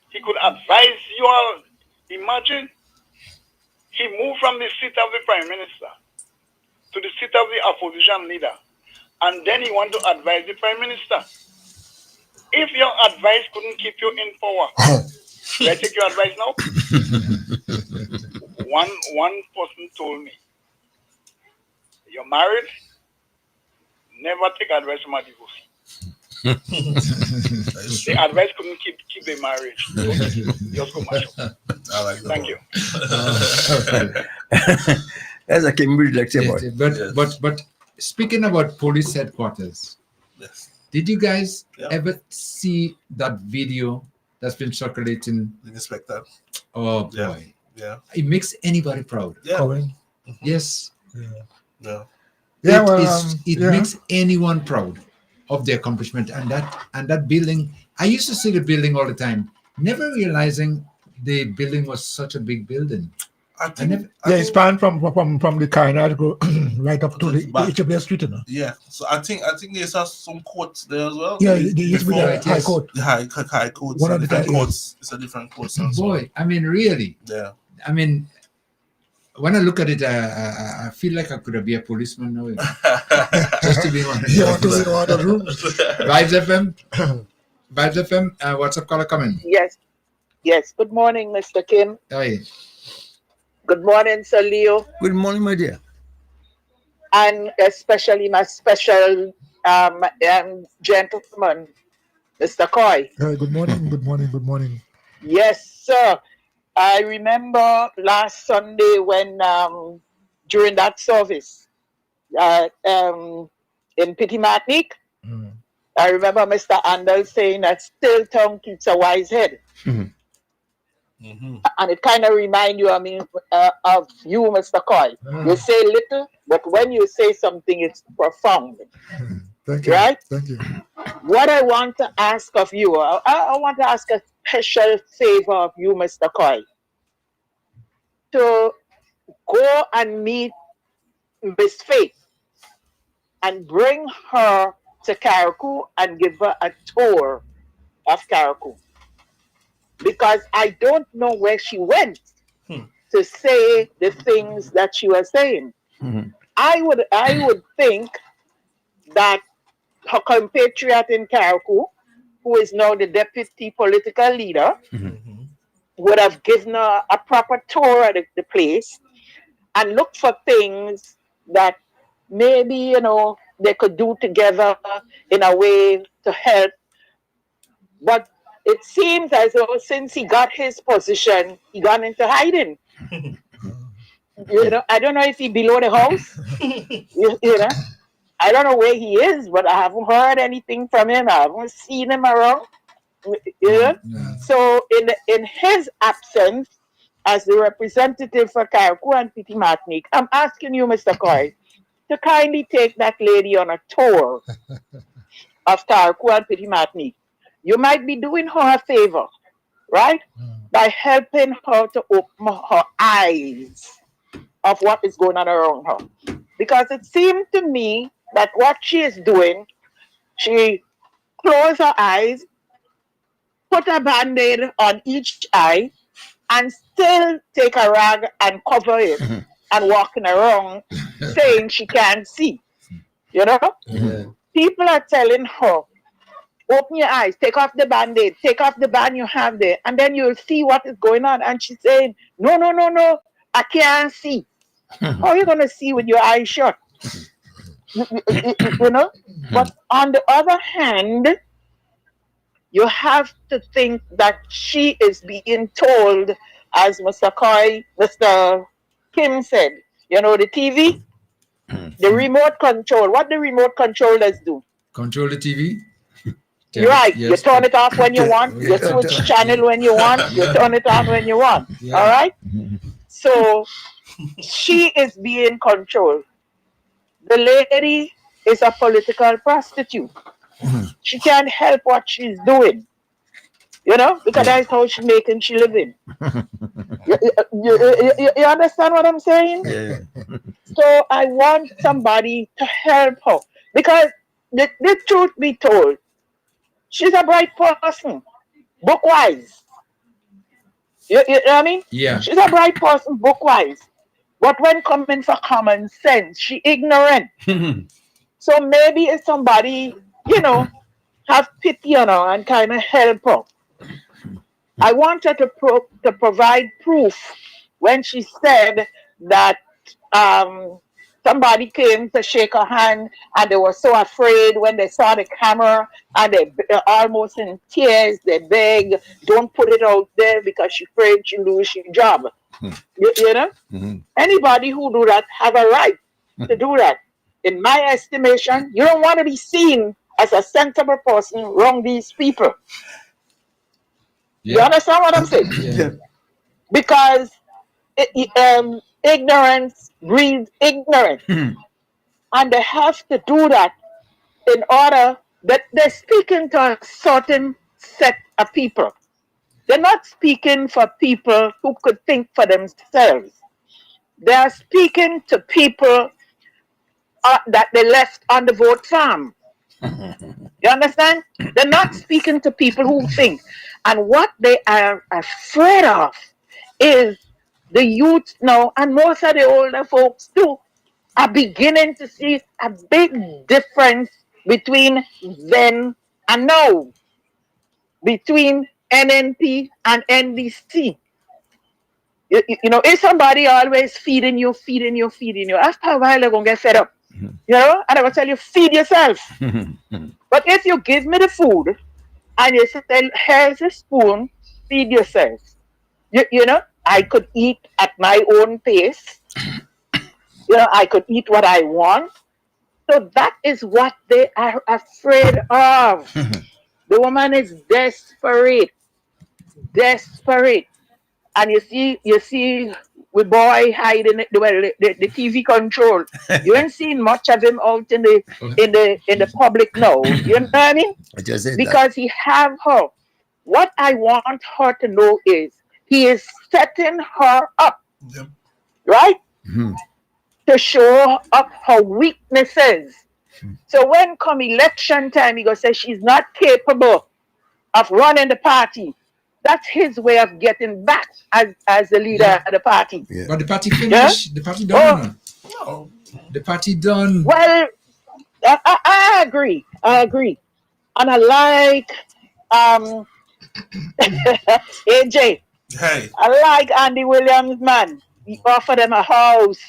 he could advise you all. Imagine, he moved from the seat of the Prime Minister to the seat of the opposition leader, and then he wanted to advise the Prime Minister. If your advice couldn't keep you in power, should I take your advice now? One person told me, you're married, never take advice from a divorcee. The advice couldn't keep the marriage. Just go mash up. I like that. Thank you. As a Cambridge lecture boy. But speaking about police headquarters, yes. Did you guys ever see that video that's been circulating? The inspector. Oh boy. Yeah. It makes anybody proud. Yeah. Yes. Yeah. It makes anyone proud of the accomplishment, and that building. I used to see the building all the time, never realizing the building was such a big building. It spanned from the Carnage right up to the HBS Street. Yeah, so I think they saw some courts there as well. Yeah, there used to be the High Court. The High Court. One of the courts. It's a different court. Boy, I mean, really. Yeah. I mean, when I look at it, I feel like I could be a policeman now. Just to be one. One of the rooms. Vibes FM. What's up, caller coming? Yes. Good morning, Mr. Kim. Hi. Good morning, Sir Leo. Good morning, my dear. And especially my special gentleman, Mr. Coy. Good morning. Yes, sir. I remember last Sunday when during that service in Pity Martinique, I remember Mr. Andel saying that still tongue keeps a wise head. And it kind of reminds you, of you, Mr. Coy. You say little, but when you say something, it's profound. Thank you. Right? Thank you. What I want to ask of you, I want to ask a special favor of you, Mr. Coy, to go and meet Miss Faith and bring her to Carriacou and give her a tour of Carriacou. Because I don't know where she went to say the things that she was saying. I would think that her compatriot in Carriacou, who is now the deputy political leader, would have given her a proper tour of the place and looked for things that maybe, they could do together in a way to help. But it seems as though since he got his position, he got into hiding. I don't know if he below the house. I don't know where he is, but I haven't heard anything from him. I haven't seen him around. So in his absence, as the representative for Carriacou and Pity Martinique, I'm asking you, Mr. Coy, to kindly take that lady on a tour of Carriacou and Pity Martinique. You might be doing her a favor, right? By helping her to open her eyes of what is going on around her. Because it seemed to me that what she is doing, she closed her eyes, put a band-aid on each eye, and still take a rag and cover it and walking around saying she can't see. People are telling her, open your eyes, take off the band-aid, take off the band you have there, and then you'll see what is going on. And she's saying, no, I can't see. How are you going to see with your eyes shut? But on the other hand, you have to think that she is being told, as Mr. Kim said, the TV, the remote control. What the remote controllers do? Control the TV? You're right. Yes. You turn it off when you want. You switch channel when you want. You turn it on when you want. All right? So she is being controlled. The lady is a political prostitute. She can't help what she's doing. Because that's how she's making she living. You understand what I'm saying? Yeah. So I want somebody to help her. Because the truth be told, she's a bright person, book-wise. You know what I mean? Yeah. She's a bright person, book-wise. But when coming for common sense, she ignorant. So maybe if somebody, have pity on her and kind of help her. I want her to provide proof when she said that somebody came to shake her hand and they were so afraid when they saw the camera and they're almost in tears. They beg, don't put it out there because she's afraid she lose her job. Anybody who do that have a right to do that. In my estimation, you don't want to be seen as a sensible person wrong these people. You understand what I'm saying? Because ignorance breeds ignorance. And they have to do that in order that they're speaking to a certain set of people. They're not speaking for people who could think for themselves. They're speaking to people that they left on the vote farm. You understand? They're not speaking to people who think. And what they are afraid of is the youth now, and most of the older folks too, are beginning to see a big difference between then and now, between NNP and NDC. If somebody always feeding you, after a while they're going to get fed up. And I will tell you, feed yourself. But if you give me the food and you say, here's a spoon, feed yourself. You know, I could eat at my own pace. You know, I could eat what I want. So that is what they are afraid of. The woman is desperate, desperate. And you see, with boy hiding the TV control. You ain't seen much of him out in the public now. You know what I mean? I just said Because he have her. What I want her to know is he is setting her up, right? To show up her weaknesses. So when come election time, he go say she's not capable of running the party. That's his way of getting back as the leader of the party. But the party finished. The party done. The party done. Well, I agree. I agree. And I like AJ. Hey. I like Andy Williams, man. He offered them a house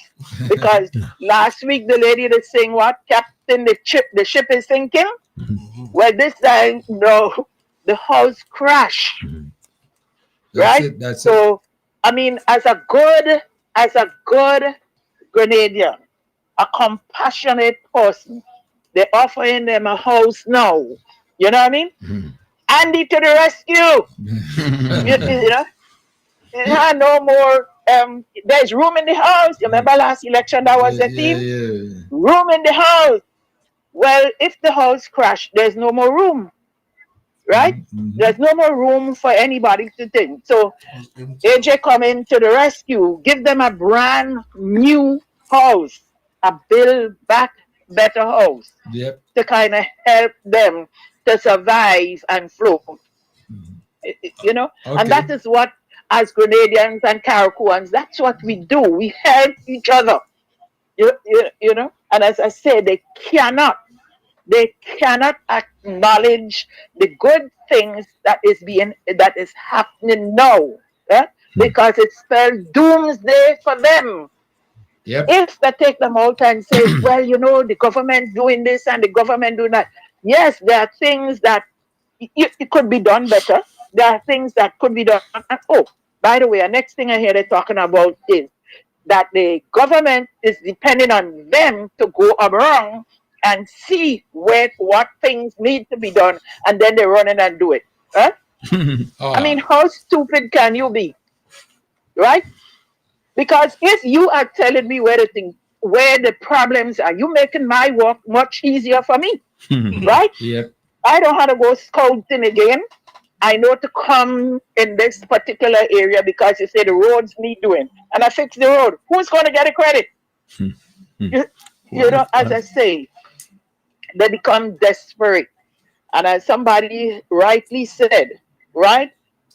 because last week the lady that saying what? Captain, the ship is sinking. Well, this time, no, the house crashed. Right? That's so, I mean, as a good Grenadian, a compassionate person, they're offering them a house now. You know what I mean? Andy to the rescue. you know? No more. There's room in the house. You remember last election that was the theme? Room in the house. Well, if the house crashed, there's no more room. Right? There's no more room for anybody to think. So AJ coming to the rescue, give them a brand new house, a build back better house to kind of help them to survive and float. You know? And that is what, as Grenadians and Caracuans, that's what we do. We help each other. You know? And as I said, they cannot acknowledge the good things that is happening now, because it spells doomsday for them. If they take them out and say, well, you know, the government doing this and the government doing that. Yes, there are things that it could be done better. There are things that could be done. And, oh, by the way, the next thing I hear they're talking about is that the government is depending on them to go around and see what things need to be done, and then they run in and do it. Huh? I mean, how stupid can you be? Right? Because if you are telling me where the problems are, you making my work much easier for me. Right? Yep. I don't have to go scouting again. I know to come in this particular area because you say the roads need doing, and I fix the road. Who's going to get the credit? You know, as I say, they become desperate. And as somebody rightly said, right,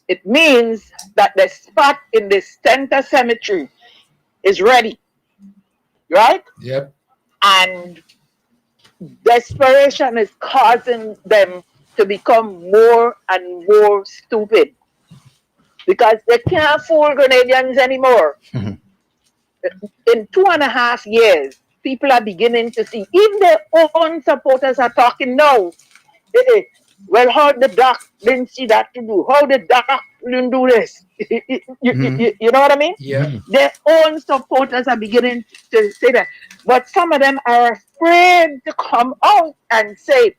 it means that the spot in the center cemetery is ready, right? Yep. And desperation is causing them to become more and more stupid because they can't fool Grenadians anymore. In 2.5 years, people are beginning to see, even their own supporters are talking now. Well, how the doc didn't see that to do? How the doc didn't do this? You know what I mean? Yeah. Their own supporters are beginning to say that. But some of them are afraid to come out and say,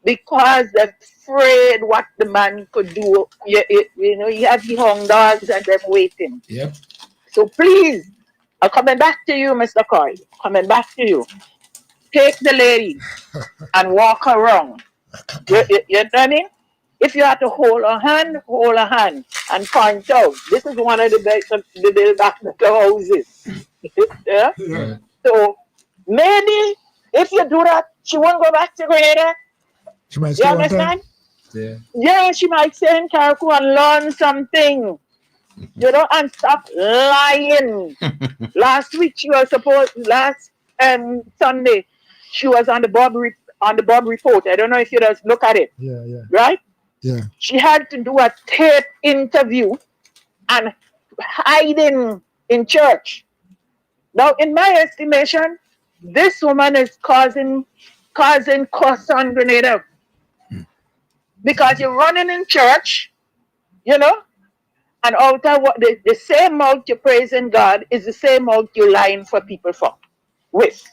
because they're afraid what the man could do. You know, he had the hung dogs and them waiting. Yep. So please, I'm coming back to you, Mr. Coy. Coming back to you. Take the lady and walk around. You know what I mean? If you have to hold a hand and point out. This is one of the build back the houses. Yeah? So maybe if you do that, she won't go back to Grenada. She might You understand? Yeah, she might stay in Carriacou and learn something. You know, and stop lying. Last Sunday, she was on the Bob report. I don't know if you just look at it. Yeah. Right? Yeah. She had to do a tape interview and hiding in church. Now, in my estimation, this woman is causing costs on Grenada. Because you're running in church, you know, And out of what the same mouth you're praising God is the same mouth you're lying for people for with.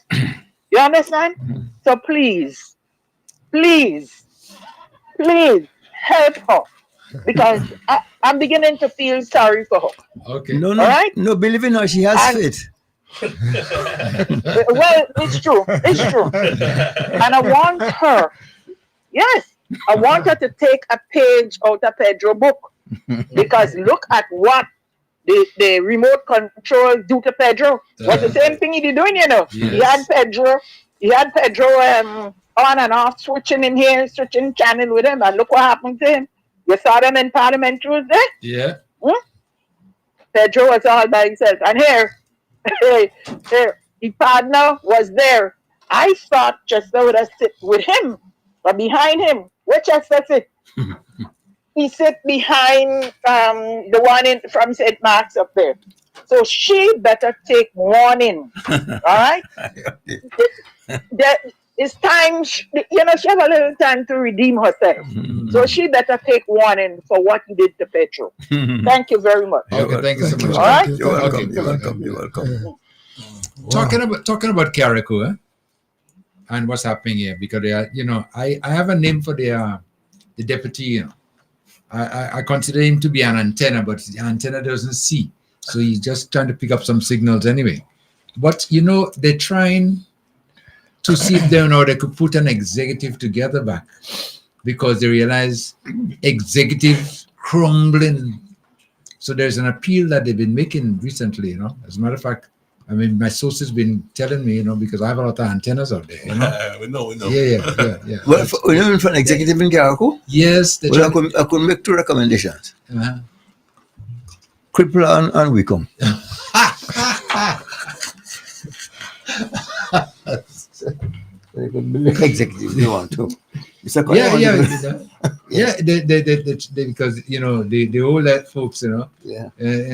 You understand? So please, please, please help her. Because I'm beginning to feel sorry for her. Okay. No, All right? no, believe in her, she has And faith. well, it's true. It's true. And I want her, yes, I want her to take a page out of Pedro's book. Because look at what the remote control do to Pedro. Was the same thing he did doing, you know. Yes. He had Pedro on and off, switching in here, switching channel with him, and look what happened to him. You saw them in Parliament Tuesday? Yeah. Pedro was all by himself. And here, his partner was there. I thought Chester would have sit with him, but behind him, where Chester sit? He sit behind the one from St. Mark's up there. So she better take warning. All right? It's time, she have a little time to redeem herself. So she better take warning for what he did to Petro. Thank you very much. Okay, thank you so much. All right? You're welcome. Okay. You're welcome. You're welcome. Talking about Carriacou, and what's happening here, because they are, I have a name for the deputy. I consider him to be an antenna, but the antenna doesn't see, so he's just trying to pick up some signals anyway. But they're trying to see if they could put an executive together back, because they realize executive crumbling. So there's an appeal that they've been making recently. As a matter of fact, I mean, my sources been telling me, because I have a lot of antennas out there. We know. Yeah. Well, for an executive in Carriacou? Yes. Well, I could make 2 recommendations. Cripple and Wickham. They could make executive if they want to. Yeah. They because the old folks, and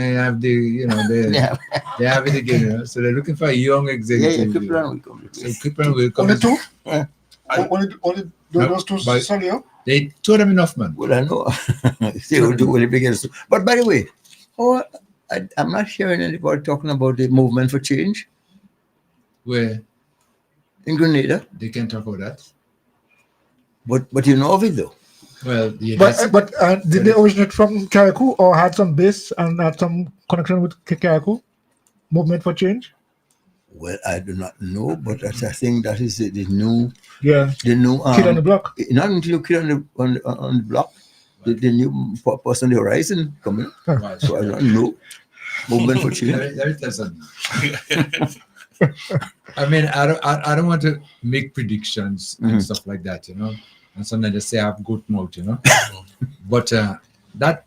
have they have it again, so they're looking for a young executive. Cripple and Wickham. Only 2? Only those 2 solo? They told them enough, man. Well, I know. They will do what it begins to. But by the way, I'm not hearing anybody talking about the movement for change. Where? In Grenada. They can talk about that. But you know of it though. Well, but did they originate from Carriacou or had some base and had some connection with Carriacou? Movement for change? Well, I do not know, but I think that is the new. Yeah. The new kid on the block. Not until kid on the block. The new person on the horizon coming. Right. So I don't know. Movement for change. Let me tell something. I mean, I don't want to make predictions and stuff like that, And sometimes they say I have goat mouth, But that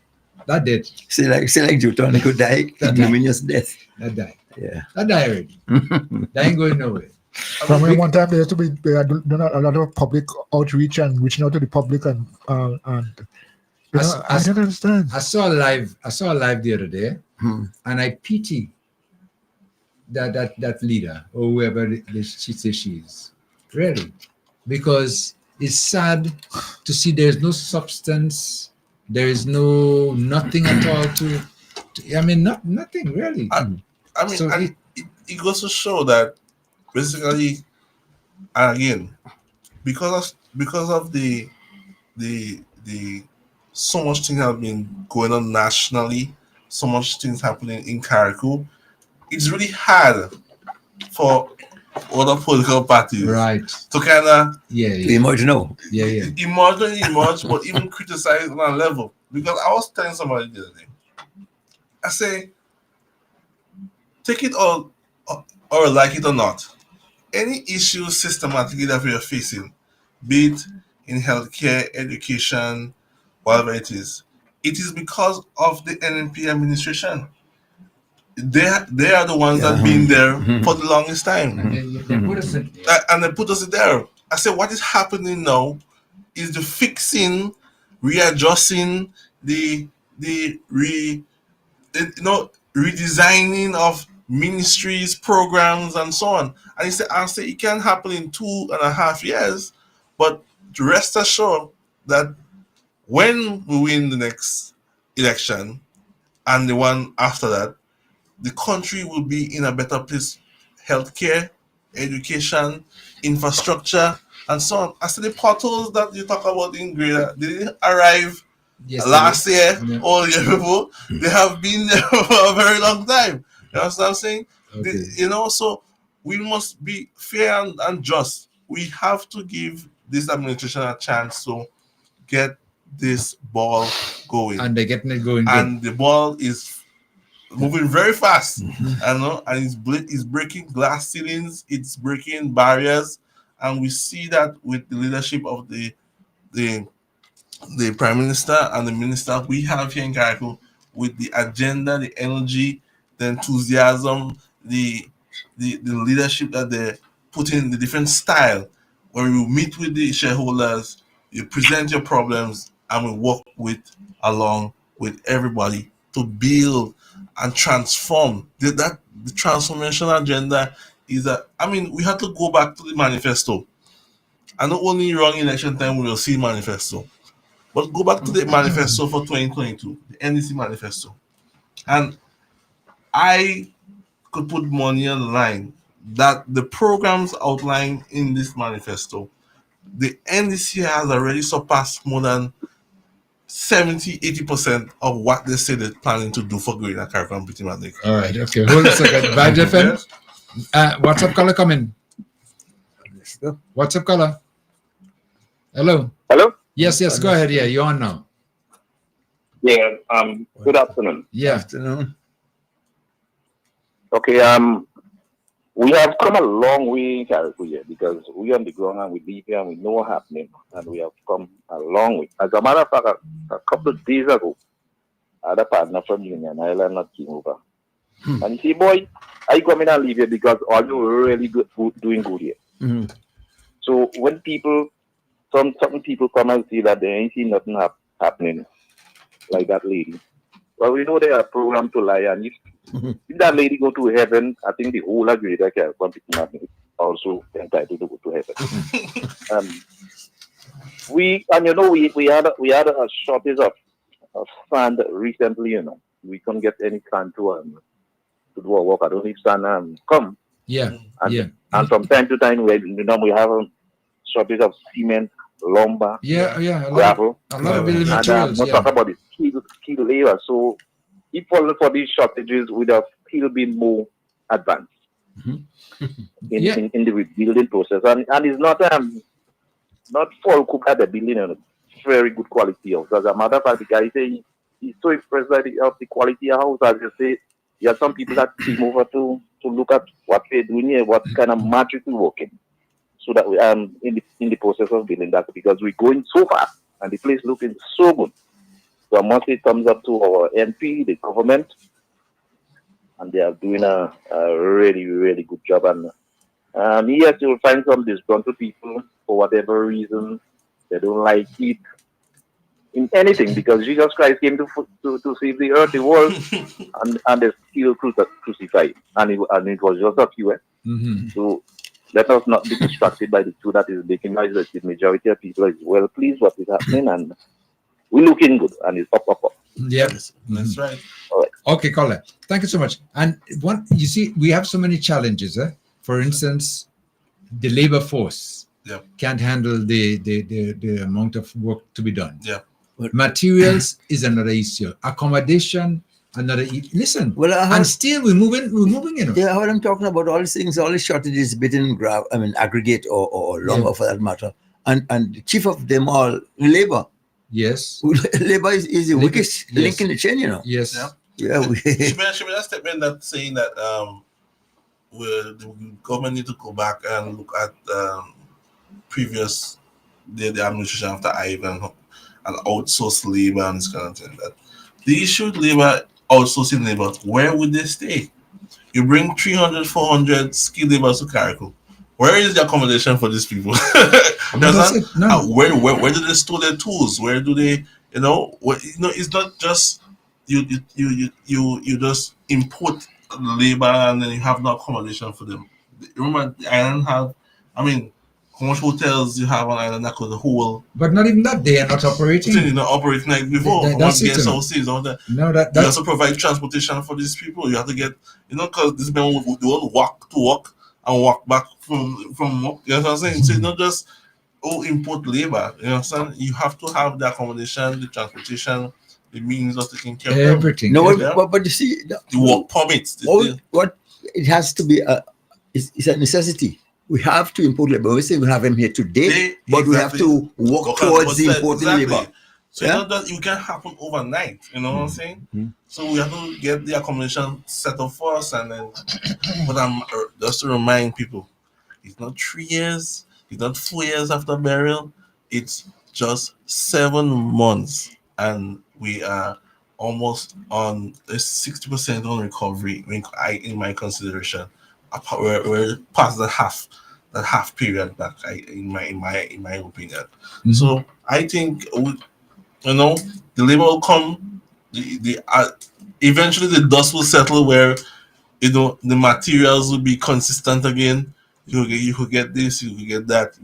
did. Say like Juton, could die. Ignominious death. That died. Yeah. That died already. That ain't going nowhere. From one time there used to be done a lot of public outreach and reaching out to the public and I don't understand. I saw a live the other day, and I pity that leader or whoever she says she is, really, because it's sad to see there's no substance, there is nothing at all to I mean, nothing really. I mean, so it goes to show that basically, and again, because of the so much things have been going on nationally, so much things happening in Carriacou, it's really hard for other political parties to kind of emerge now. Emerge, but even criticize on a level. Because I was telling somebody the other day, I say, take it or like it or not, any issue systematically that we are facing, be it in healthcare, education, whatever it is because of the NNP administration. They are the ones that have been there for the longest time. And they put us there. I said, what is happening now is the fixing, readjusting, redesigning of ministries, programs, and so on. And he said, I say it can happen in 2.5 years, but rest assured that when we win the next election, and the one after that, the country will be in a better place. Healthcare, education, infrastructure, and so on. As to the potholes that you talk about in Greater, they didn't arrive last year or the year before. They have been there for a very long time. You know what I'm saying? So we must be fair and just. We have to give this administration a chance to get this ball going. And they're getting it going. And the ball is moving very fast, and it's breaking glass ceilings, it's breaking barriers, and we see that with the leadership of the Prime Minister and the Minister we have here in Carriacou, with the agenda, the energy, the enthusiasm, the leadership that they put in, the different style, where you meet with the shareholders, you present your problems, and we work along with everybody to build and transform. The transformation agenda is we have to go back to the manifesto. And not only around election time we will see manifesto, but go back to the manifesto for 2022, the NDC manifesto. And I could put money on the line that the programs outlined in this manifesto, the NDC has already surpassed more than 70-80% of what they say they're planning to do for Greater Carriacou Petit Madrid. All right, okay. Hold a second. Vibes FM. What's up, caller coming? What's up, caller? Hello. Hello? Yes, go ahead. Yeah, you're on now. Yeah, good afternoon. Yeah. Afternoon. Okay, we have come a long way in Carriacou here because we on the ground and we live here and we know what's happening, and we have come a long way. As a matter of fact, a couple of days ago, I had a partner from Union Island that came over. And he said, boy, I come in and leave here because all you really good, doing good here. So when some people come and see that they ain't seen nothing happening, like that lady, well, we know they are programmed to lie, and if that lady go to heaven, I think the whole of Greater Carriacou is also entitled to go to heaven. We had a shortage of sand recently. We couldn't get any sand to do our work. I don't know if sand come. And from time to time we have a shortage of cement, lumber, gravel. A lot of building materials. We'll talk about the skilled labor. So if only for these shortages, would have still been more advanced in the rebuilding process. And it's not full cook at the building and very good quality house. As a matter of fact, the guy say he's so impressed by the quality of house. As you say, there are some people that came over to look at what they're doing here, what kind of magic we're working. So that we in the process of building that, because we're going so fast and the place looking so good. So I must say thumbs up to our MP, the government, and they are doing a really, really good job. And yes, you'll find some disgruntled people for whatever reason. They don't like it in anything, because Jesus Christ came to save the earth, the world, and they're still crucified. And it was just a few. So let us not be distracted by the two that is making noise. The majority of people is well pleased what is happening, and we're looking good, and it's up. Yes, that's right. All right. Okay, caller. Thank you so much. And you see, we have so many challenges. For instance, the labor force can't handle the amount of work to be done. Materials is another issue. Accommodation, another. Listen. Well, and still we're moving. Yeah, what I'm talking about, all these things, all these shortages between aggregate or lumber for that matter, and the chief of them all, labor. Yes. Labor is the weakest link in the chain, Yes. Yeah. Should be a statement that saying that the government need to go back and look at previous the administration after Ivan and outsource labor and this kind of thing. That the issue with labor, outsourcing labor, where would they stay? You bring 300, 400 skilled laborers to Carriacou. Where is the accommodation for these people? Where do they store their tools? Where do they, it's not just you just import labor and then you have no accommodation for them. Remember, the island have, how much hotels you have on island that could hold. But not even that, they are not operating. You're not operating like before. That's it. Guest houses, all that. No, You have to provide transportation for these people. You have to get, because these men they want walk to work and walk back from work. You know what I'm saying? So it's not just import labor. You know what I'm saying? You have to have the accommodation, the transportation, the means of taking care of everything. No, but you see, the work permits. What it has to be it's a necessity. We have to import labor. We say we have them here today, but we have to work towards the importing labor. So it's not that you can happen overnight. You know what I'm saying? So we have to get the accommodation set up for us, and then. But I'm just to remind people, it's not 3 years. It's not 4 years after burial. It's just 7 months, and we are almost on 60% on recovery. In my consideration, we're past the half period back. In my opinion. So I think the labor will come. Eventually the dust will settle where the materials will be consistent again. You could get this, you could get that.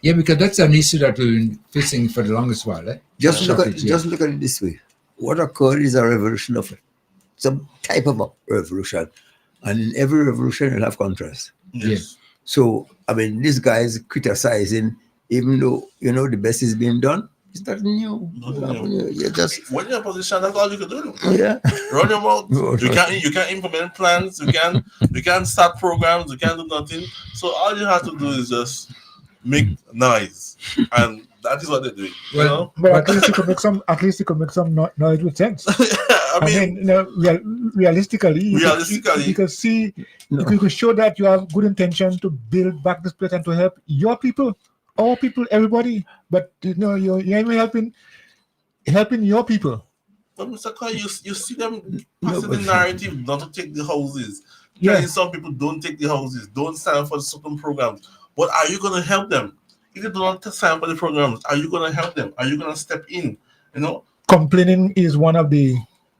Yeah, because that's an issue that we've been facing for the longest while. Just look at it this way. What occurred is a revolution of some type of a revolution. And in every revolution you'll have contrast. Yes. So I mean, this guy is criticizing, even though the best is being done. It's not new. You just when you're in a position, that's all you can do. Yeah. Run your mouth. You can't implement plans. You can't start programs. You can't do nothing. So all you have to do is just make noise, and that is what they're doing. But at least you could make some. At least you could make some noise with sense. I mean, realistically, you can see, you can show that you have good intention to build back this place and to help your people, our people, everybody. But you're even helping your people. But Mr. Coy, you see them passing the narrative not to take the houses. Yeah. Some people don't take the houses, don't sign for certain programs. But are you going to help them? If you don't sign for the programs, are you going to help them? Are you going to step in? Complaining is one of the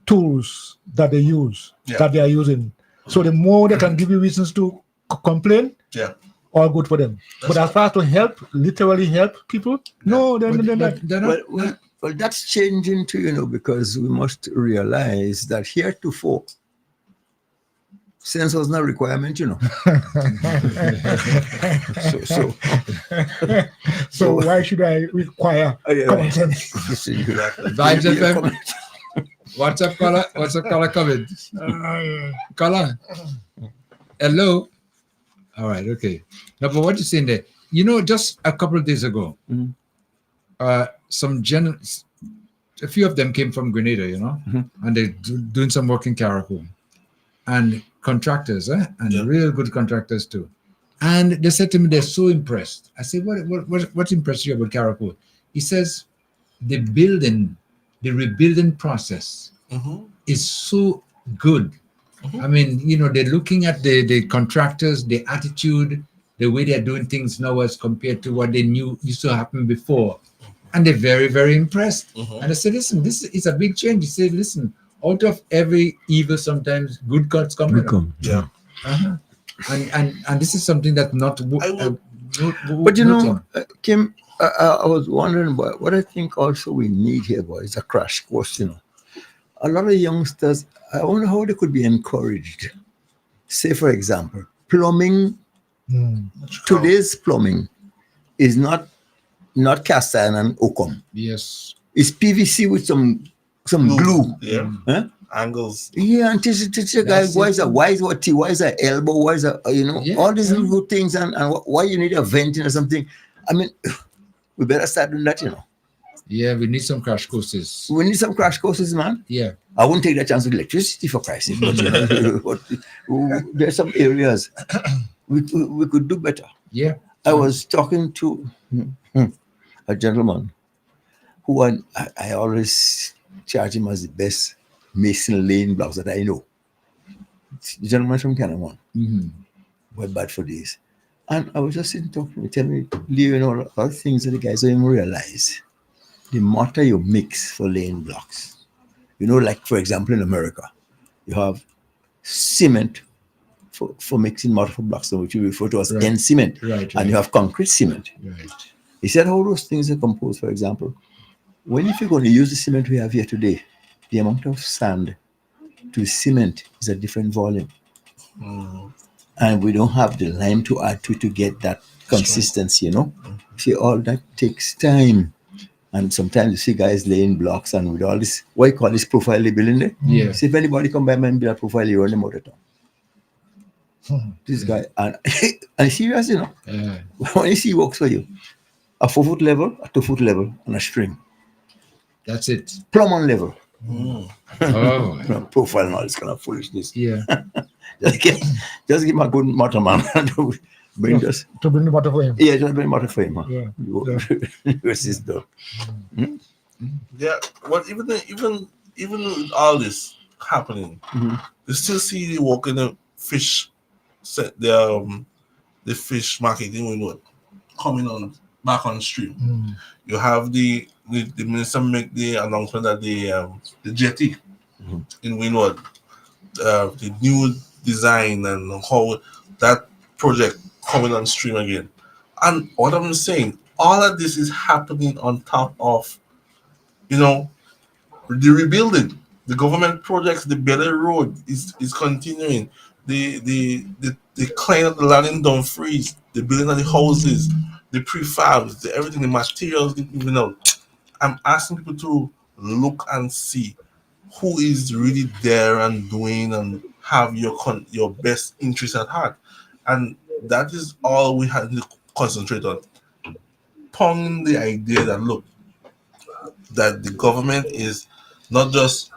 tools that they use, that they are using. So the more they can give you reasons to complain, all good for them. But as far as to literally help people, no, they're not. Well, that's changing too, because we must realize that heretofore, sense was not a requirement, So why should I require common sense? Vibes FM. What's up, caller? What's up, caller? Coming. Caller. Hello. All right. Okay. Now, but what you're saying there, just a couple of days ago, a few of them came from Grenada, and they're doing some work in Caracol, and contractors, and real good contractors too. And they said to me, they're so impressed. I said, what impressed you about Caracol? He says, the rebuilding process is so good. I mean, they're looking at the contractors, the attitude, the way they're doing things now as compared to what they knew used to happen before. And they're very, very impressed. And I said, listen, this is a big change. He said, listen, out of every evil, sometimes good cuts come. Yeah. And this is something that not. But Kim, I was wondering what I think also we need here, boy, is a crash course. A lot of youngsters, I wonder how they could be encouraged. Say, for example, plumbing. Today's plumbing is not cast iron and oakum. Yes. It's PVC with some glue. Yeah. Angles. Yeah, and teach a guy why is a elbow, why is all these little things, and why you need a venting or something. I mean, we better start doing that, Yeah, we need some crash courses. We need some crash courses, man. Yeah. I wouldn't take that chance with electricity for Christ's sake, but there's some areas we could do better. Yeah. I was talking to a gentleman who I always charge him as the best mason laying blocks that I know. The gentleman from Canada, we're bad for this. And I was just sitting talking to him, telling me, all the things that the guys don't even realize. The mortar you mix for laying blocks. Like, for example, in America, you have cement for mixing mortar for black stone, which we refer to as Right. N cement, Right. and you have concrete cement. Right. He said how those things are composed. For example, if you're going to use the cement we have here today, the amount of sand to cement is a different volume, and we don't have the lime to add to get that consistency. See, all that takes time. And sometimes you see guys laying blocks and with all this, what you call this profile label in there. Yeah. See, if anybody come by and build a profile, you run them out of town. This guy, and serious, Yeah. when you see he works for you, a 4-foot level, a 2-foot level, and a string. That's it. Plumb on level. Oh. Profile and all this kind of foolishness. Yeah. just give him a good motor man. Bring us. To bring the water for him. Yeah, just bring water for him. Yeah. Resist though. Yeah, but even with all this happening, you still see the walking the fish set the fish marketing coming on back on stream. You have the minister make the announcement that the jetty in Windward, the new design and how that project coming on stream again. And what I'm saying, all of this is happening on top of, the rebuilding. The government projects, the Better Road is continuing. The cleaning of the land in Dumfries, the building of the houses, the prefabs, everything, the materials, I'm asking people to look and see who is really there and doing and have your best interest at heart. And that is all we have to concentrate on. Pong the idea that, look, that the government is not just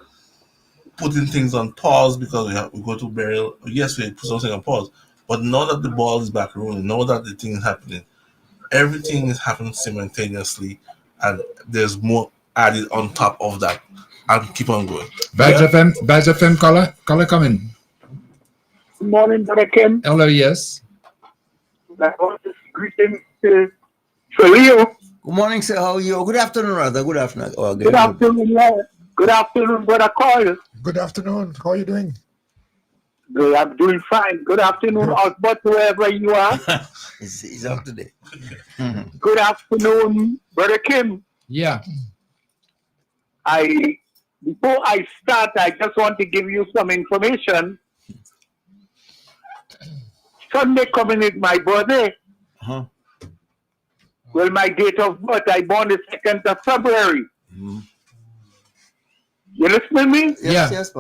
putting things on pause because we go to burial. Yes, we put something on pause, but now that the ball is back rolling, now that the thing is happening, everything is happening simultaneously, and there's more added on top of that, and keep on going. Badge FM caller coming. Good morning, Brother Kim. Hello, yes. I want to greeting to Leo. Good morning, sir. How are you? Good afternoon, rather. Good afternoon. Oh, Good afternoon, yeah. Good afternoon, Brother Carl. Good afternoon. How are you doing? Good, I'm doing fine. Good afternoon, Osbert, wherever you are. He's out today. Good afternoon, Brother Kim. Yeah. Before I start, I just want to give you some information. Sunday coming is my birthday. Well, my date of birth, I born the 2nd of February. You listening to me? Yes,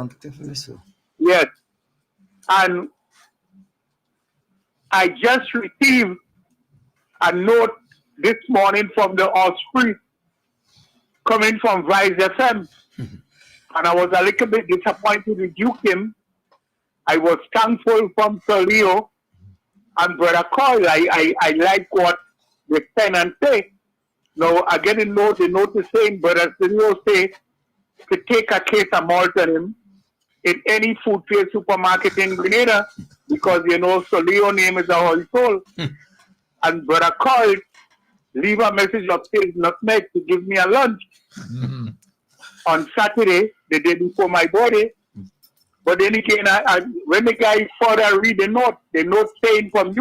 Yes. And I just received a note this morning from the Osprey coming from Vice FM. And I was a little bit disappointed with you, Kim. I was thankful from Sir Leo and Brother Coyle. I like what the tenant say. Now, I get a note, the note is saying, Brother Leo say, to take a case of malt on him in any food trade supermarket in Grenada, because Sir Leo name is a holy soul. And Brother Coyle leave a message of saying nutmeg to give me a lunch on Saturday, the day before my birthday. But then again, when the guy further read the note saying from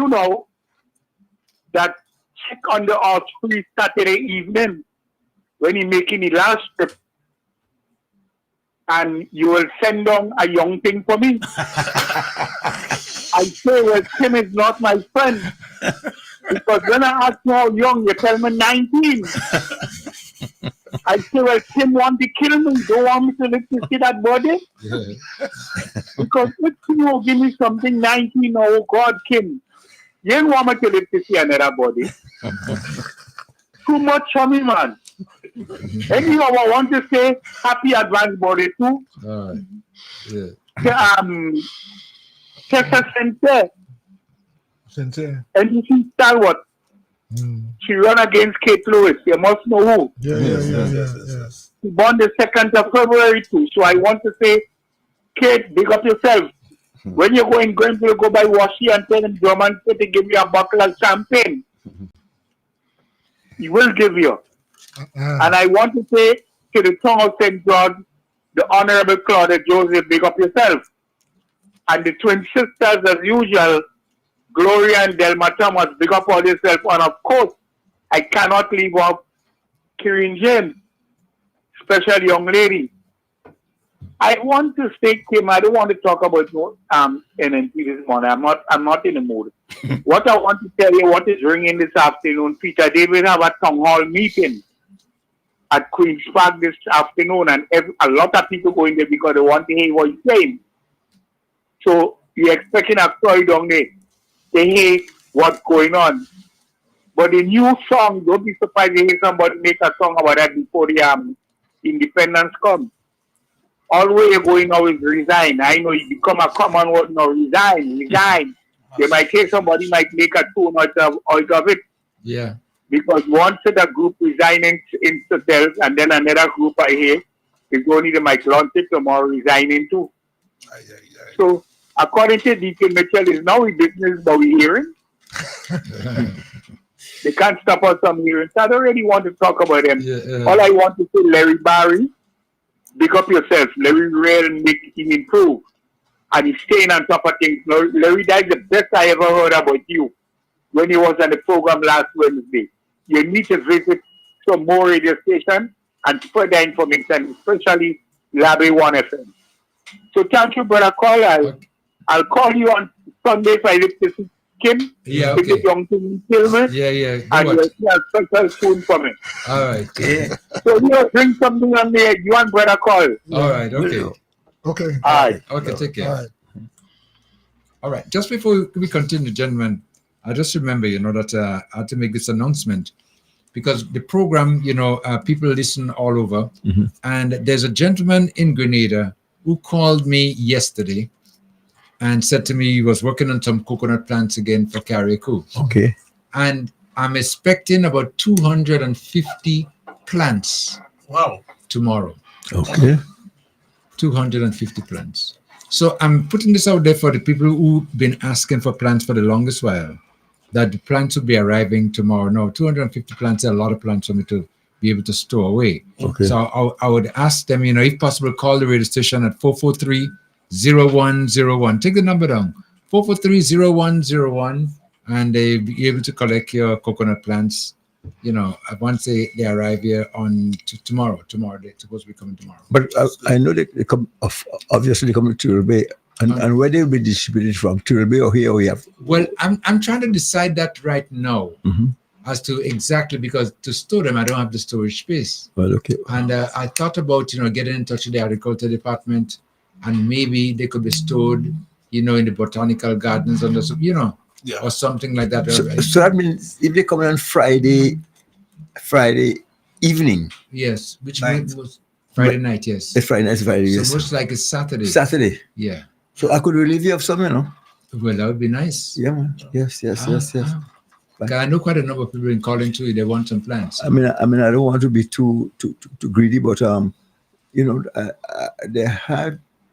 that check on the Osprey Saturday evening when he making the last trip, and you will send down a young thing for me. I say, well, Tim is not my friend. Because when I ask you how young, you tell me 19. I say, well, Tim want to kill me. Don't want me to live to see that body? Because if you give me something 19, oh God, Kim, you don't want me to live to see another body. Too much for me, man. Anyhow, I want to say happy advance birthday too. All right. Yeah. Tessa Sente. NDC stalwart. She run against Kate Lewis. You must know who. Yes. She born the 2nd of February too. So I want to say, Kate, big up yourself. When you go in Grenville, go by Washi and tell him German to give you a bottle of champagne. He will give you. And I want to say to the tongue of St. George, the Honorable Claudia Joseph, big up yourself. And the twin sisters, as usual, Gloria and Delma Thomas, big up all yourself. And of course, I cannot leave off Kirin James, special young lady. I want to say, Kim, I don't want to talk about NNP this morning. I'm not in the mood. What I want to tell you, what is ringing this afternoon, Peter, they will have a town hall meeting at Queen's Park this afternoon, and a lot of people going there because they want to hear what you're saying. So you're expecting a story down there to hear what's going on. But the new song, don't be surprised to hear somebody make a song about that before the independence comes. All the way you're going now is resign. I know you become a common word now, resign. They might say somebody might make a tune out of it. Yeah. Because one set of group resigning in themselves, and then another group I hear is only they might launch it tomorrow resigning too. So according to Deacon Mitchell, is now in business but we hearing. They can't stop us from hearing. So I don't really want to talk about them. All I want to say, Larry Barry, big up yourself. Larry really make him improve. And he's staying on top of things. Larry, that's the best I ever heard about you when he was on the program last Wednesday. You need to visit some more radio stations and spread the information, especially Labby 1 FM. So thank you, Brother Carl. I'll call you on Sunday if I live to see Kim. Yeah, okay. Young thing kill me. Yeah. And you'll see a special tune for me. All right. Yeah. So bring something on the you and Brother Carl. All right. Okay. Okay. All right. Okay. Take care. All right. All right. Just before we continue, gentlemen, I just remember, that I had to make this announcement because the program, people listen all over. Mhm. And there's a gentleman in Grenada who called me yesterday and said to me he was working on some coconut plants again for Carriacou. Okay. And I'm expecting about 250 plants tomorrow. Okay. 250 plants. So I'm putting this out there for the people who've been asking for plants for the longest while, that the plants will be arriving tomorrow. No, 250 plants are a lot of plants for me to be able to store away. Okay. So I would ask them, if possible, call the radio station at 443-0101. Take the number down, 443-0101, and they'll be able to collect your coconut plants, once they arrive here on tomorrow. Tomorrow, they're supposed to be coming tomorrow. But I know that they come, obviously they come to Turtle Bay. And where they'll be distributed from, Turtle Bay or here we have? Well, I'm trying to decide that right now. Mm-hmm. As to exactly, because to store them, I don't have the storage space. Well, okay. And I thought about, getting in touch with the agriculture department, and maybe they could be stored, in the botanical gardens, or something like that. So that means if they come on Friday evening. Yes, which was Friday night, yes. Friday night, yes. So much like it's Saturday. Saturday. Yeah. So I could relieve you of some, Well, that would be nice. Yeah, man. Yes. I know quite a number of people in calling too. They want some plants. I mean, I don't want to be too greedy, but they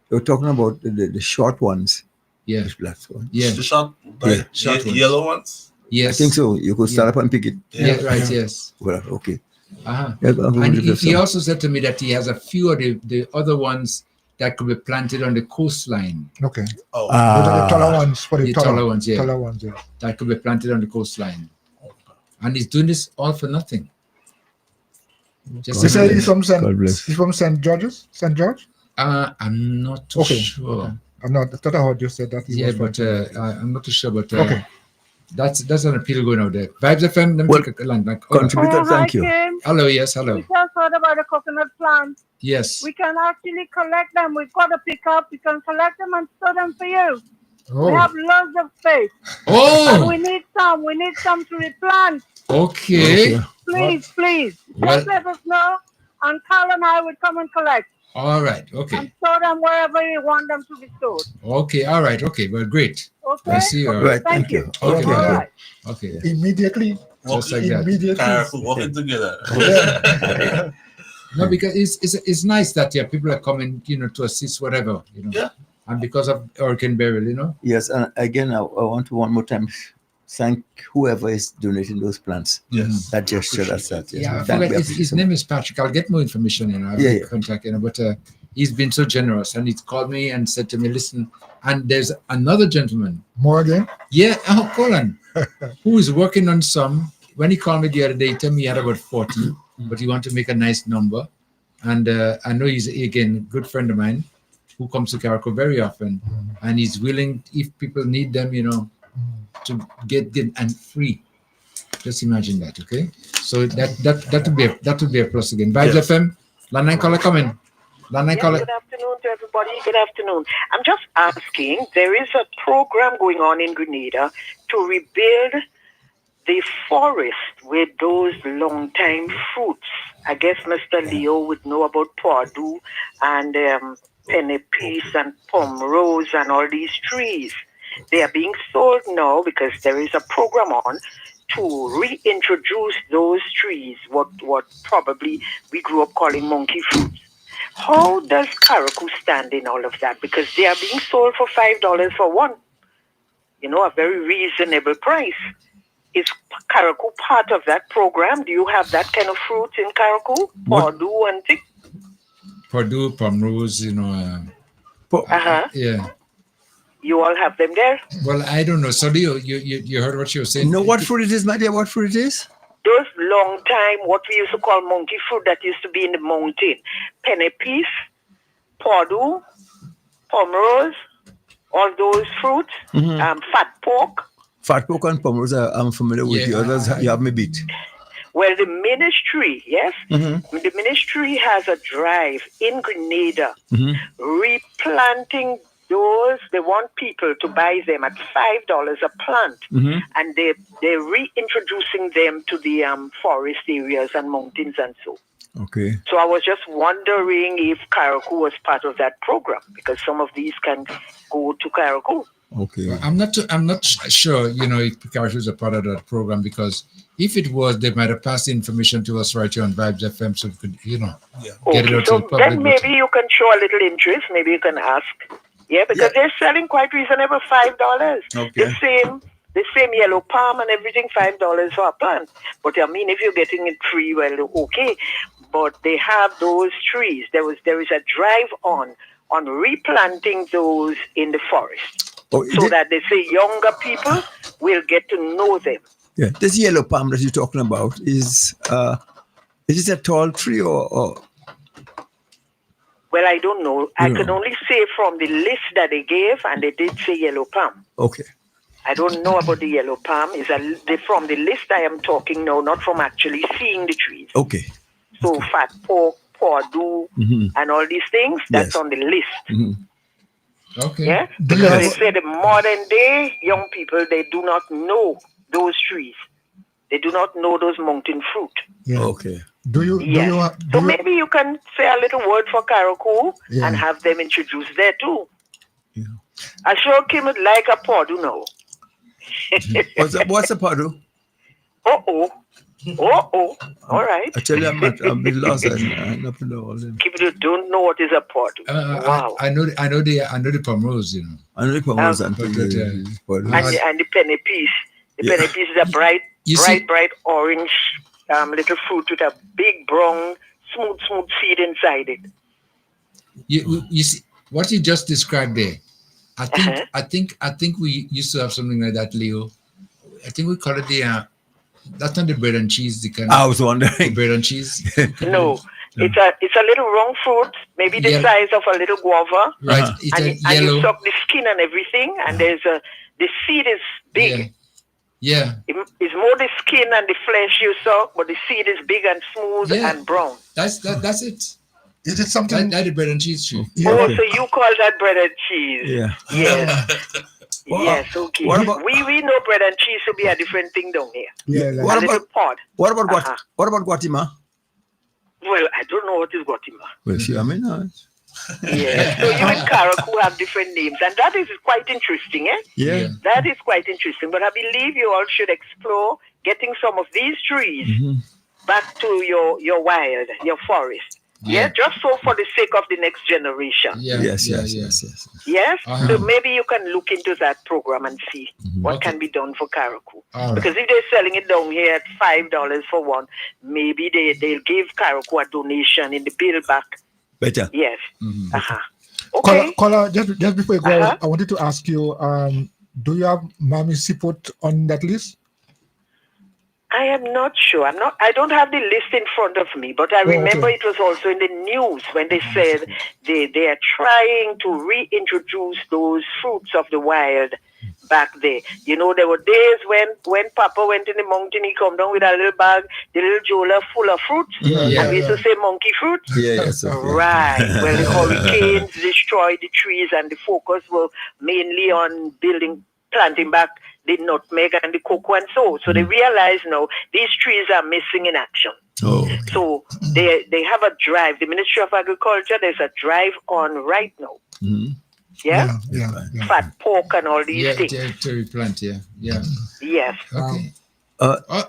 were talking about the short ones. Yeah. The black ones. Yeah. The short ones. Yellow ones? Yes. I think so. You could start up and pick it. Yeah, right, yes. Well, okay. Uh-huh. Yeah, and he also said to me that he has a few of the other ones that could be planted on the coastline. Okay. Those are the taller ones for the taller ones, yeah. Taller ones, yeah. That could be planted on the coastline. And he's doing this all for nothing. He said he's from St. George's? St. George? I'm not too sure. Okay. I'm not. I thought I heard you said that. I'm not too sure. But okay. That's an appeal going out there. Vibes FM, let me take a line back. Contributor, thank you. Kim. Hello, yes, hello. We just heard about the coconut plants. Yes. We can actually collect them. We've got to pick up. We can collect them and store them for you. Oh. We have loads of space. Oh. And we need some. We need some to replant. Okay. Please. Well, Just let us know. And Carl and I will come and collect. All right. Okay. And store them wherever you want them to be stored. Okay. All right. Okay. Well, great. Okay. I see you. All right. Thank you. Okay. All right. Okay. Immediately. Just like that. Immediately. Walking together. No, because it's nice that people are coming, to assist whatever, Yeah. And because of Hurricane Beryl, Yes, and again, I want to one more time thank whoever is donating those plants. Yes. That gesture, that's that. Yes. Yeah, I Thank forgot you. his name is Patrick. I'll get more information, I'll contact, but He's been so generous, and he's called me and said to me, "Listen." And there's another gentleman. More again? Yeah, Colin, who is working on some. When he called me the other day, he told me he had about 40, but he wanted to make a nice number. And I know he's, again, a good friend of mine who comes to Carriacou very often. And he's willing, if people need them, to get them and free. Just imagine that, okay? So that would be a plus again. Vibes FM, Lanai Kala coming. Lanai Kala. Good afternoon to everybody. Good afternoon. I'm just asking, there is a program going on in Grenada to rebuild the forest with those long-time fruits. I guess Mr. Leo would know about Purdue and Pennypiece and Pomerose and all these trees. They are being sold now because there is a program on to reintroduce those trees, what probably we grew up calling monkey fruits. How does Carriacou stand in all of that? Because they are being sold for $5 for one. A very reasonable price. Is Carriacou part of that program? Do you have that kind of fruits in Carriacou? Purdue and things? Purdue, Pomerose, yeah. You all have them there? Well, I don't know. So Leo, you heard what she was saying? You know what fruit it is, my dear? What fruit it is? Those long time, what we used to call monkey fruit that used to be in the mountain. Pennypiece, Purdue, Pomerose, all those fruits, fat pork. Fat pork and pomerose, I'm familiar with. The others, you have me beat. Well, the ministry, yes? Mm-hmm. The ministry has a drive in Grenada, replanting those. They want people to buy them at $5 a plant, and they're reintroducing them to the forest areas and mountains and so. Okay. So I was just wondering if Carriacou was part of that program, because some of these can go to Carriacou. Okay. I'm not sure, if Carriacou is a part of that program, because if it was, they might have passed the information to us right here on Vibes FM, so we could, get it out to the public. Then maybe you can show a little interest. Maybe you can ask. Yeah, because they're selling quite reasonable, $5. Okay. The same yellow palm and everything, $5 for a plant. But I mean, if you're getting it free, well, okay. But they have those trees. There is a drive on replanting those in the forest. So that they say younger people will get to know them. Yeah, this yellow palm that you're talking about is it a tall tree or? Well, I don't know. I can only say from the list that they gave, and they did say yellow palm. Okay. I don't know about the yellow palm. From the list I am talking now, not from actually seeing the trees. Okay. So fat pork, Purdue, and all these things, that's on the list. Okay. Yeah? Because they say the modern day young people, they do not know those trees. They do not know those mountain fruit. Yeah. Okay. So maybe you can say a little word for Carriacou and have them introduced there too. Yeah. I sure Kim would like a Purdue now. What's a Purdue? All right. Actually, I'm bit lost. I'm not know all them. People don't know what is a Purdue. Wow. I know the Pomerose, I know the Pomerose and the pennypiece. The pennypiece is a bright orange little fruit with a big brown, smooth seed inside it. You see what you just described there. I think we used to have something like that, Leo. I think we call it that's not the bread and cheese. I was wondering. Bread and cheese. No, it's a little round fruit, maybe the size of a little guava. Right. And you suck the skin and everything, and the seed is big. Yeah. It's more the skin and the flesh you suck, but the seed is big and smooth and brown. That's it. Is it something like the bread and cheese tree? Oh, so you call that bread and cheese? Yeah. Yeah. Yes, okay. We know bread and cheese to be a different thing down here. Yeah. What about Guatemala? Well, I don't know what is Guatemala. Well, Yeah. So you and Carriacou have different names, and that is quite interesting, eh? Yeah. That is quite interesting. But I believe you all should explore getting some of these trees back to your wild, your forest. Yeah. Just so for the sake of the next generation. Yes. Yes? So maybe you can look into that program and see what can be done for Carriacou. Because if they're selling it down here at $5 for one, maybe they'll give Carriacou a donation in the build back Better. Yes. Mhm. Uh-huh. Okay. Caller, just before you go, Uh-huh. I wanted to ask you, do you have Mami Siput on that list? I am not sure. I don't have the list in front of me, but I remember okay. it was also in the news when they said they are trying to reintroduce those fruits of the wild back there. You know, there were days when Papa went in the mountain, he come down with a little bag, the little jola full of fruit. Yeah, And we used to say monkey fruit. Yes. Okay. Right. Well, the hurricanes destroyed the trees, and the focus were mainly on planting back the nutmeg and the cocoa and so they realize now these trees are missing in action. So they have a drive. The Ministry of Agriculture, there's a drive on right now. Yeah? Fat pork and all these things. To replant, yeah. Yes. Okay. I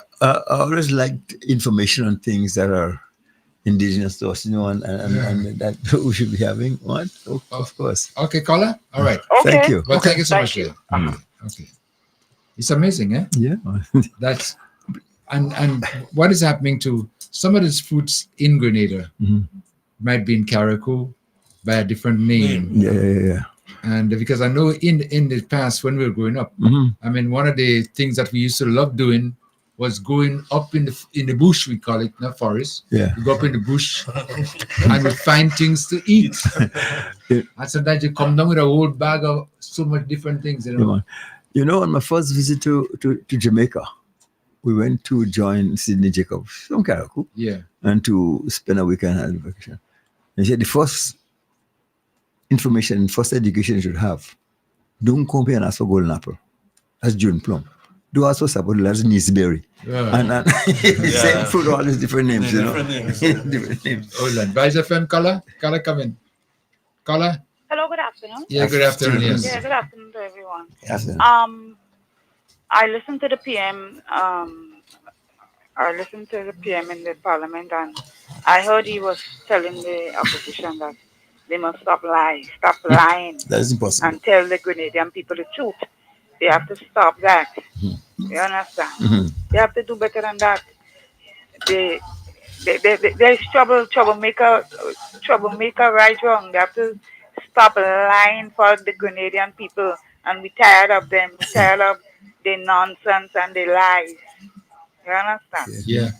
always liked information on things that are indigenous to us, and that we should be having one, of course. Okay, caller. All right. Thank you. Well, thank you so Thank much. you. Okay. It's amazing, eh? Yeah. That's and what is happening to some of these fruits in Grenada might be in Carriacou by a different name. Yeah. And because I know in the past when we were growing up, I mean, one of the things that we used to love doing was going up in the bush, we call it, not forest. Yeah. We go up in the bush and we find things to eat. And sometimes you come down with a whole bag of so much different things, On my first visit to Jamaica, we went to join Sidney Jacobs from Carriacou. Yeah. And to spend a weekend on vacation. And he said the first information, first education you should have, don't come here and ask for golden apple. That's June plum. Do ask for sapodilla, that's Nisberry. And same fruit, all these different names, Different names. Different names. Hold on. Vice FM, caller? Caller, come in. Caller? Hello, good afternoon. Yeah, good afternoon, yes. Yeah, good afternoon to everyone. Afternoon. I listened to the PM. I listened to the PM in the Parliament, and I heard he was telling the opposition that they must stop lying. That is impossible. And tell the Grenadian people the truth. They have to stop that. You understand? They have to do better than that. There's troublemaker right wrong. They have to stop lying for the Grenadian people, and we're tired of them. We're tired of the nonsense and the lies. You understand? Yeah.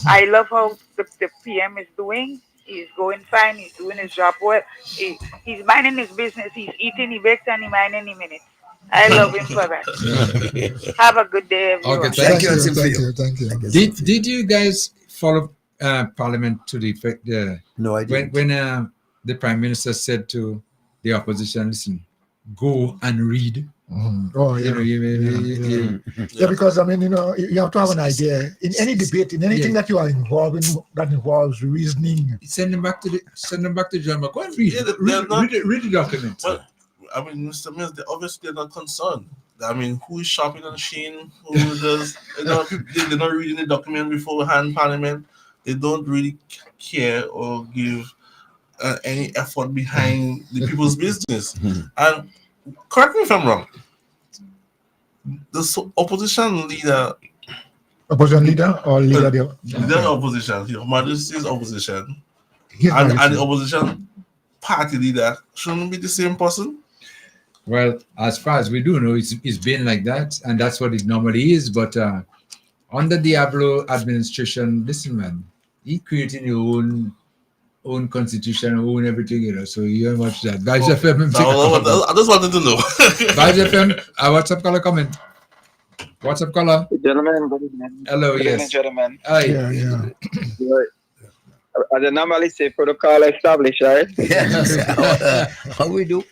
I love how the PM is doing. He's going fine. He's doing his job well. He's minding his business. He's eating, he bakes, and he minding the minutes. I love him for that. Have a good day, everyone. Okay, thank you. Did you guys follow Parliament to the effect? No, I didn't. When the Prime Minister said to the opposition, listen, go and read. Oh, yeah. Yeah, because I mean, you have to have an idea in any debate, in anything that you are involved in that involves reasoning. Send them back to John. Go and read. Read the document. Well, I mean, Mr. Mills, obviously they're not concerned. I mean, who is shopping on Shein? Who does? They're not reading the document beforehand. Parliament. They don't really care or give any effort behind the people's business. And correct me if I'm wrong. The opposition leader. Opposition leader or leader? Leader of opposition. Your Majesty's opposition. And the opposition party leader shouldn't be the same person. Well, as far as we do know, it's been like that, and that's what it normally is. But under Diablo administration, listen, man, he creating your own constitution, own everything, so you don't watch that. Vice FM. I just wanted to know. Vice FM, what's up, caller? Comment. What's up, caller? Gentlemen, good evening. Hello, good yes. evening, gentlemen. Hi. Yeah. As I normally say, protocol established, right? Yes. How we do?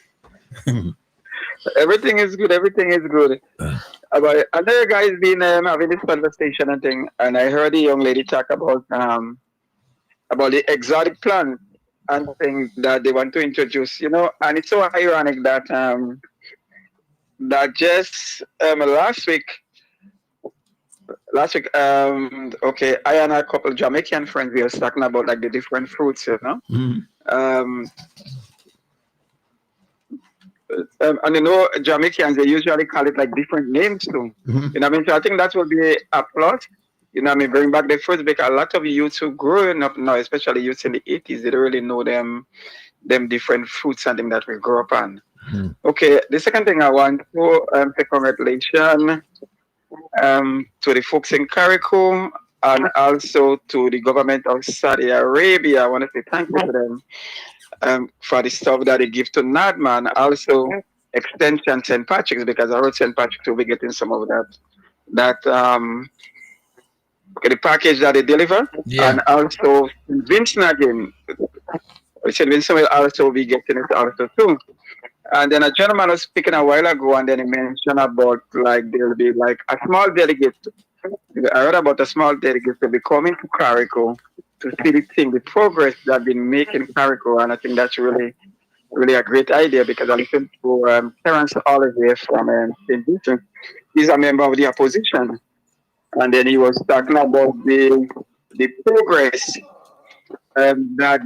Everything is good. Everything is good. But another guy's been having this conversation and thing, and I heard the young lady talk about the exotic plant and things that they want to introduce. And it's so ironic that that just last week, okay, I and a couple Jamaican friends, we were talking about like the different fruits, and Jamaicans, they usually call it like different names too. So I think that will be a plus. bring back the fruits, because a lot of youths who growing up now, especially youths in the 80s, they don't really know them different fruits and things that we grow up on. Okay, the second thing I want to say congratulations to the folks in CARICO and also to the government of Saudi Arabia. I want to say thank you to them for the stuff that they give to NADMA, and also extension St. Patrick's, because I heard St. Patrick's will be getting some of that the package that they deliver, and also St. Vincent again. St. Vincent will also be getting it also too. And then a gentleman was speaking a while ago, and then he mentioned about like there'll be like a small delegate. I heard about a small delegate to be coming to CARICO to see the progress that been making CARICO, and I think that's really a great idea, because I listened to Terence Oliver from St. Vincent. He's a member of the opposition, and then he was talking about the progress that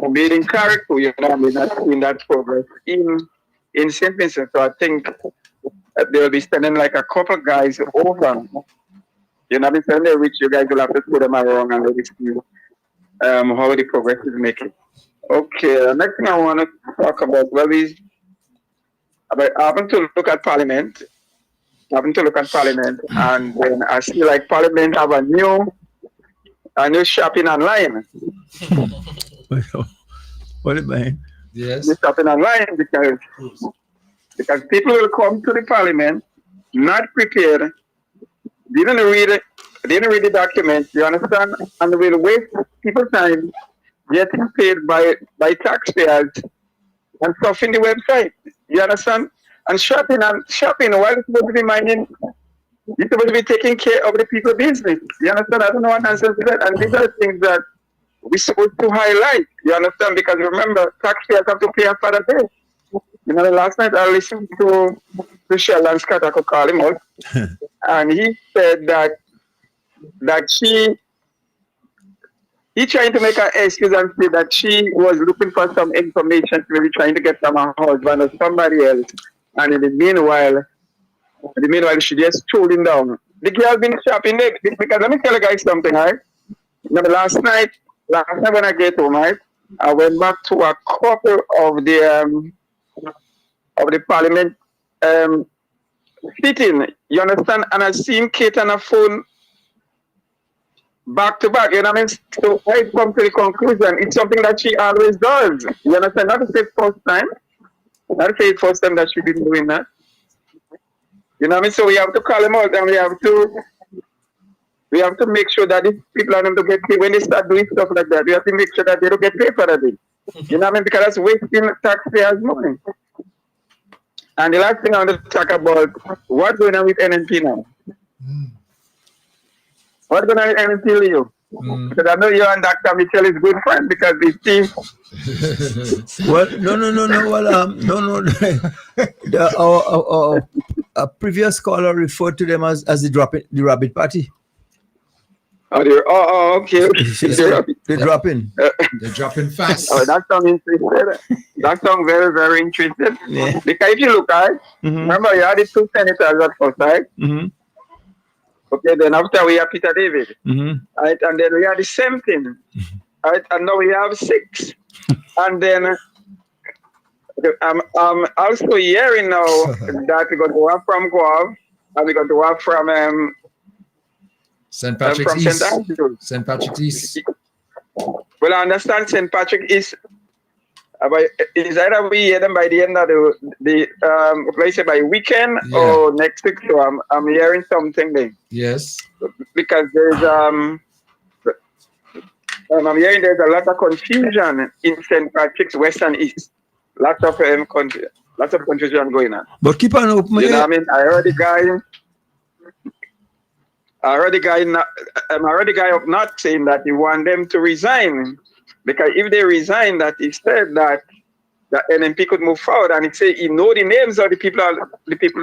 made in CARICO, in that progress in St. Vincent. So I think they'll be sending like a couple guys over. When they reach, you guys will have to put them around and let me see how the progress is making. Okay, next thing I want to talk about, I happen to look at Parliament. And then I see like Parliament have a new shopping online. What it mean? Yes. New shopping online because people will come to the Parliament not prepared, didn't read the document, you understand, and will waste people's time getting paid by taxpayers and stuffing the website. You understand? And shopping while it's supposed to be minding, you're supposed to be taking care of the people's business. You understand? I don't know what nonsense is that. And these are things that we're supposed to highlight. You understand? Because remember, taxpayers have to pay for the day. Last night I listened to Sheldon Scott, I could call him out, and he said that he trying to make an excuse and say that she was looking for some information, maybe trying to get from her husband or somebody else, and in the meanwhile, she just threw him down. The girl been shopping there, because let me tell you guys something, right? Last night when I get home, right, I went back to a couple of the Parliament sitting, you understand, and I seen Kate on a phone back to back, So I come to the conclusion, it's something that she always does. You understand? Not to say first time that she been doing that. So we have to call them out, and we have to make sure that these people are going to get paid when they start doing stuff like that. We have to make sure that they don't get paid for that thing. Because that's wasting taxpayers' money. And the last thing I want to talk about, what's going on with NNP now? What's going on with NNP, Leo? Because I know you and Dr. Michelle is good friends, because the team. Well, no. A previous caller referred to them as the rabbit party. Okay. They're dropping. They're dropping fast. That sounds interesting. That sounds very, very interesting. Yeah. Because if you look at, remember you had the two senators at first, right? Okay, then after we have Peter David. Right, and then we have the same thing. Right, and now we have 6. And then I'm also hearing now that we're going to work from Guav, and we're going to work from St. Patrick's East. St. Patrick's East. Well, I understand St. Patrick is either we hear them by the end of the by weekend or next week. So I'm hearing something there. Yes. Because there's I'm hearing there's a lot of confusion in St. Patrick's West and East. Lots of confusion going on. But keep on open. You know what I mean? I heard the guy up north saying that he want them to resign, because if they resign, that he said that the NMP could move forward, and he said he know the names of the people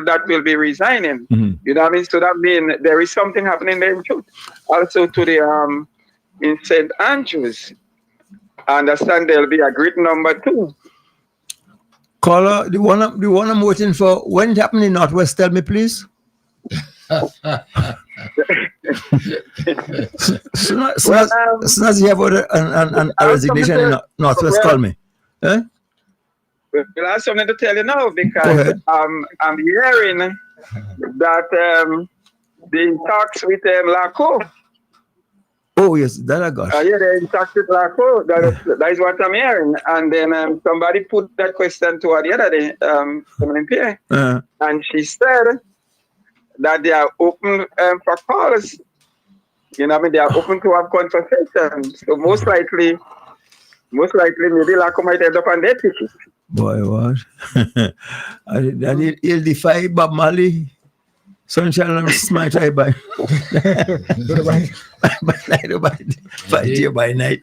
that will be resigning. You know what I mean? So that means there is something happening there too. Also to the in St. Andrews, I understand there'll be a great number too. Caller, the one I'm waiting for, when it happened in Northwest, tell me please. Soon as you have a resignation in Northwest, call me. Eh? Well, I have something to tell you now because I'm hearing that the talks with Laco. Oh yes, that I got. Yeah, they're in talks with Laco. That is what I'm hearing. And then somebody put that question to her the other day, and she said that they are open for calls. You know, they are open to have conversations. So most likely, maybe Laco might end up on their ticket. Boy, what? He'll defy Bob Marley. Sunshine and smite I by by night.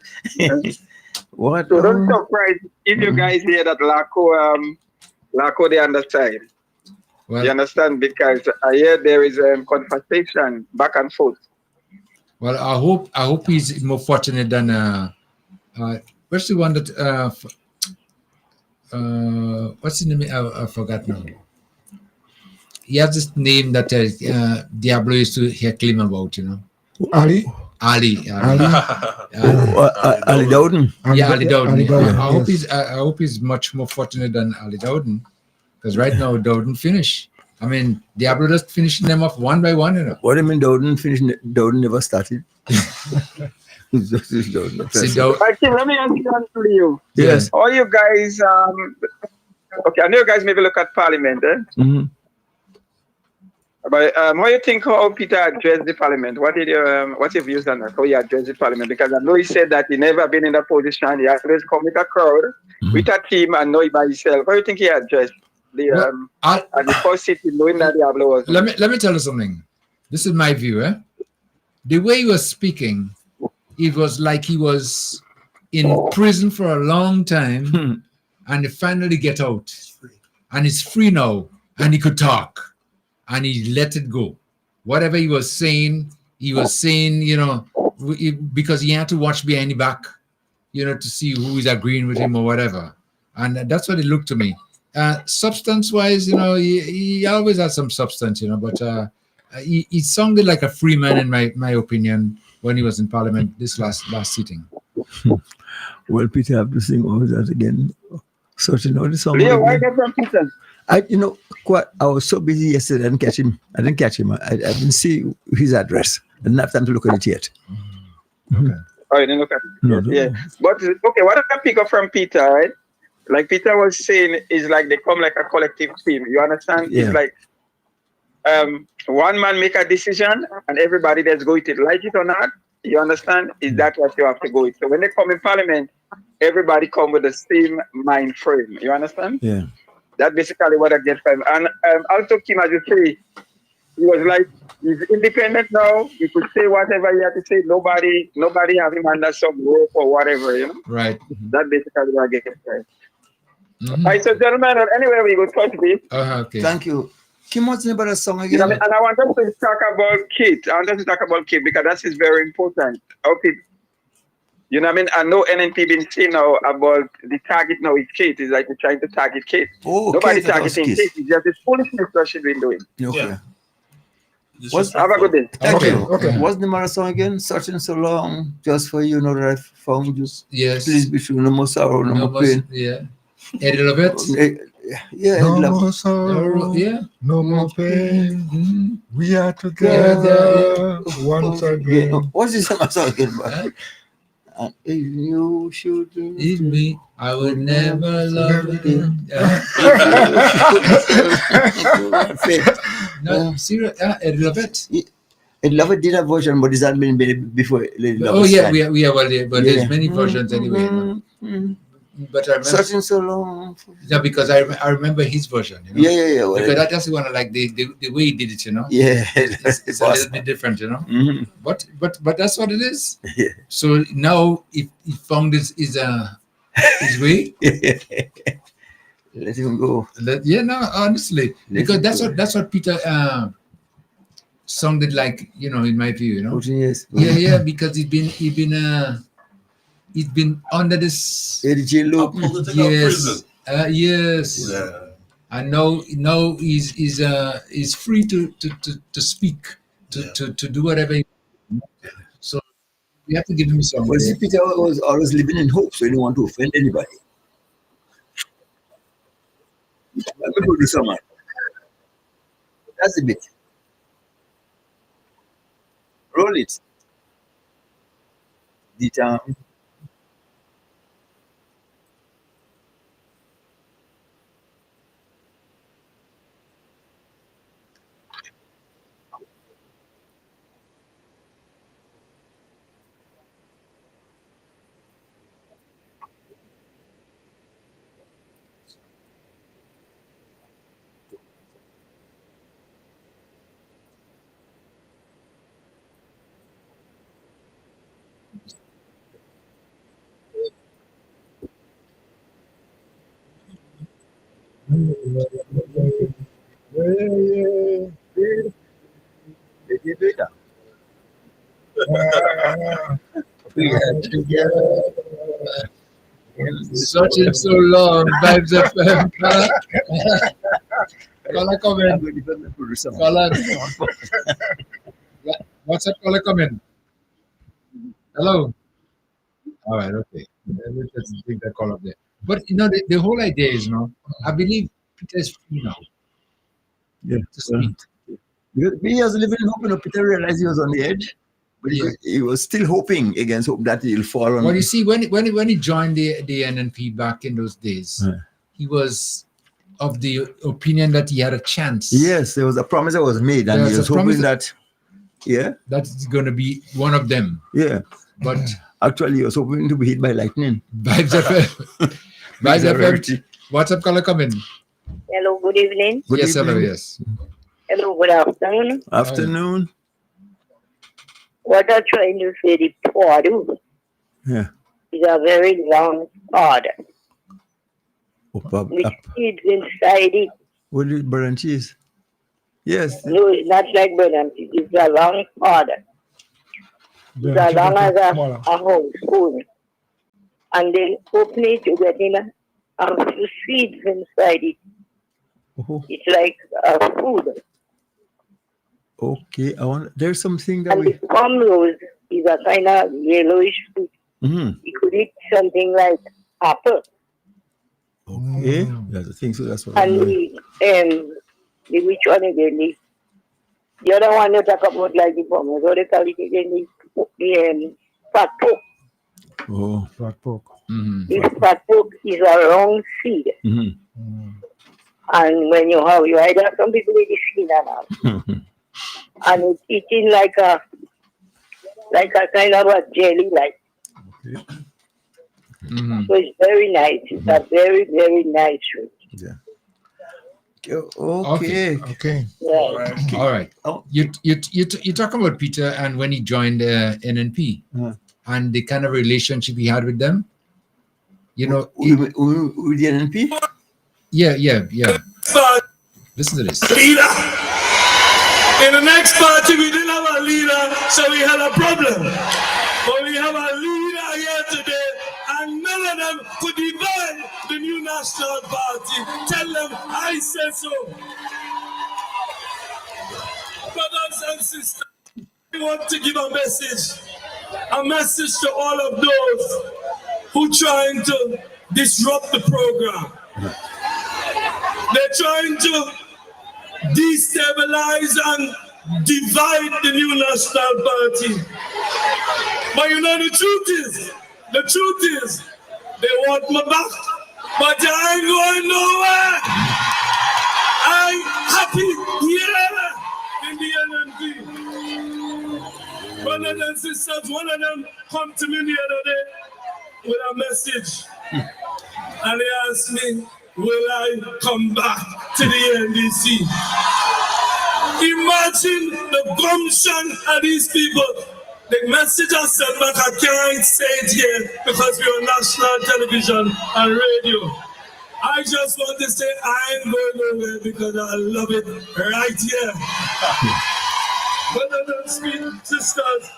What? So don't surprise if you guys hear that Laco they understand. Well, you understand? Because I hear there is a conversation back and forth. Well, I hope he's more fortunate than what's the one that what's the name? I forgot now. He has this name that Diablo used to hear claim about, you know. Ali Dowden. Yeah, Ali Dowden. I yes. hope he's much more fortunate than Ali Dowden, because right now Dowden finish. I mean, Diablo just finishing them off one by one, you know. What do you mean Dowden finished? Dowden never started. Let me answer you. Yes. All you guys, okay, I know you guys maybe look at Parliament, eh? Mm-hmm. But what do you think how Peter addressed the Parliament? What's your views on that? How he addressed the Parliament? Because I know he said that he never been in that position. He always come with a crowd, with a team, and not by himself. How do you think he addressed the the first city, knowing that Diablo was? Let me tell you something. This is my view, eh? The way he was speaking, it was like he was in prison for a long time, and he finally get out, and he's free now, and he could talk. And he let it go. Whatever he was saying, you know, because he had to watch behind the back, you know, to see who is agreeing with him or whatever. And that's what it looked to me. Substance-wise, you know, he always had some substance, you know, but he sounded like a free man, in my opinion, when he was in Parliament this last sitting. Well, Peter, I have to sing all that again. So you know the song. Leo, why get from Peter? I was so busy yesterday. I didn't catch him. I didn't see his address. I didn't have time to look at it yet. Okay. Oh, you didn't look at it? No. Yeah. But, okay, what I pick up from Peter, right? Like Peter was saying, is like they come like a collective team. You understand? Yeah. It's like one man make a decision and everybody that's go with it. Like it or not, you understand? Is that what you have to go with? So when they come in Parliament, everybody come with the same mind frame. You understand? Yeah. That's basically what I get from him. And also, Kim, as you say, he was like, he's independent now. He could say whatever he had to say. Nobody have him under some rope or whatever, you know? Right. That's basically what I get from him. All right, so gentlemen, anyway, we go touch base. Okay. Thank you. Kim, what's the name of the song again? You know, and I want us to talk about Kate. I want us to talk about Kate because that is very important. Okay. You know what I mean? I know NNP been saying now about the target now is Kate. It's like they're trying to target Kate. Oh, nobody Kate, targeting Kate. It's just this foolishness that she's been doing. Okay. Yeah. Have a good day. Thank you. Okay. What's the marathon again? Searching so long, just for you, know that I found you. Yes. Please be true. No more sorrow, no more pain. Yeah. Eddie Lovett. Yeah. No more sorrow. Yeah. No more pain. We are together once again. What's this song again, man? If you should leave me, I would never love again. No, serious. Eddie Lovett. Eddie Lovett did a version, but is that been before? Oh yeah, we are. Well, but there's many versions anyway. You know? But I remember searching so long. Yeah, because I remember his version. You know? Yeah. Well, because I just want to like the way he did it. You know. Yeah, it's awesome. A little bit different. You know. Mm-hmm. But that's what it is. Yeah. So now he found his way. Let him go. Honestly, because that's what Peter sounded like. You know, in my view. You know. Yes. Yeah. Because he's been under this loop. Yes. Yes. Yeah. And now he's free to speak, to do whatever he We have to give him some. Well, see, Peter was always living in hope, so he didn't want to offend anybody. Let me produce some man. That's the bit. Roll it. The time. We had together. Searching so long, Vibes FM. Caller comment. Caller. What's up, caller comment? Hello. All right, okay. Let's take that call up there. But the whole idea is, I believe Peter is free now. Yeah. To speak. He was living in hope, Peter realized he was on the edge. But he was still hoping against hope that he'll fall on. Well, you see, when he joined the NNP back in those days, he was of the opinion that he had a chance. Yes, there was a promise that was made, and he was hoping that that's going to be one of them. Yeah, but actually, he was hoping to be hit by lightning. Vibes FM. Vibes FM. What's up, caller? Come in. Hello, good evening. Yes, hello, yes. Hello, good afternoon. Afternoon. What I'm trying to say, the pod is a very long pod with seeds inside it. What is bread and cheese? Yes. No, it's not like bread and cheese. It's a long pod. It's as long as a house spoon. And then open it, you get in a few seeds inside it. It's like a food. Okay, there's something that the pomrose is a kind of yellowish fruit. You could eat something like apple. Okay, yeah, I think so. That's what. And the which one again? The other one you talk about like the pomrose. What they call it again? The fat pork. Oh, fat pork. This fat pork is a round seed. And when you either have some people with the skin and all. And it's eating like a kind of a jelly like. So it's very nice. It's a very, very nice fruit. Yeah. Okay. Yeah. All right. You talk about Peter and when he joined NNP and the kind of relationship he had with them. With the NNP? Yeah. Listen to this. Leader. In the next party, we didn't have a leader, so we had a problem. But we have a leader here today, and none of them could divide the new national party. Tell them I said so. Brothers and sisters, we want to give a message to all of those who trying to disrupt the program. They're trying to destabilize and divide the new national party. But the truth is, they want my back, but I ain't going nowhere. I'm happy here in the NNP. Brothers and sisters, one of them come to me the other day with a message. And they asked me, will I come back to the NDC? Imagine the gumption of these people. The message I sent back, I can't say it here because we're on national television and radio. I just want to say I ain't going nowhere because I love it right here. Brothers and sisters,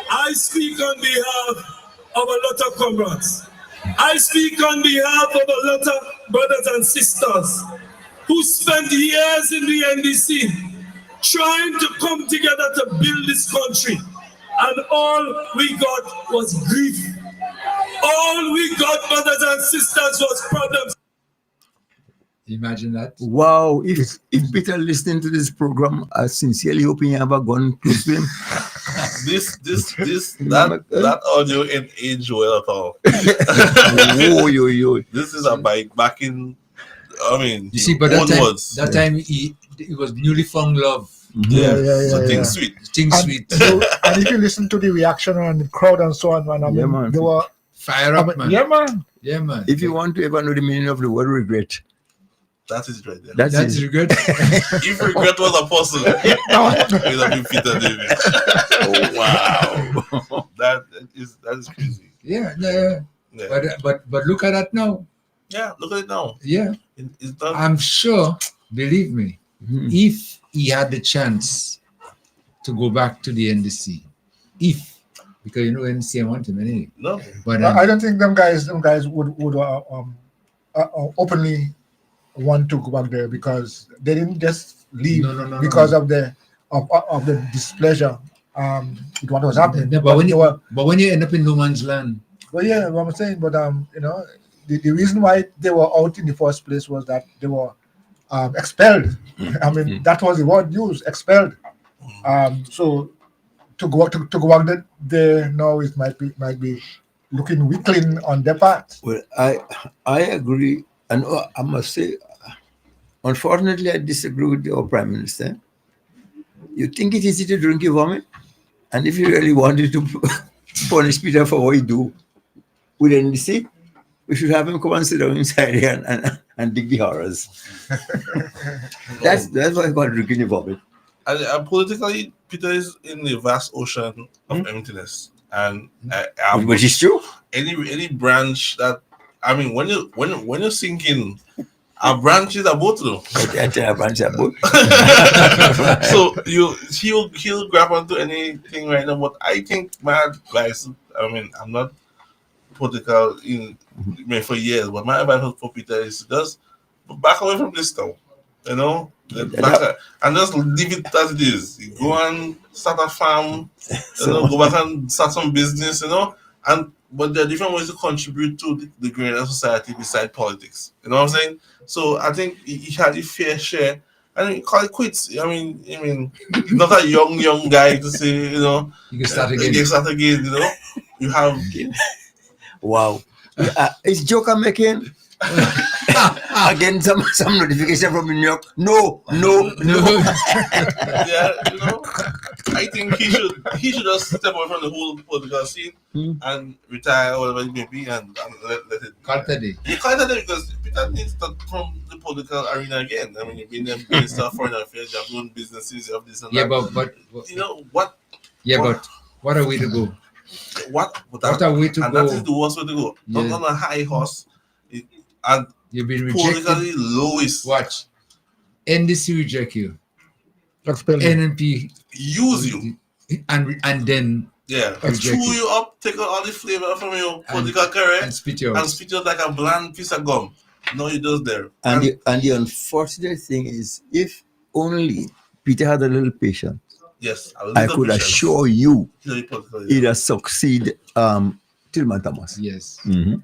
I speak on behalf of a lot of comrades. I speak on behalf of a lot of brothers and sisters who spent years in the NDC trying to come together to build this country. and all we got was grief. All we got, brothers and sisters, was problems. Imagine that. Wow, if Peter listening to this program, I sincerely hoping you have a gun close to him. That audio ain't age well at all. This is a bike back in, I mean, you see, but that time it was newly found love. Things sweet. Things sweet. And if you listen to the reaction on the crowd and so on, man, I mean, man. they were fire up, man. Yeah, man. Yeah, man. If you want to ever know the meaning of the word regret, that is right there. That's regret. If regret was a person, it would have been Peter David. Oh wow, that is crazy. Yeah. But look at that now. Yeah, look at it now. Yeah, it's done. I'm sure. Believe me, if he had the chance to go back to the NDC, because you know NDC I want him anyway. No, but I don't think them guys would openly want to go back there, because they didn't just leave because of the displeasure with what was happening. No, but when you end up in no man's land. Well, yeah, what I'm saying, but you know, the reason why they were out in the first place was that they were expelled. I mean, that was the word used, expelled. So to go out there now, it might be looking weakling on their part. Well, I agree, and I must say, unfortunately, I disagree with our Prime Minister. You think it is easy to drink your vomit? And if you really wanted to punish Peter for what he do with NDC, we should have him come and sit down inside here and dig the horrors. That's what I call drinking your vomit. And politically, Peter is in the vast ocean of emptiness, and which is true. Any branch that, I mean, when you're sinking, a branch is a boat though. A branch is a boat. So he'll grab onto anything right now. But I think my advice, I mean, I'm not political for years, but my advice for Peter is just back away from this now. You know, and just leave it as it is. You go and start a farm, go back and start some business, but there are different ways to contribute to the greater society beside politics. You know what I'm saying? So I think he had his fair share, and he call it quits. I mean, not a young guy to say, you can start again. You have. Wow. Is Joker making again some notification from New York? No. Yeah, I think he should just step away from the whole political scene and retire, or whatever it may be, and let it. Call it a day. You call it a day because Peter needs to come the political arena again. I mean, you've been the Minister of Foreign Affairs, you have your own businesses, you have this and that. But what? Yeah, but what are we to go? What are we to and go? That is the worst way to go. Yeah. Not on a high horse. And you've been rejected. Politically lowest. Watch. NDC reject you. NNP use you. And then chew you up, take out all the flavor from your political career and spit you out like a bland piece of gum. No, he does there. And the unfortunate thing is, if only Peter had a little patience, yes, I could assure you he'd have succeed Tillman Thomas. Yes. Mm-hmm.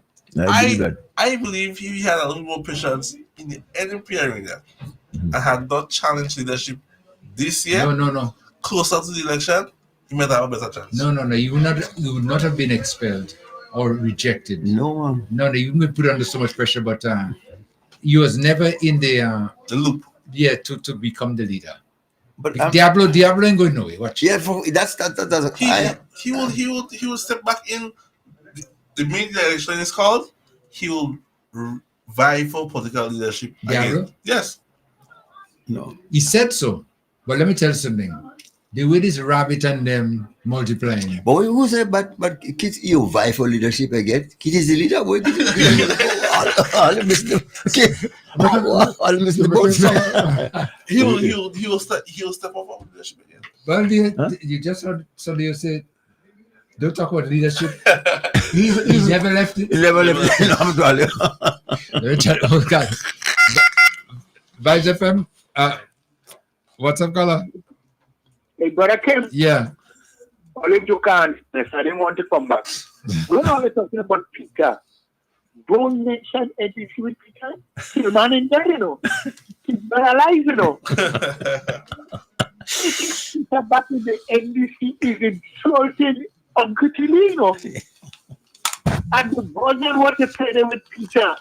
I believe he had a little more patience in the NNP arena. I had not challenged leadership this year. No. Closer to the election, he might have a better chance. No. You would not have been expelled or rejected. No. You would put under so much pressure, but he was never in the loop. Yeah, to become the leader. But Diablo ain't going nowhere. Watch. Yeah, that's he will step back in. The main election is called. He will vie for political leadership again. Yes. No. He said so. But let me tell you something. The way this rabbit and them multiplying. But who said but Kit you vie for leadership again? Kit is the leader. All Mr. Bones. He will step up on leadership again. Well, you just heard somebody say, don't talk about leadership. He's never left it. He never left it. Let me tell you, oh God. Vibes FM, what's up, caller? Hey, brother Kim. Yeah. college you can't. I didn't want to come back. When I was talking about Peter, don't mention anything with Peter. Still man in there, you know. He's not alive, you know. Peter back in the NDC is insulting Uncle Chilino. And the version what they play there with Peter,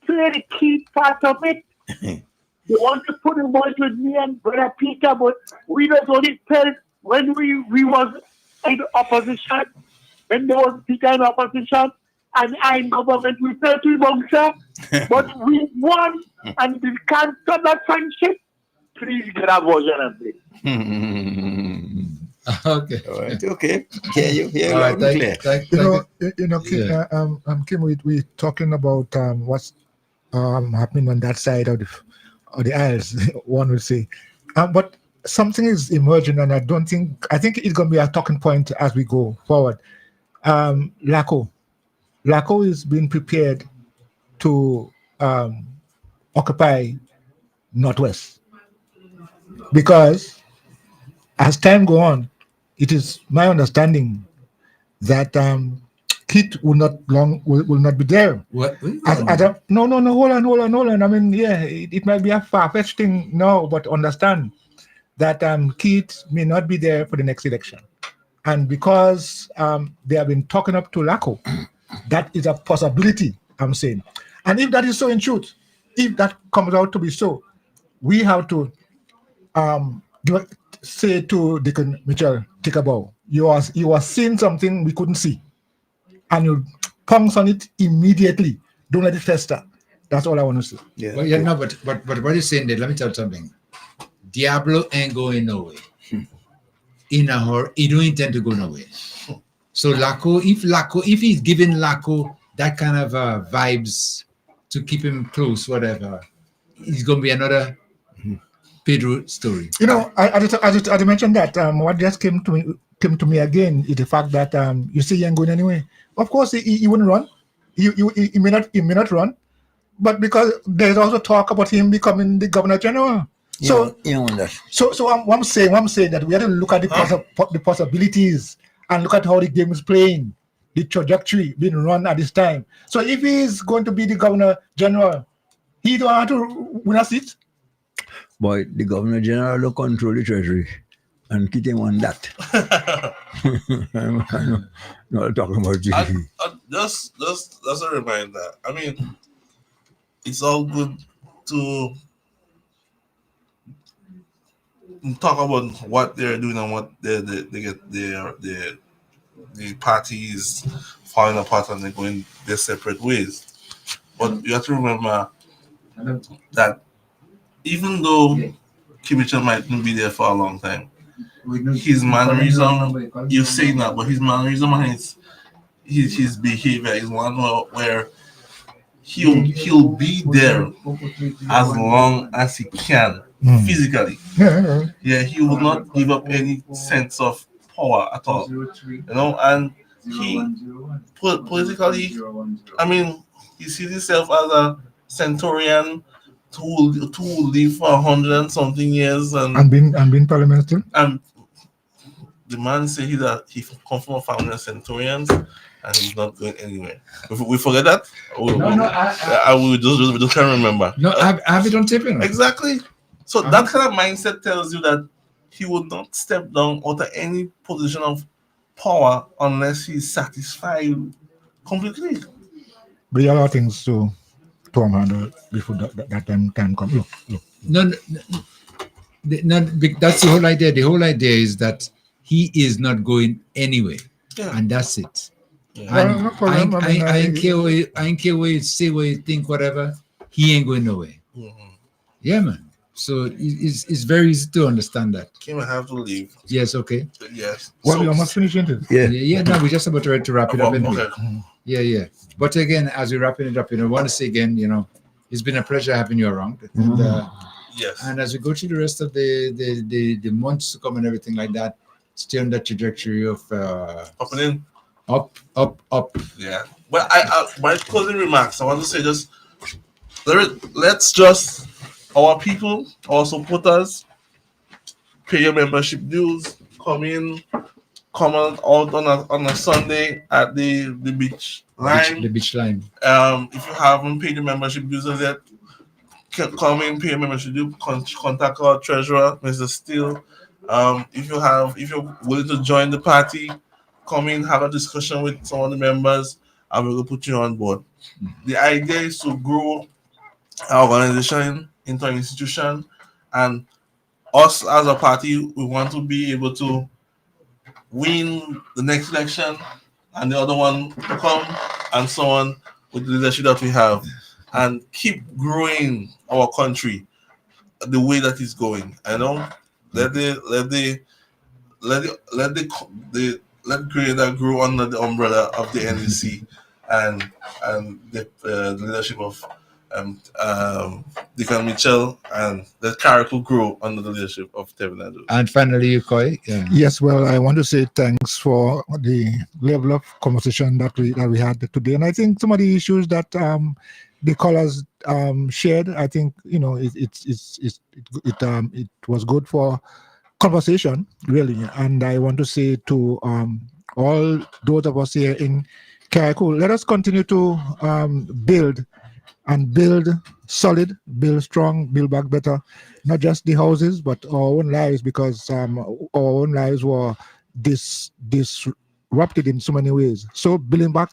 play the key part of it. They want to put him on with me and Brother Peter, but we don't only tell when we was in opposition, when there was Peter in opposition, and I in government, we fell to Bongsa, but we won, and we can't stop that friendship. Please get a version of it. Okay. All right. Okay. Hear you. Hear All right, loud and clear. Kim, we talking about what's happening on that side of the aisles, one would say. But something is emerging, and I think it's going to be a talking point as we go forward. LACO is being prepared to occupy Northwest, because as time go on, it is my understanding that Kit will not be there. What? No, hold on. I mean, yeah, it might be a far-fetched thing now, but understand that Kit may not be there for the next election. And because they have been talking up to LACO, that is a possibility, I'm saying. And if that is so in truth, if that comes out to be so, we have to say to Deacon Mitchell, take a bow. You are seeing something we couldn't see, and you pounce on it immediately. Don't let it fester. That's all I want to say. Yeah. Well, yeah, no, but what you're saying there, let me tell you something. Diablo ain't going nowhere. In a hurry, he don't intend to go nowhere. So if he's giving LACO that kind of vibes to keep him close, whatever, it's going to be another Pedro story. You know, I mentioned that what just came to me again is the fact that you see he ain't going anywhere. Of course, he wouldn't run. He may not run, but because there's also talk about him becoming the Governor General. So I'm saying that we have to look at the possibilities and look at how the game is playing, the trajectory being run at this time. So if he's going to be the Governor General, he don't have to win a seat. Boy, the Governor General will control the Treasury and keep him on that. I'm not talking about GDP. Just a reminder. I mean, it's all good to talk about what they're doing and what they get the parties falling apart and they're going their separate ways. But you have to remember that even though Kibicha might not be there for a long time, his mannerism, you're saying that, but his mannerism and his behavior is one where he'll be there as long as he can physically. Yeah, he will not give up any sense of power at all. You know, and he politically, I mean, he sees himself as a centurion who will live for 100 and something years and being parliament still. And the man say he comes from a family of centurions and he's not going anywhere. We forget that. I will just can't remember. No, I have it on tape. Exactly. So that kind of mindset tells you that he will not step down out of any position of power unless he's satisfied completely. But there are things to handle before that time can come. Look. No, that's the whole idea. The whole idea is that he is not going anywhere, and that's it. Yeah. And No problem. I ain't care what you say, what you think, whatever. He ain't going nowhere. Mm-hmm. Yeah, man. So it's very easy to understand that. Kim, I have to leave. Yes, okay. Yes. Well, we almost finishing it. Yeah. No, we're just about to wrap it up. Anyway. Okay. Yeah. But again, as we're wrapping it up, I want to say again, it's been a pleasure having you around. And, yes. And as we go through the rest of the months to come and everything like that, stay on that trajectory of opening up. Yeah. Well, my closing remarks, I want to say let's just our people, our supporters, pay your membership dues, come in, come out on a Sunday at the beach line. The beach line. If you haven't paid your membership dues as yet, come in, pay your membership due. Contact our treasurer, Mr. Steele. If you're willing to join the party, come in, have a discussion with some of the members, and we will put you on board. The idea is to grow our organization into an institution, and us as a party, we want to be able to win the next election and the other one to come, and so on, with the leadership that we have, and keep growing our country the way that it's going. I know let Grenada grow under the umbrella of the NEC and the leadership of Deacon Mitchell, and let Carrickle grow under the leadership of Tevin Addo. And finally, Koi. Yes, well, I want to say thanks for the level of conversation that we had today, and I think some of the issues that the callers shared, I think it was good for conversation, really. And I want to say to all those of us here in Carrickle, let us continue to build solid, build strong, build back better, not just the houses, but our own lives, because our own lives were disrupted in so many ways. So building back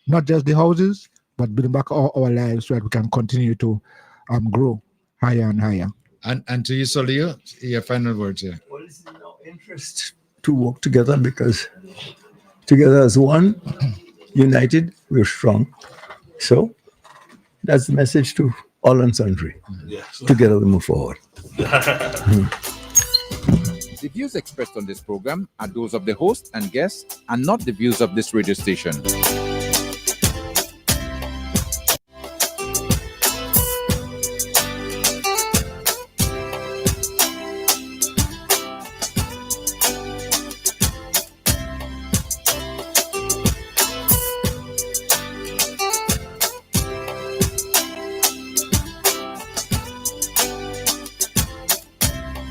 not just the houses, but building back our lives so that we can continue to grow higher and higher. And to you, Solio, your final words here. Well, it's in our interest to work together, because together as one, united, we're strong. So that's the message to all and sundry. Yes. Together we move forward. The views expressed on this program are those of the host and guests and not the views of this radio station.